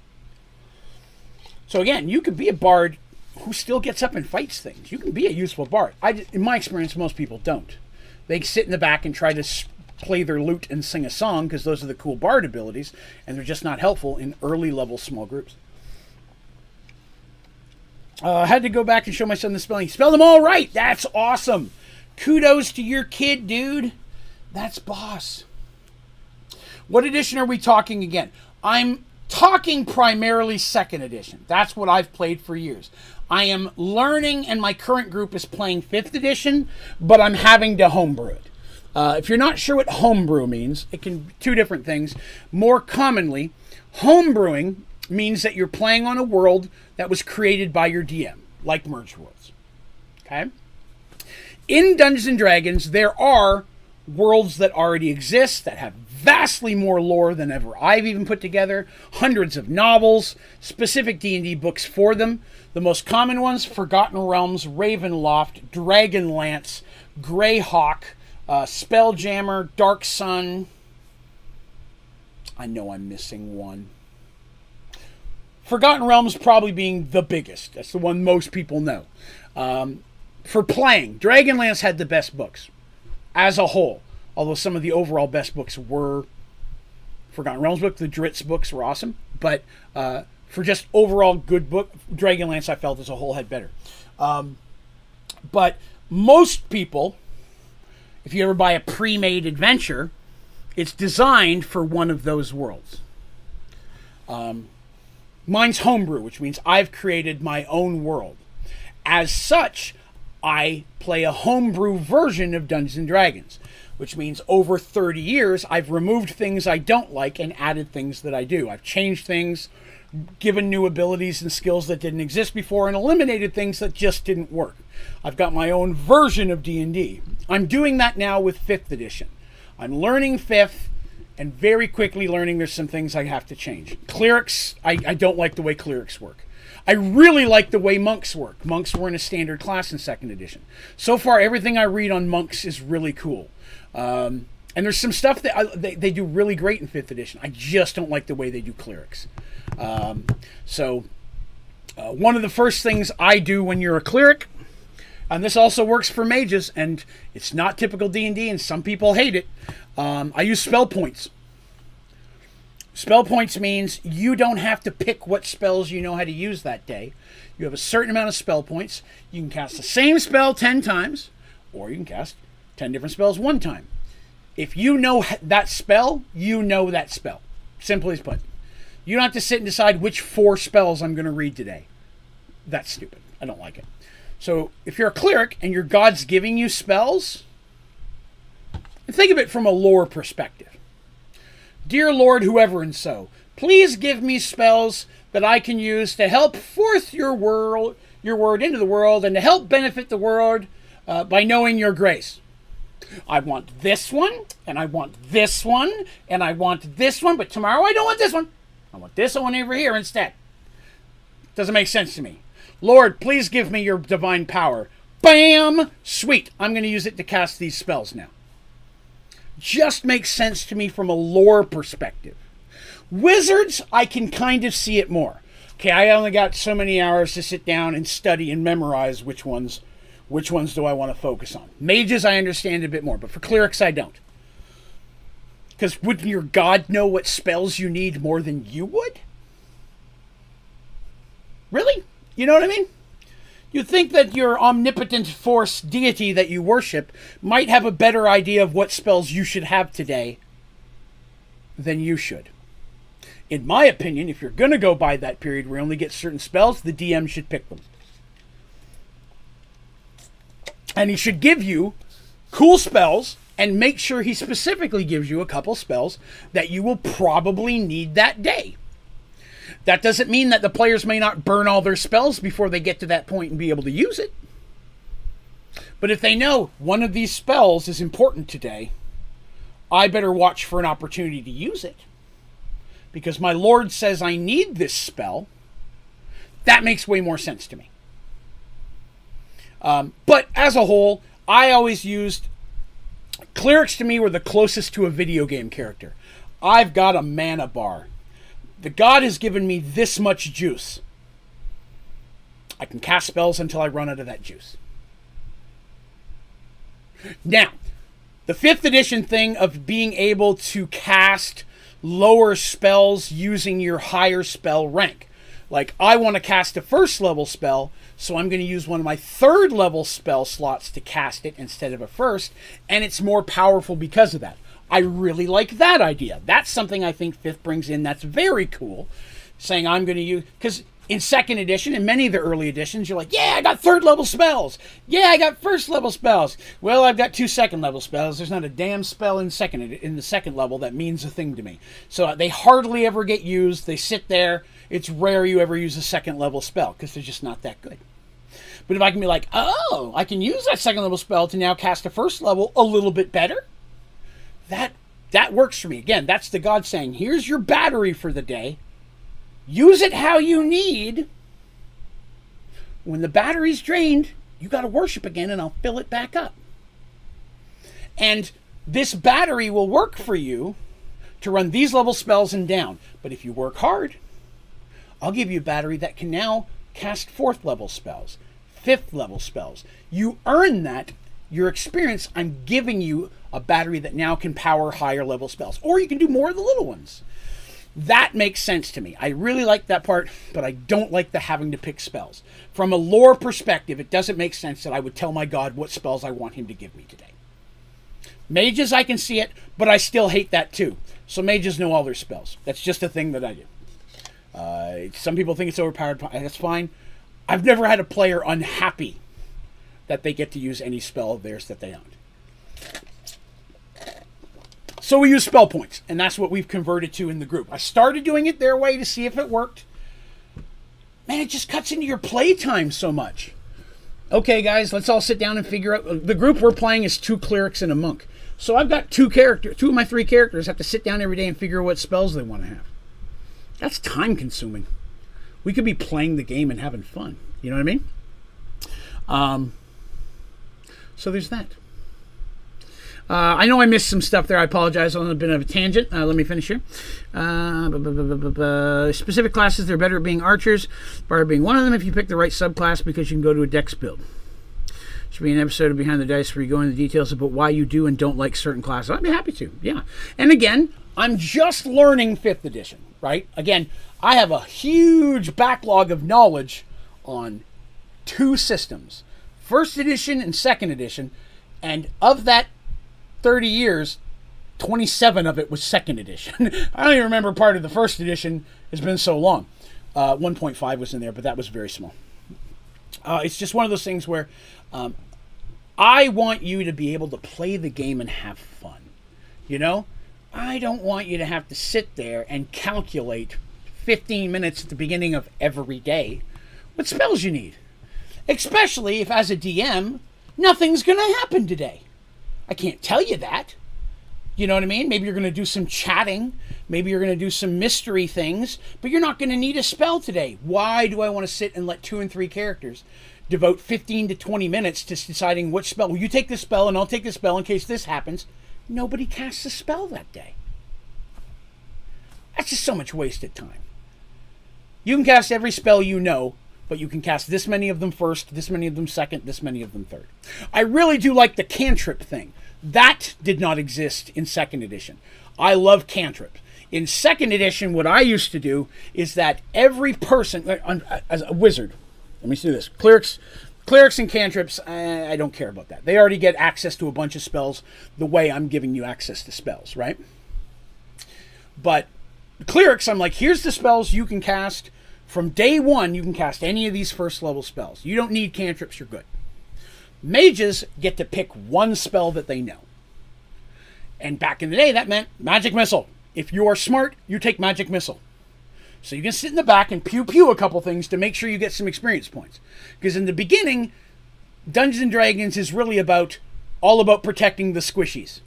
So again, you could be a bard who still gets up and fights things. You can be a useful bard. In my experience, most people don't. They sit in the back and try to play their lute and sing a song because those are the cool bard abilities, and they're just not helpful in early level small groups. I had to go back and show my son the spelling. He spelled them all right. That's awesome. Kudos to your kid, dude. That's boss. What edition are we talking again? I'm talking primarily 2nd edition. That's what I've played for years. I am learning, and my current group is playing 5th edition, but I'm having to homebrew it. If you're not sure what homebrew means, it can be 2 different things. More commonly, homebrewing means that you're playing on a world that was created by your DM, like Mergedworlds. Okay? In Dungeons & Dragons, there are worlds that already exist that have vastly more lore than ever I've even put together, hundreds of novels, specific D&D books for them. The most common ones, Forgotten Realms, Ravenloft, Dragonlance, Greyhawk, Spelljammer, Dark Sun. I know I'm missing one. Forgotten Realms probably being the biggest. That's the one most people know. For playing, Dragonlance had the best books as a whole. Although some of the overall best books were Forgotten Realms book. The Dritz books were awesome. But for just overall good book, Dragonlance I felt as a whole had better. But most people, if you ever buy a pre-made adventure, it's designed for one of those worlds. Mine's homebrew, which means I've created my own world. As such, I play a homebrew version of Dungeons & Dragons. which means over 30 years, I've removed things I don't like and added things that I do. I've changed things, given new abilities and skills that didn't exist before, and eliminated things that just didn't work. I've got my own version of D&D. I'm doing that now with 5th edition. I'm learning 5th, and very quickly learning there's some things I have to change. Clerics, I don't like the way clerics work. I really like the way monks work. Monks were in a standard class in 2nd edition. So far, everything I read on monks is really cool. And there's some stuff that they do really great in 5th edition. I just don't like the way they do clerics. One of the first things I do when you're a cleric, and this also works for mages, and it's not typical D&D, and some people hate it, I use spell points. Spell points means you don't have to pick what spells you know how to use that day. You have a certain amount of spell points. You can cast the same spell 10 times, or you can cast 10 different spells one time. If you know that spell, you know that spell. Simply as put. You don't have to sit and decide which 4 spells I'm going to read today. That's stupid. I don't like it. So if you're a cleric and your god's giving you spells, think of it from a lore perspective. Dear Lord, whoever and so, please give me spells that I can use to help forth your word into the world and to help benefit the world by knowing your grace. I want this one, and I want this one, and I want this one, but tomorrow I don't want this one. I want this one over here instead. Doesn't make sense to me. Lord, please give me your divine power. Bam! Sweet. I'm going to use it to cast these spells now. Just makes sense to me from a lore perspective. Wizards, I can kind of see it more. Okay, I only got so many hours to sit down and study and memorize which ones do I want to focus on. Mages, I understand a bit more, but for clerics, I don't. Because wouldn't your god know what spells you need more than you would? Really? You know what I mean? You'd think that your omnipotent force deity that you worship might have a better idea of what spells you should have today than you should. In my opinion, if you're going to go by that period where you only get certain spells, the DM should pick them. And he should give you cool spells and make sure he specifically gives you a couple spells that you will probably need that day. That doesn't mean that the players may not burn all their spells before they get to that point and be able to use it. But if they know one of these spells is important today, I better watch for an opportunity to use it. Because my Lord says I need this spell. That makes way more sense to me. But as a whole, I always used... Clerics to me were the closest to a video game character. I've got a mana bar. The god has given me this much juice. I can cast spells until I run out of that juice. Now, the 5th edition thing of being able to cast lower spells using your higher spell rank. Like, I want to cast a 1st level spell, so I'm going to use one of my 3rd level spell slots to cast it instead of a 1st, and it's more powerful because of that. I really like that idea. That's something I think 5th brings in that's very cool. Saying I'm going to use... Because in 2nd edition and many of the early editions, you're like, yeah, I got 3rd level spells. Yeah, I got 1st level spells. Well, I've got 2 2nd level spells. There's not a damn spell in the 2nd level that means a thing to me. So they hardly ever get used. They sit there. It's rare you ever use a 2nd level spell because they're just not that good. But if I can be like, oh, I can use that 2nd level spell to now cast a 1st level a little bit better, that works for me. Again, that's the god saying, here's your battery for the day. Use it how you need. When the battery's drained, you got to worship again and I'll fill it back up. And this battery will work for you to run these level spells and down. But if you work hard, I'll give you a battery that can now cast 4th level spells, 5th level spells. You earn that. Your experience, I'm giving you a battery that now can power higher level spells. Or you can do more of the little ones. That makes sense to me. I really like that part, but I don't like the having to pick spells. From a lore perspective, it doesn't make sense that I would tell my god what spells I want him to give me today. Mages, I can see it, but I still hate that too. So mages know all their spells. That's just a thing that I do. Some people think it's overpowered. That's fine. I've never had a player unhappy that they get to use any spell of theirs that they owned. So we use spell points, and that's what we've converted to in the group. I started doing it their way to see if it worked. Man, it just cuts into your playtime so much. Okay, guys, let's all sit down and figure out. The group we're playing is 2 clerics and a monk. So I've got 2 of my 3 characters have to sit down every day and figure out what spells they want to have. That's time consuming. We could be playing the game and having fun. You know what I mean? So there's that. I know I missed some stuff there. I apologize on a bit of a tangent. Let me finish here. Specific classes, they're better at being archers. Bard being one of them if you pick the right subclass because you can go to a dex build. Should be an episode of Behind the Dice where you go into details about why you do and don't like certain classes. I'd be happy to, yeah. And again, I'm just learning 5th edition, right? Again, I have a huge backlog of knowledge on 2 systems. 1st edition and 2nd edition. And of that 30 years, 27 of it was 2nd edition. I don't even remember part of the 1st edition. It's been so long. 1.5 was in there, but that was very small. It's just one of those things where I want you to be able to play the game and have fun. You know? I don't want you to have to sit there and calculate 15 minutes at the beginning of every day what spells you need. Especially if, as a DM, nothing's going to happen today. I can't tell you that. You know what I mean? Maybe you're going to do some chatting. Maybe you're going to do some mystery things. But you're not going to need a spell today. Why do I want to sit and let 2 and 3 characters devote 15 to 20 minutes to deciding which spell? Well, you take this spell and I'll take this spell in case this happens. Nobody casts a spell that day. That's just so much wasted time. You can cast every spell you know, but you can cast this many of them first, this many of them second, this many of them third. I really do like the cantrip thing. That did not exist in 2nd edition. I love cantrips. In 2nd edition, what I used to do is that every person, as a wizard, let me do this. Clerics and cantrips, I don't care about that. They already get access to a bunch of spells the way I'm giving you access to spells, right? But clerics, I'm like, here's the spells you can cast. From day 1, you can cast any of these 1st level spells. You don't need cantrips, you're good. Mages get to pick 1 spell that they know. And back in the day, that meant Magic Missile. If you are smart, you take Magic Missile. So you can sit in the back and pew-pew a couple things to make sure you get some experience points. Because in the beginning, Dungeons & Dragons is really all about protecting the squishies.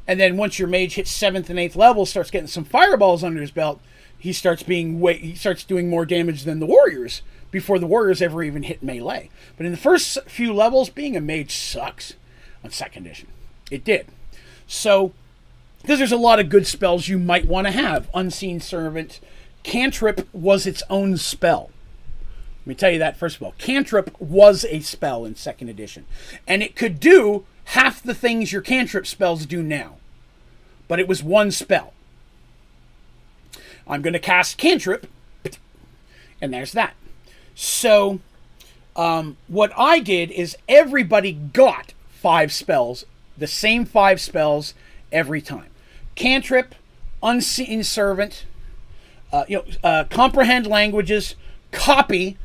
And then once your mage hits 7th and 8th level, starts getting some fireballs under his belt, he starts doing more damage than the warriors before the warriors ever even hit melee. But in the first few levels, being a mage sucks on 2nd edition. It did. So, because there's a lot of good spells you might want to have. Unseen Servant. Cantrip was its own spell. Let me tell you that first of all. Cantrip was a spell in 2nd edition. And it could do half the things your cantrip spells do now. But it was 1 spell. I'm going to cast cantrip, and there's that. So, what I did is everybody got 5 spells, the same 5 spells every time. Cantrip, Unseen Servant, Comprehend Languages, Copy,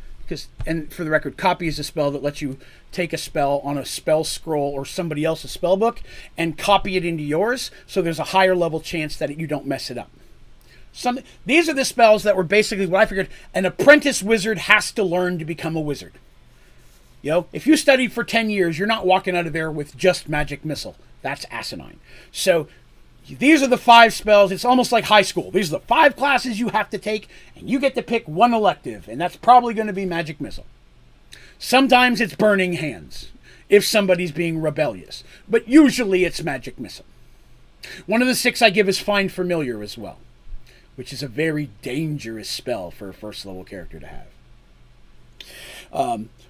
and for the record, Copy is a spell that lets you take a spell on a spell scroll or somebody else's spell book and copy it into yours, so there's a higher level chance that you don't mess it up. These are the spells that were basically what I figured an apprentice wizard has to learn to become a wizard. You know, if you studied for 10 years, you're not walking out of there with just Magic Missile. That's asinine. So these are the 5 spells. It's almost like high school. These are the 5 classes you have to take, and you get to pick 1 elective, and that's probably going to be Magic Missile. Sometimes it's Burning Hands, if somebody's being rebellious. But usually it's Magic Missile. One of the 6 I give is Find Familiar as well, which is a very dangerous spell for a 1st level character to have.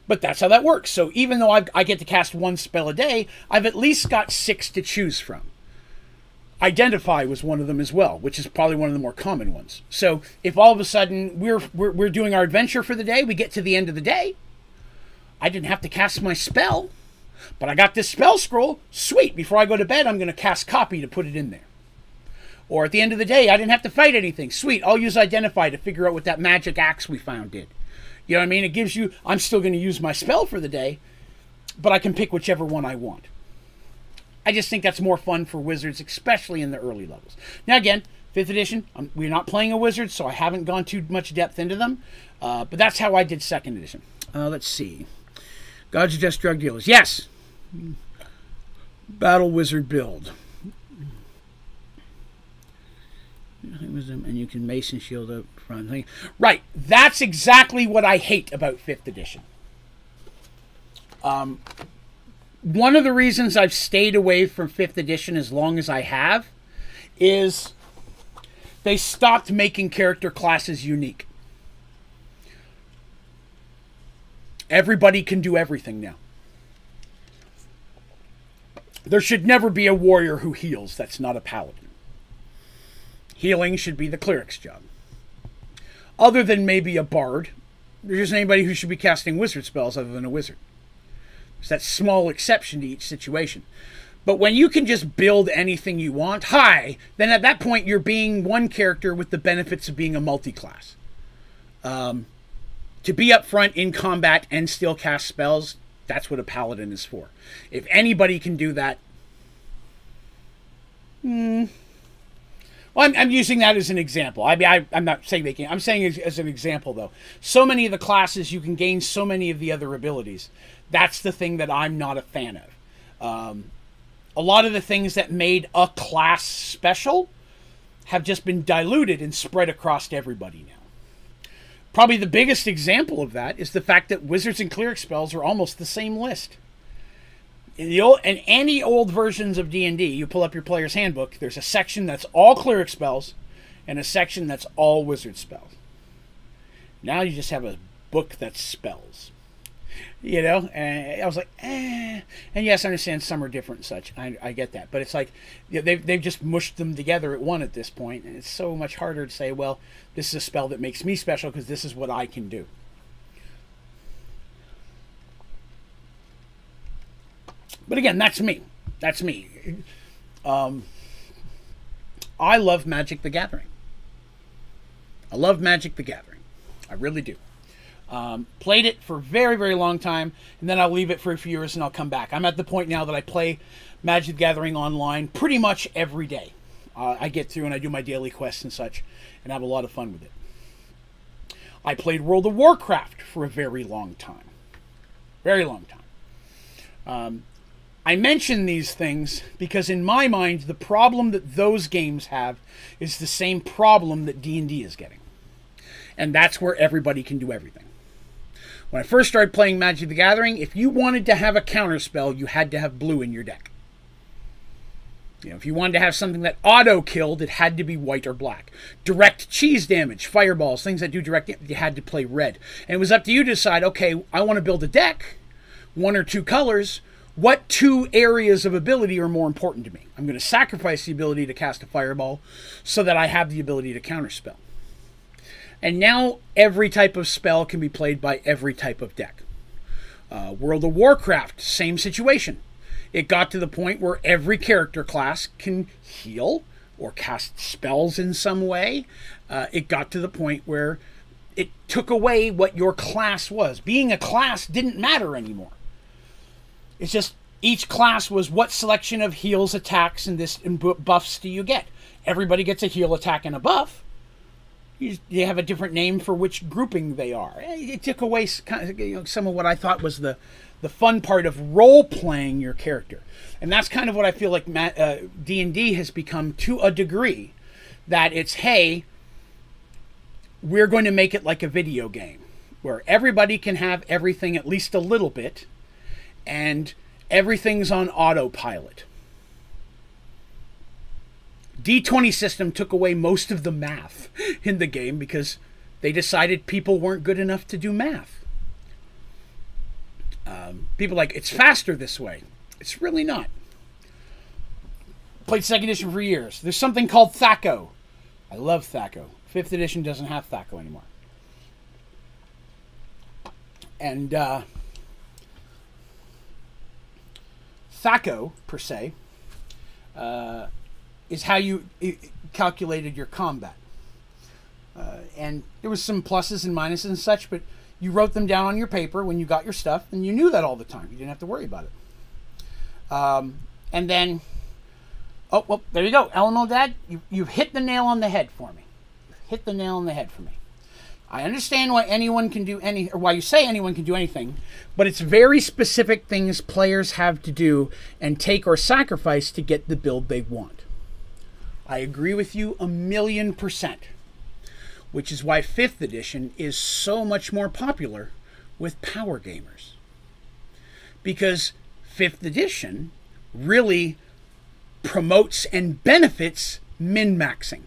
But that's how that works. So even though I get to cast 1 spell a day, I've at least got 6 to choose from. Identify was one of them as well, which is probably one of the more common ones. So if all of a sudden we're doing our adventure for the day, we get to the end of the day, I didn't have to cast my spell, but I got this spell scroll. Sweet. Before I go to bed, I'm going to cast Copy to put it in there. Or at the end of the day, I didn't have to fight anything. Sweet, I'll use Identify to figure out what that magic axe we found did. You know what I mean? It gives you, I'm still going to use my spell for the day, but I can pick whichever one I want. I just think that's more fun for wizards, especially in the early levels. Now again, 5th edition, we're not playing a wizard, so I haven't gone too much depth into them. But that's how I did 2nd edition. Let's see. Gods are just drug dealers. Yes! Battle wizard build. And you can mace and shield up front. Right. That's exactly what I hate about 5th edition. One of the reasons I've stayed away from 5th edition as long as I have is they stopped making character classes unique. Everybody can do everything now. There should never be a warrior who heals. That's not a paladin. Healing should be the cleric's job. Other than maybe a bard, there isn't anybody who should be casting wizard spells other than a wizard. There's that small exception to each situation. But when you can just build anything you want, then at that point you're being one character with the benefits of being a multi-class. To be up front in combat and still cast spells, that's what a paladin is for. If anybody can do that... Well, I'm using that as an example. I mean, I'm not saying they can't. I'm saying as an example, though. So many of the classes, you can gain so many of the other abilities. That's the thing that I'm not a fan of. A lot of the things that made a class special have just been diluted and spread across everybody now. Probably the biggest example of that is the fact that wizards and cleric spells are almost the same list. In any old versions of D&D, you pull up your player's handbook, there's a section that's all cleric spells and a section that's all wizard spells. Now you just have a book that's spells. You know? And I was like, eh. And yes, I understand some are different and such. I get that. But it's like, they've just mushed them together at one at this point. And it's so much harder to say, well, this is a spell that makes me special because this is what I can do. But again, that's me. That's me. I love Magic the Gathering. I love Magic the Gathering. I really do. Played it for a very, very long time, and then I'll leave it for a few years and I'll come back. I'm at the point now that I play Magic the Gathering online pretty much every day. I get through and I do my daily quests and such, and have a lot of fun with it. I played World of Warcraft for a very long time. Very long time. I mention these things because in my mind, the problem that those games have is the same problem that D&D is getting. And that's where everybody can do everything. When I first started playing Magic the Gathering, if you wanted to have a counterspell, you had to have blue in your deck. You know, if you wanted to have something that auto-killed, it had to be white or black. Direct cheese damage, fireballs, things that do direct damage, you had to play red. And it was up to you to decide, okay, I want to build a deck, 1 or 2 colors. What 2 areas of ability are more important to me? I'm going to sacrifice the ability to cast a fireball so that I have the ability to counterspell. And now every type of spell can be played by every type of deck. World of Warcraft, same situation. It got to the point where every character class can heal or cast spells in some way. It got to the point where it took away what your class was. Being a class didn't matter anymore. It's just each class was what selection of heals, attacks, and buffs do you get. Everybody gets a heal, attack, and a buff. You have a different name for which grouping they are. It took away some of what I thought was the fun part of role-playing your character. And that's kind of what I feel like D&D has become to a degree. That it's, hey, we're going to make it like a video game. Where everybody can have everything at least a little bit. And everything's on autopilot. D20 system took away most of the math in the game because they decided people weren't good enough to do math. People like, it's faster this way. It's really not. Played 2nd edition for years. There's something called THAC0. I love THAC0. 5th edition doesn't have THAC0 anymore. And THAC0, per se, is how you calculated your combat. And there was some pluses and minuses and such, but you wrote them down on your paper when you got your stuff, and you knew that all the time. You didn't have to worry about it. And then, oh, well, there you go. Elemental Dad, you've hit the nail on the head for me. Hit the nail on the head for me. I understand why anyone can do or why you say anyone can do anything, but it's very specific things players have to do and take or sacrifice to get the build they want. I agree with you 1,000,000%, which is why 5th edition is so much more popular with power gamers. Because 5th edition really promotes and benefits min-maxing.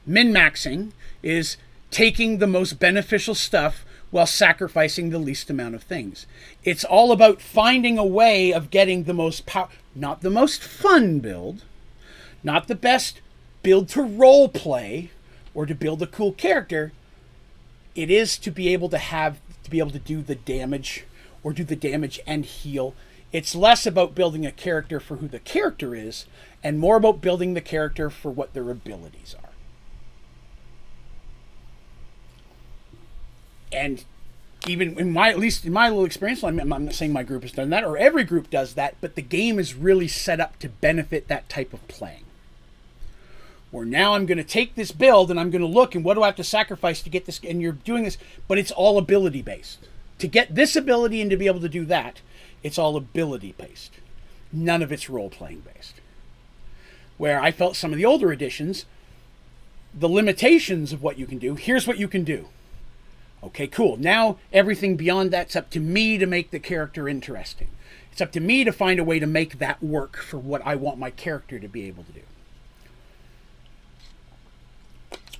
Min-maxing is taking the most beneficial stuff while sacrificing the least amount of things. It's all about finding a way of getting the most power, not the most fun build, not the best build to role play or to build a cool character. It is to be able to do the damage or do the damage and heal. It's less about building a character for who the character is and more about building the character for what their abilities are. And even at least in my little experience, I'm not saying my group has done that or every group does that, but the game is really set up to benefit that type of playing. Where now I'm going to take this build and I'm going to look and what do I have to sacrifice to get this, and you're doing this, but it's all ability based. To get this ability and to be able to do that, it's all ability based. None of it's role playing based. Where I felt some of the older editions, the limitations of what you can do, here's what you can do. Okay, cool. Now everything beyond that's up to me to make the character interesting. It's up to me to find a way to make that work for what I want my character to be able to do.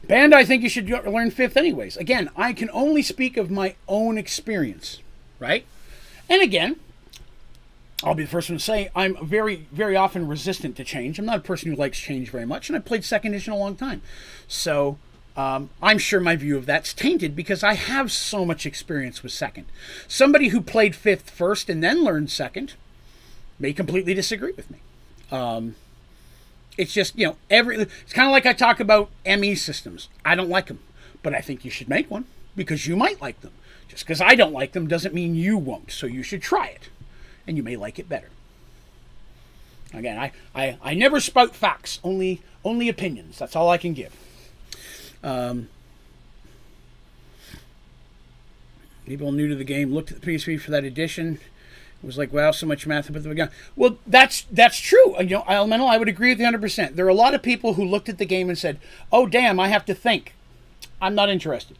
Band, I think you should learn 5th anyways. Again, I can only speak of my own experience, right? And again, I'll be the first one to say I'm very, very often resistant to change. I'm not a person who likes change very much, and I played 2nd edition a long time. So I'm sure my view of that's tainted because I have so much experience with 2nd. Somebody who played 5th first and then learned 2nd may completely disagree with me. It's just, you know, it's kind of like I talk about ME systems. I don't like them, but I think you should make one because you might like them. Just because I don't like them doesn't mean you won't, so you should try it, and you may like it better. Again, I never spout facts, only opinions. That's all I can give. People new to the game looked at the PS3 for that edition. It was like, wow, so much math. Well, that's true. You know, Elemental, I would agree with you 100%. There are a lot of people who looked at the game and said, oh, damn, I have to think. I'm not interested.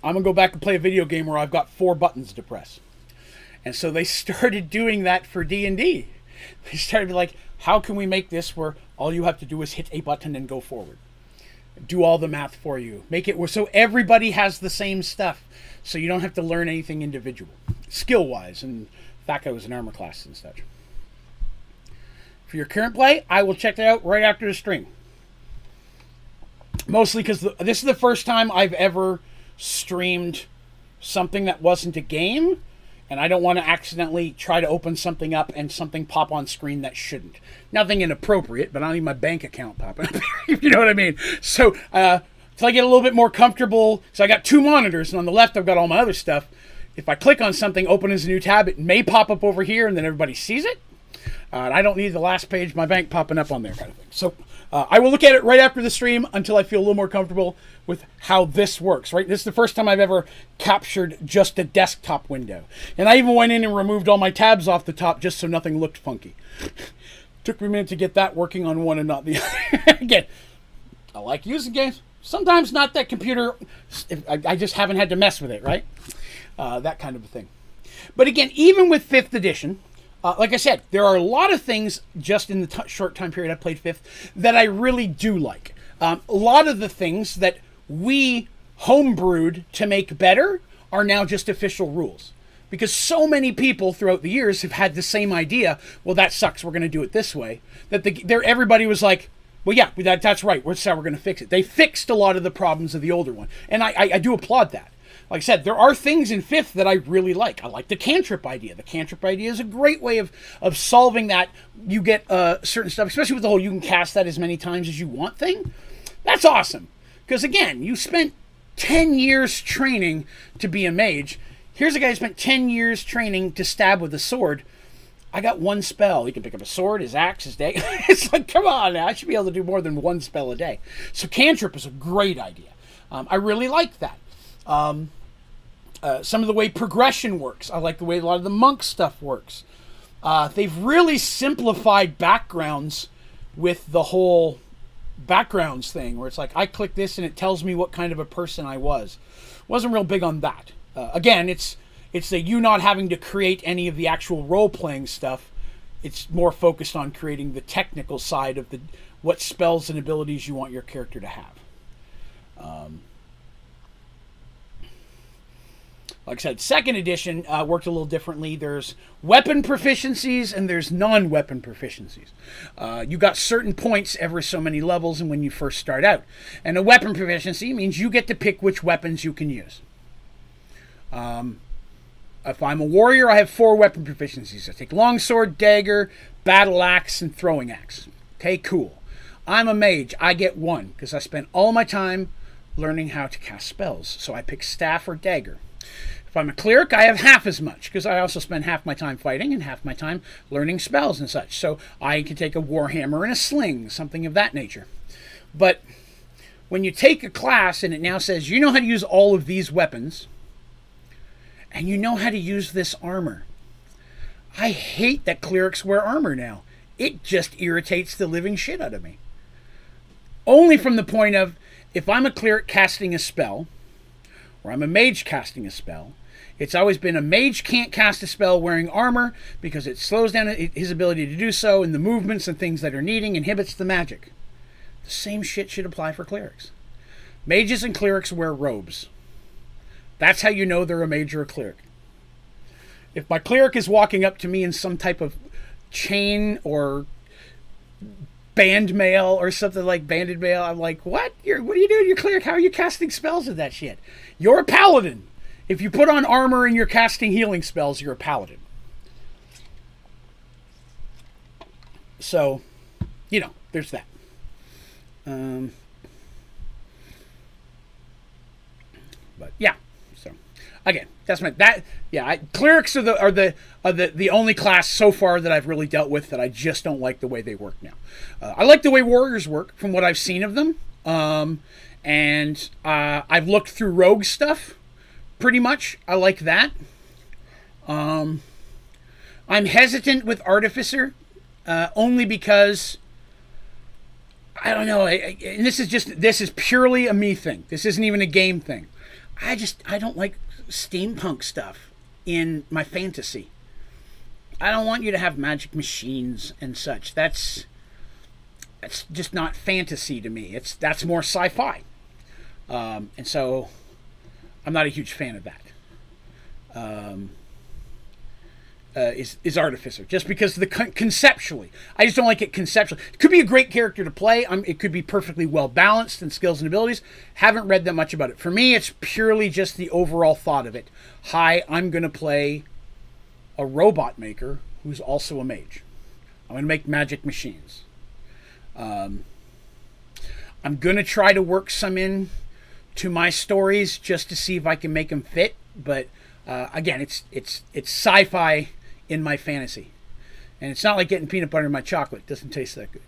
I'm going to go back and play a video game where I've got 4 buttons to press. And so they started doing that for D&D. They started like, how can we make this where all you have to do is hit a button and go forward? Do all the math for you. Make it so everybody has the same stuff. So you don't have to learn anything individual, skill-wise. And in fact, I was an armor class and such. For your current play, I will check that out right after the stream. Mostly because this is the first time I've ever streamed something that wasn't a game. And I don't want to accidentally try to open something up and something pop on screen that shouldn't. Nothing inappropriate, but I don't need my bank account popping up. You know what I mean? So, till I get a little bit more comfortable. So I got 2 monitors, and on the left I've got all my other stuff. If I click on something, open as a new tab, it may pop up over here, and then everybody sees it. And I don't need the last page, my bank popping up on there kind of thing. So I will look at it right after the stream until I feel a little more comfortable with how this works, right? This is the first time I've ever captured just a desktop window. And I even went in and removed all my tabs off the top just so nothing looked funky. Took me a minute to get that working on one and not the other. Again, I like using games. Sometimes not that computer. I just haven't had to mess with it, right? That kind of a thing. But again, even with 5th edition, like I said, there are a lot of things just in the short time period I played 5th that I really do like. A lot of the things that we homebrewed to make better are now just official rules. Because so many people throughout the years have had the same idea, well, that sucks, we're going to do it this way, that everybody was like, well, yeah, that's right, that's how we're going to fix it. They fixed a lot of the problems of the older one. And I do applaud that. Like I said, there are things in 5th that I really like. I like the cantrip idea. The cantrip idea is a great way of solving that. You get certain stuff, especially with the whole you can cast that as many times as you want thing. That's awesome. Because again, you spent 10 years training to be a mage. Here's a guy who spent 10 years training to stab with a sword. I got one spell. He can pick up a sword, his axe, his dagger. It's like, come on now. I should be able to do more than one spell a day. So cantrip is a great idea. I really like that. Some of the way progression works. I like the way a lot of the monk stuff works. They've really simplified backgrounds with the whole backgrounds thing, where it's like, I click this and it tells me what kind of a person I was. Wasn't real big on that. Again, it's you not having to create any of the actual role-playing stuff. It's more focused on creating the technical side of what spells and abilities you want your character to have. Like I said, second edition worked a little differently. There's weapon proficiencies and there's non-weapon proficiencies. You got certain points every so many levels and when you first start out. And a weapon proficiency means you get to pick which weapons you can use. If I'm a warrior, I have 4 weapon proficiencies. I take longsword, dagger, battle axe, and throwing axe. Okay, cool. I'm a mage. I get 1 because I spent all my time learning how to cast spells. So I pick staff or dagger. If I'm a cleric, I have half as much because I also spend half my time fighting and half my time learning spells and such. So I can take a warhammer and a sling, something of that nature. But when you take a class and it now says you know how to use all of these weapons and you know how to use this armor. I hate that clerics wear armor now. It just irritates the living shit out of me. Only from the point of, if I'm a cleric casting a spell, or I'm a mage casting a spell, it's always been a mage can't cast a spell wearing armor because it slows down his ability to do so, and the movements and things that are needing inhibits the magic. The same shit should apply for clerics. Mages and clerics wear robes. That's how you know they're a mage or a cleric. If my cleric is walking up to me in some type of chain or band mail or something like banded mail, I'm like, what? What are you doing? You're cleric. How are you casting spells with that shit? You're a paladin. If you put on armor and you're casting healing spells, you're a paladin. So, you know, there's that. But yeah. So again, that's clerics are the only class so far that I've really dealt with that I just don't like the way they work now. I like the way warriors work from what I've seen of them. And I've looked through rogue stuff pretty much. I like that. I'm hesitant with artificer only because I don't know, and this is purely a me thing. This isn't even a game thing. I don't like steampunk stuff in my fantasy. I don't want you to have magic machines and such. That's just not fantasy to me. That's more sci-fi. And so I'm not a huge fan of that. Is Artificer, just because conceptually, I just don't like it conceptually. It could be a great character to play. It could be perfectly well balanced in skills and abilities. Haven't read that much about it. For me, it's purely just the overall thought of it. Hi, I'm going to play a robot maker who's also a mage. I'm going to make magic machines. I'm going to try to work some in to my stories just to see if I can make them fit. But again, it's sci-fi in my fantasy. And it's not like getting peanut butter in my chocolate. It doesn't taste that good.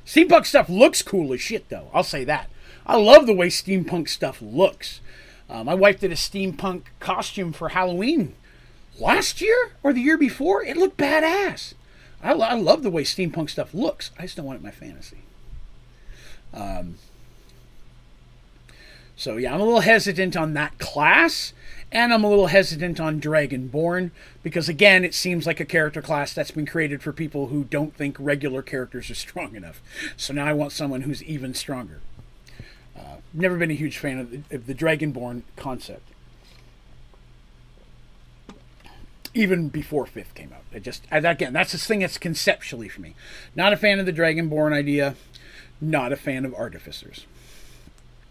Steampunk stuff looks cool as shit, though. I'll say that. I love the way steampunk stuff looks. My wife did a steampunk costume for Halloween last year or the year before. It looked badass. I love the way steampunk stuff looks. I just don't want it in my fantasy. So yeah, I'm a little hesitant on that class. And I'm a little hesitant on Dragonborn, because again, it seems like a character class that's been created for people who don't think regular characters are strong enough. So now I want someone who's even stronger. Never been a huge fan of the Dragonborn concept. Even before 5th came out. Again, that's the thing that's conceptually for me. Not a fan of the Dragonborn idea. Not a fan of Artificers.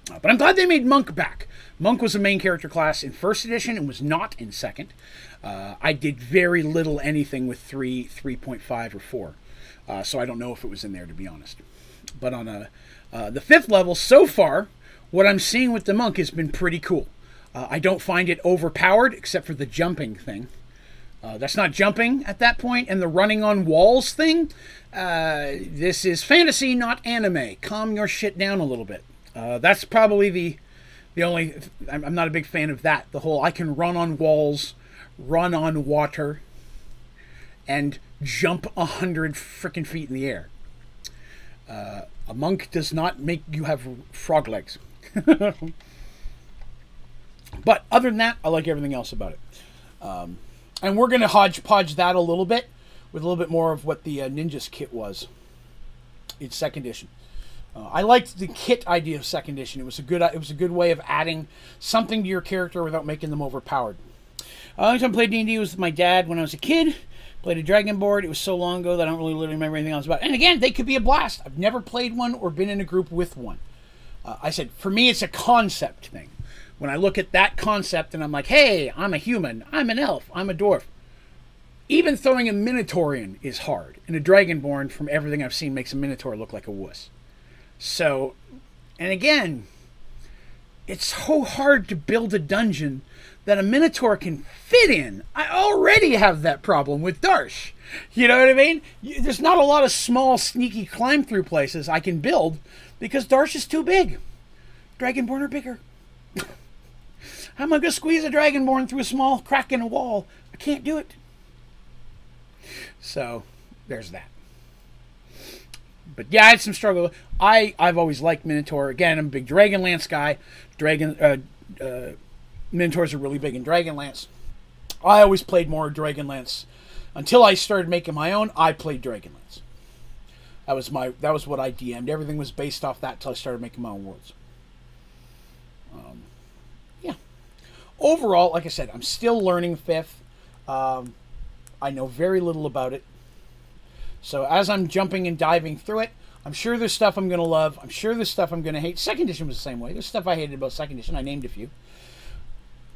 But I'm glad they made Monk back. Monk was a main character class in 1st edition and was not in 2nd. I did very little anything with 3, 3.5, or 4. So I don't know if it was in there, to be honest. But on the 5th level, so far, what I'm seeing with the Monk has been pretty cool. I don't find it overpowered, except for the jumping thing. That's not jumping at that point, and the running on walls thing. This is fantasy, not anime. Calm your shit down a little bit. That's probably the only. I'm not a big fan of that. The whole I can run on walls, run on water, and jump 100 freaking feet in the air. A monk does not make you have frog legs. But other than that, I like everything else about it. And we're going to hodgepodge that a little bit with a little bit more of what the Ninjas kit was. It's 2nd edition. I liked the kit idea of 2nd edition. It was a good way of adding something to your character without making them overpowered. The only time I played D&D was with my dad when I was a kid. Played a dragon board. It was so long ago that I don't really literally remember anything else about it. And again, they could be a blast. I've never played one or been in a group with one. I said, for me, it's a concept thing. When I look at that concept and I'm like, hey, I'm a human, I'm an elf, I'm a dwarf. Even throwing a Minotaur in is hard. And a Dragonborn, from everything I've seen, makes a Minotaur look like a wuss. So, and again, it's so hard to build a dungeon that a Minotaur can fit in. I already have that problem with Darsh. You know what I mean? There's not a lot of small, sneaky climb-through places I can build because Darsh is too big. Dragonborn are bigger. How am I going to squeeze a Dragonborn through a small crack in a wall? I can't do it. So, there's that. But yeah, I had some struggle. I've always liked Minotaur. Again, I'm a big Dragonlance guy. Minotaurs are really big in Dragonlance. I always played more Dragonlance. Until I started making my own, I played Dragonlance. That was what I DM'd. Everything was based off that until I started making my own worlds. Yeah. Overall, like I said, I'm still learning 5th. I know very little about it. So as I'm jumping and diving through it, I'm sure there's stuff I'm going to love. I'm sure there's stuff I'm going to hate. 2nd edition was the same way. There's stuff I hated about 2nd edition. I named a few.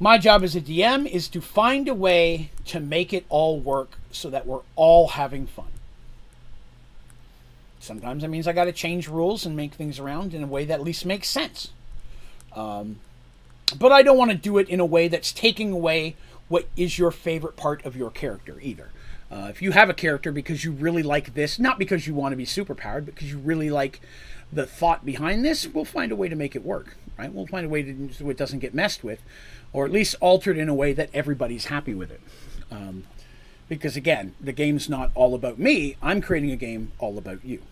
My job as a DM is to find a way to make it all work so that we're all having fun. Sometimes that means I got to change rules and make things around in a way that at least makes sense. But I don't want to do it in a way that's taking away what is your favorite part of your character either. If you have a character because you really like this, not because you want to be superpowered, but because you really like the thought behind this, we'll find a way to make it work, right? We'll find a way so it doesn't get messed with, or at least altered in a way that everybody's happy with it. Because again, the game's not all about me. I'm creating a game all about you.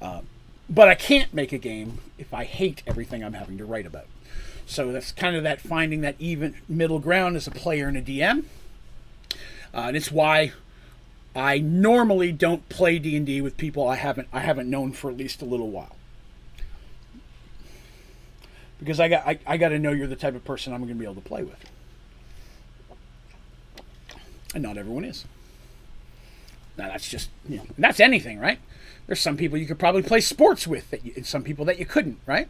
But I can't make a game if I hate everything I'm having to write about. So that's kind of that finding that even middle ground as a player and a DM. And it's why I normally don't play D&D with people I haven't known for at least a little while. Because I got to know you're the type of person I'm going to be able to play with. And not everyone is. Now that's just, that's anything, right? There's some people you could probably play sports with, and some people that you couldn't, right?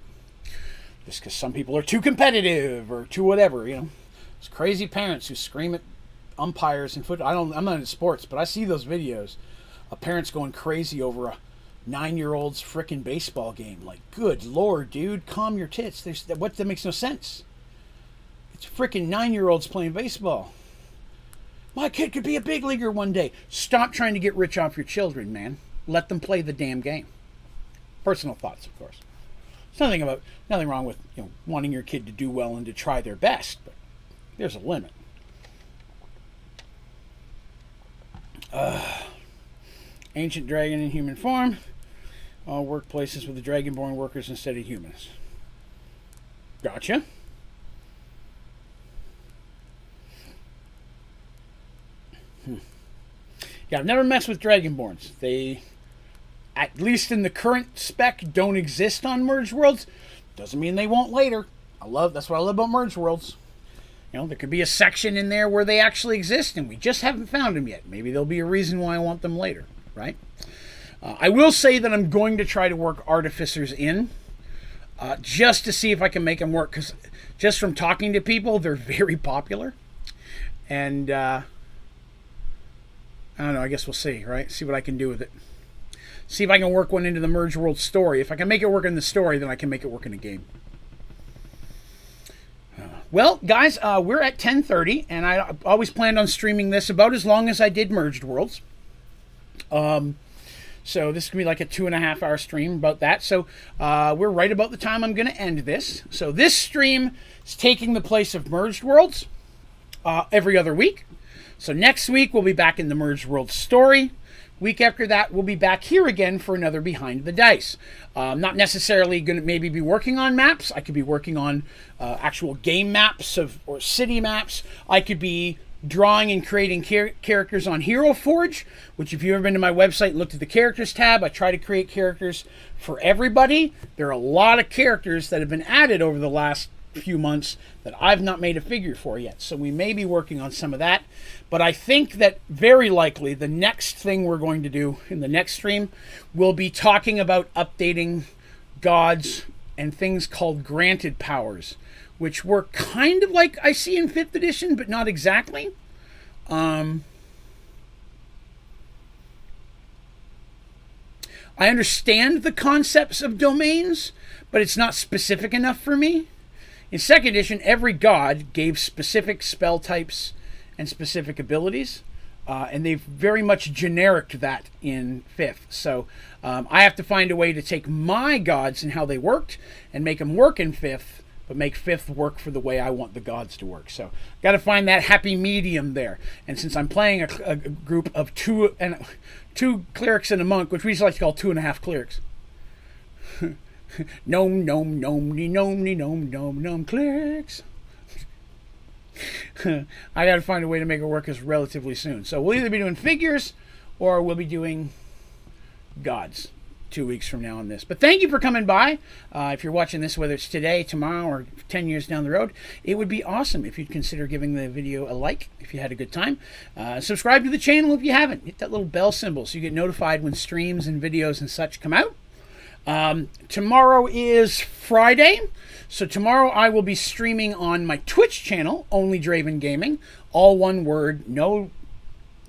Just because some people are too competitive or too whatever, There's crazy parents who scream at umpires and football. I'm not into sports, but I see those videos of parents going crazy over a 9-year-old's frickin' baseball game. Like, good lord, dude, calm your tits. That makes no sense. It's frickin' 9-year-olds playing baseball. My kid could be a big leaguer one day. Stop trying to get rich off your children, man. Let them play the damn game. Personal thoughts, of course. There's nothing wrong with wanting your kid to do well and to try their best, but there's a limit. Ancient dragon in human form. All workplaces with the dragonborn workers instead of humans. Gotcha. Yeah, I've never messed with dragonborns. They, at least in the current spec, don't exist on Merged Worlds. Doesn't mean they won't later. That's what I love about Merged Worlds. There could be a section in there where they actually exist and we just haven't found them yet. Maybe there'll be a reason why I want them later, right? I will say that I'm going to try to work artificers in just to see if I can make them work, because just from talking to people, they're very popular. And I don't know, I guess we'll see, right? See what I can do with it. See if I can work one into the Merge World story. If I can make it work in the story, then I can make it work in the game. Well, guys, we're at 10:30, and I always planned on streaming this about as long as I did Merged Worlds. So this is going to be like a 2.5-hour stream about that. So we're right about the time I'm going to end this. So this stream is taking the place of Merged Worlds every other week. So next week, we'll be back in the Merged Worlds story. Week after that, we'll be back here again for another Behind the Dice. Not necessarily going to maybe be working on maps. I could be working on actual game maps or city maps. I could be drawing and creating characters on Hero Forge, which if you've ever been to my website and looked at the characters tab, I try to create characters for everybody. There are a lot of characters that have been added over the last few months that I've not made a figure for yet. So we may be working on some of that. But I think that very likely the next thing we're going to do in the next stream will be talking about updating gods and things called granted powers, which were kind of like I see in 5th edition, but not exactly. I understand the concepts of domains, but it's not specific enough for me. In 2nd edition, every god gave specific spell types and specific abilities, and they've very much generic that in 5th. So I have to find a way to take my gods and how they worked and make them work in 5th, but make 5th work for the way I want the gods to work. So got to find that happy medium there. And since I'm playing a group of two clerics and a monk, which we just like to call 2.5 clerics. Gnome, gnome, gnome, gnome, gnome, gnome, gnome, clerics. I got to find a way to make it work as relatively soon. So we'll either be doing figures or we'll be doing gods 2 weeks from now on this. But thank you for coming by. If you're watching this, whether it's today, tomorrow, or 10 years down the road, it would be awesome if you'd consider giving the video a like if you had a good time. Subscribe to the channel if you haven't. Hit that little bell symbol so you get notified when streams and videos and such come out. Tomorrow is Friday, so tomorrow I will be streaming on my Twitch channel, Onlydraven Gaming, all one word, no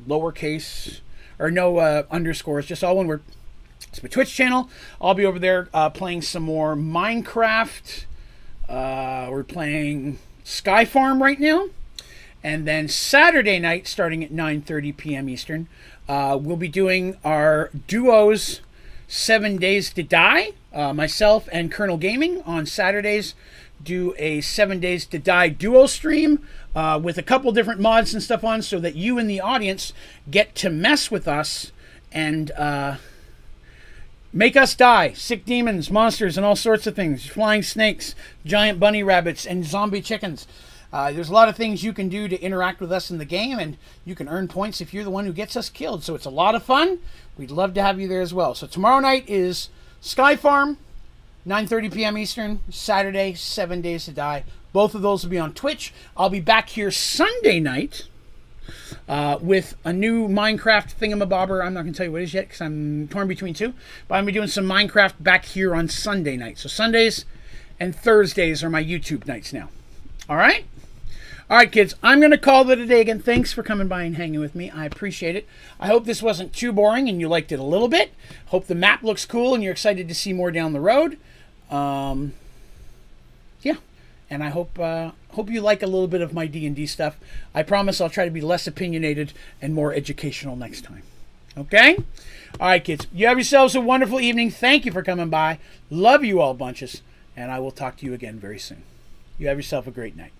lowercase, or no underscores, just all one word. It's my Twitch channel. I'll be over there playing some more Minecraft. We're playing Sky Farm right now. And then Saturday night, starting at 9:30 p.m. Eastern, we'll be doing our duos 7 Days to Die. Myself and Colonel Gaming on Saturdays do a 7 Days to Die duo stream with a couple different mods and stuff on so that you in the audience get to mess with us and make us die. Sick demons, monsters, and all sorts of things. Flying snakes, giant bunny rabbits, and zombie chickens. There's a lot of things you can do to interact with us in the game, and you can earn points if you're the one who gets us killed. So it's a lot of fun. We'd love to have you there as well. So tomorrow night is Sky Farm, 9:30 p.m. Eastern. Saturday, 7 Days to Die. Both of those will be on Twitch. I'll be back here Sunday night with a new Minecraft thingamabobber. I'm not going to tell you what it is yet because I'm torn between two. But I'm going to be doing some Minecraft back here on Sunday night. So Sundays and Thursdays are my YouTube nights now. All right? All right, kids, I'm going to call it a day again. Thanks for coming by and hanging with me. I appreciate it. I hope this wasn't too boring and you liked it a little bit. Hope the map looks cool and you're excited to see more down the road. Yeah, and I hope you like a little bit of my D&D stuff. I promise I'll try to be less opinionated and more educational next time. Okay? All right, kids, you have yourselves a wonderful evening. Thank you for coming by. Love you all bunches, and I will talk to you again very soon. You have yourself a great night.